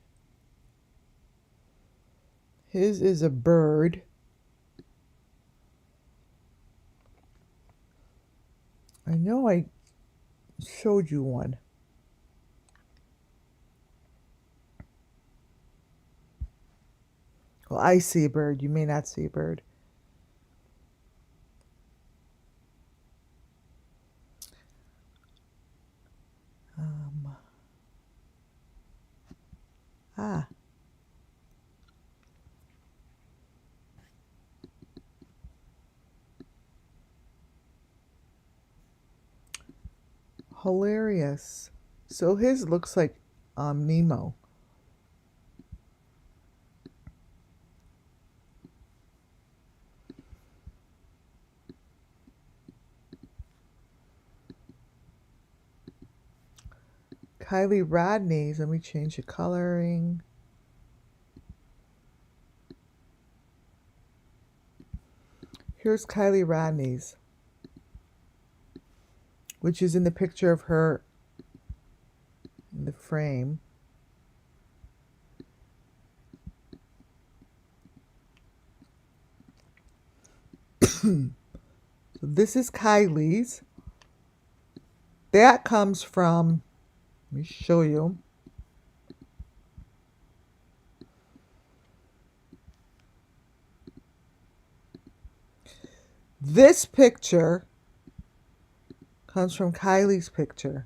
His is a bird. I know I showed you one. Well, I see a bird. You may not see a bird. Ah. Hilarious. So his looks like Nemo. Kylie Rodney's, let me change the coloring. Here's Kylie Rodney's, which is in the picture of her in the frame. So this is Kylie's. That comes from, let me show you. This picture comes from Kylie's picture.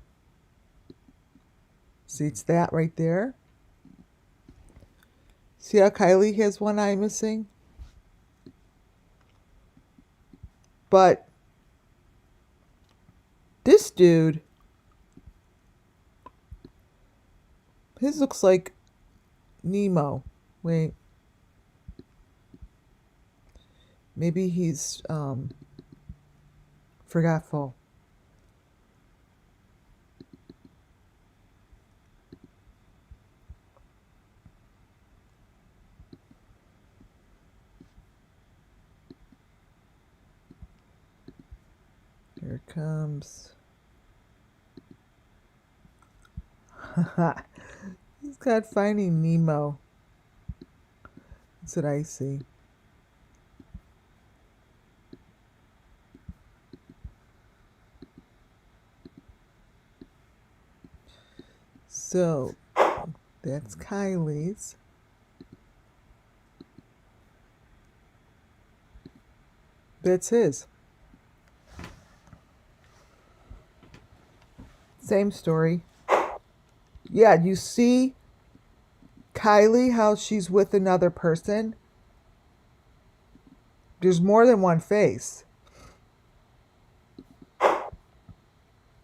See, it's that right there. See how Kylie has one eye missing? But this dude, his looks like Nemo. Wait. Maybe he's forgetful. Here it comes. He's got Finding Nemo. That's what I see. So, that's Kylie's. That's his. Same story. Yeah, you see Kylie, how she's with another person? There's more than one face.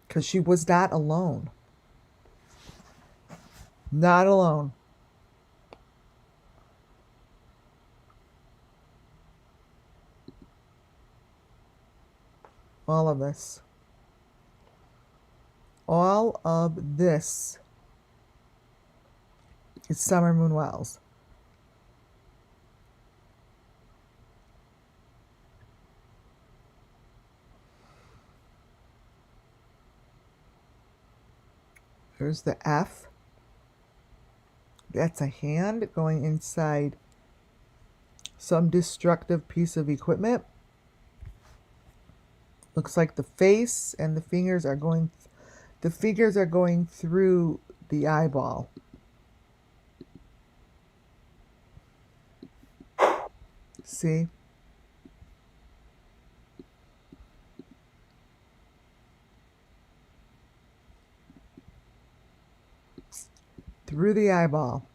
Because she was not alone. Not alone. All of this. All of this is Summer Moon Wells. There's the F. That's a hand going inside some destructive piece of equipment. Looks like the face and the fingers are going through the eyeball. See? Through the eyeball.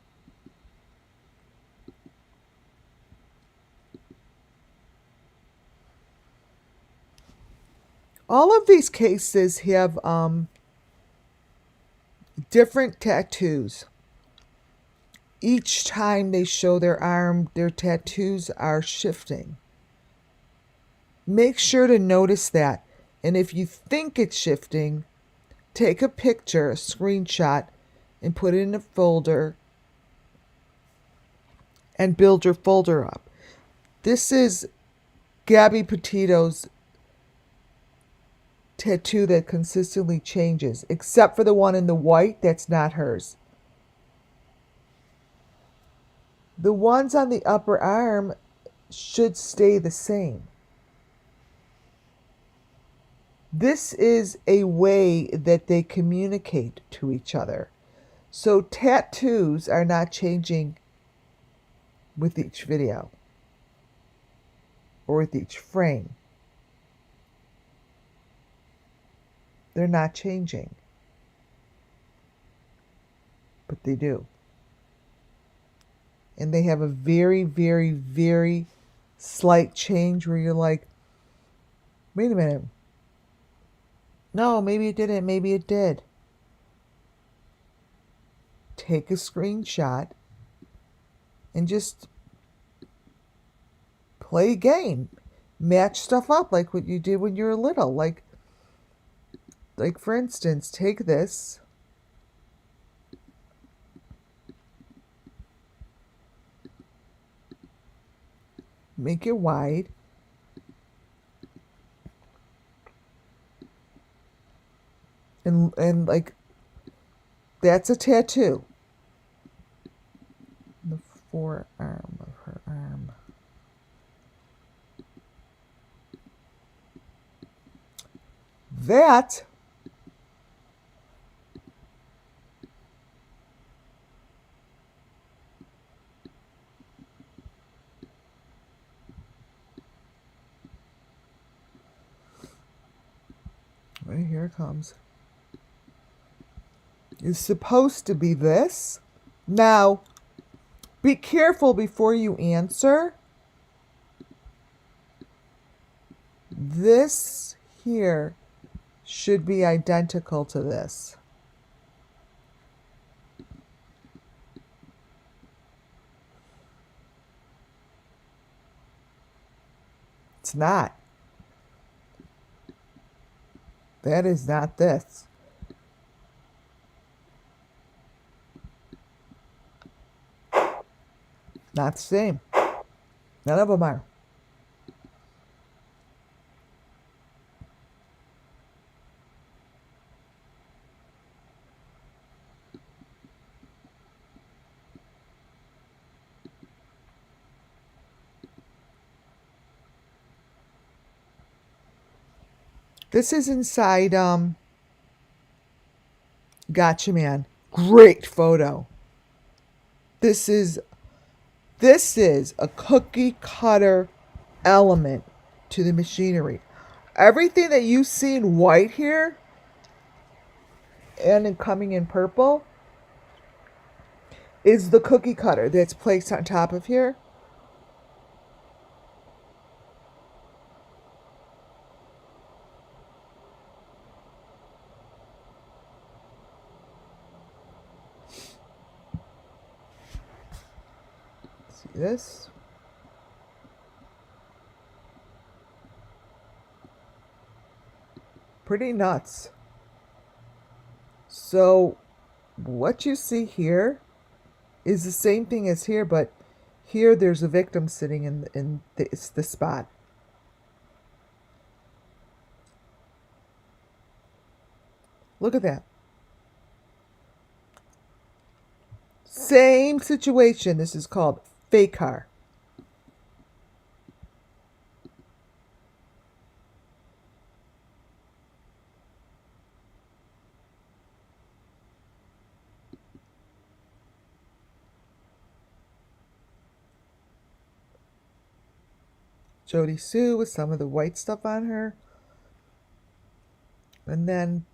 All of these cases have different tattoos. Each time they show their arm, their tattoos are shifting. Make sure to notice that. And if you think it's shifting, take a picture, a screenshot, and put it in a folder and build your folder up. This is Gabby Petito's tattoo that consistently changes, except for the one in the white. That's not hers. The ones on the upper arm should stay the same. This is a way that they communicate to each other. So tattoos are not changing with each video or with each frame. They're not changing. But they do. And they have a very, very, very slight change where you're like, wait a minute. No, maybe it didn't. Maybe it did. Take a screenshot and just play a game. Match stuff up like what you did when you were little. Like for instance, take this. Make it wide. And like, that's a tattoo. The forearm of her arm. That right here it comes. Is supposed to be this. Now, be careful before you answer. This here should be identical to this. It's not. That is not this. Not the same. None of them are. This is inside Gotcha Man. Great photo. This is a cookie cutter element to the machinery. Everything that you see in white here and in coming in purple is the cookie cutter that's placed on top of here. See this? Pretty nuts. So what you see here is the same thing as here, but here there's a victim sitting in the spot. Look at that. Same situation. This is called fake car. Jody Sue with some of the white stuff on her. And then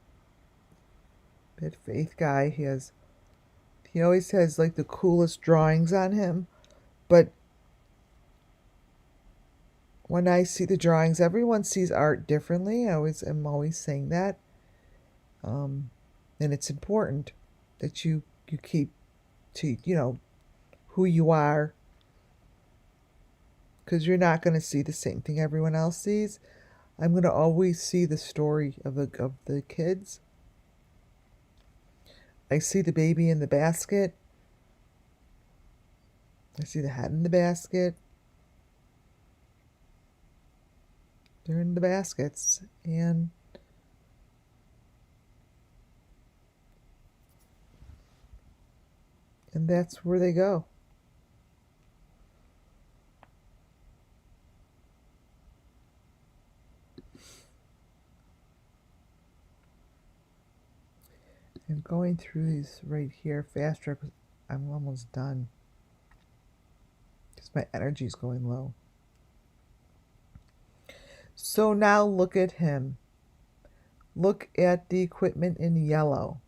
that Faith guy, he always has like the coolest drawings on him. But when I see the drawings, everyone sees art differently. I'm always saying that. And it's important that you keep to, who you are, because you're not going to see the same thing everyone else sees. I'm going to always see the story of the kids. I see the baby in the basket. I see the head in the basket. They're in the baskets. And that's where they go. I'm going through these right here faster because I'm almost done. Because my energy is going low. So now look at him. Look at the equipment in yellow.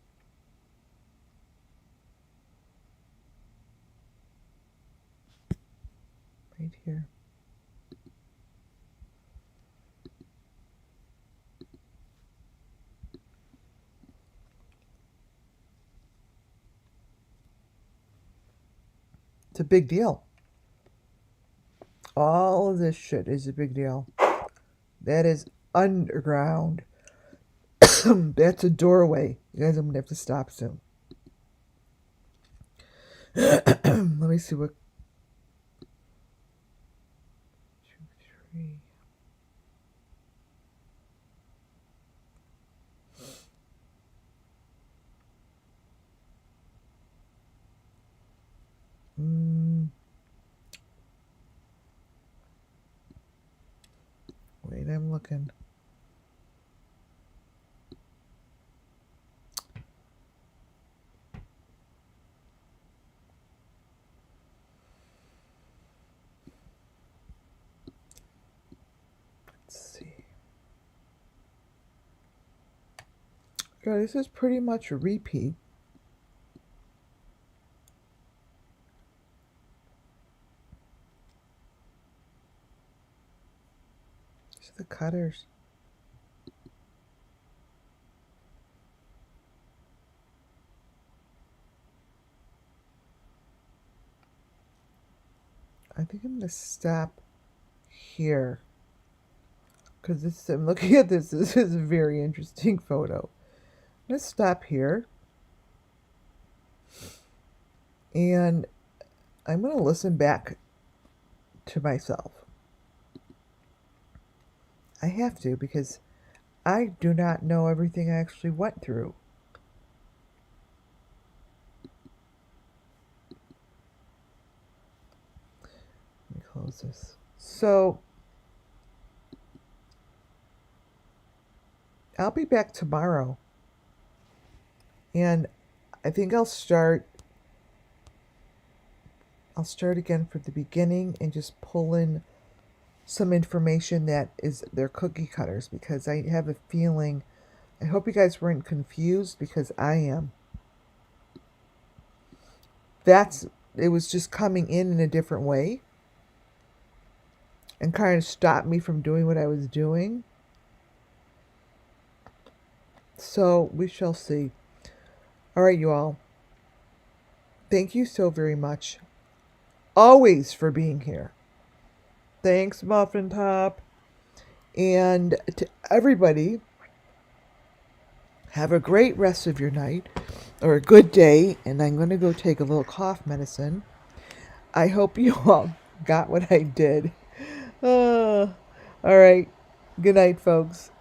Right here. It's a big deal. All of this shit is a big deal. That is underground. That's a doorway. You guys, I'm going to have to stop soon. Let me see what... 2, 3... Wait, I'm looking. So this is pretty much a repeat. These are the cutters. I think I'm going to stop here. Because I'm looking at this. This is a very interesting photo. Let's stop here. And I'm going to listen back to myself. I have to, because I do not know everything I actually went through. Let me close this. So I'll be back tomorrow. And I think I'll start again from the beginning and just pull in some information that is their cookie cutters, because I have a feeling, I hope you guys weren't confused, because I am. It was just coming in a different way and kind of stopped me from doing what I was doing. So we shall see. All right, you all. Thank you so very much. Always for being here. Thanks, Muffin Top. And to everybody, have a great rest of your night, or a good day. And I'm going to go take a little cough medicine. I hope you all got what I did. All right. Good night, folks.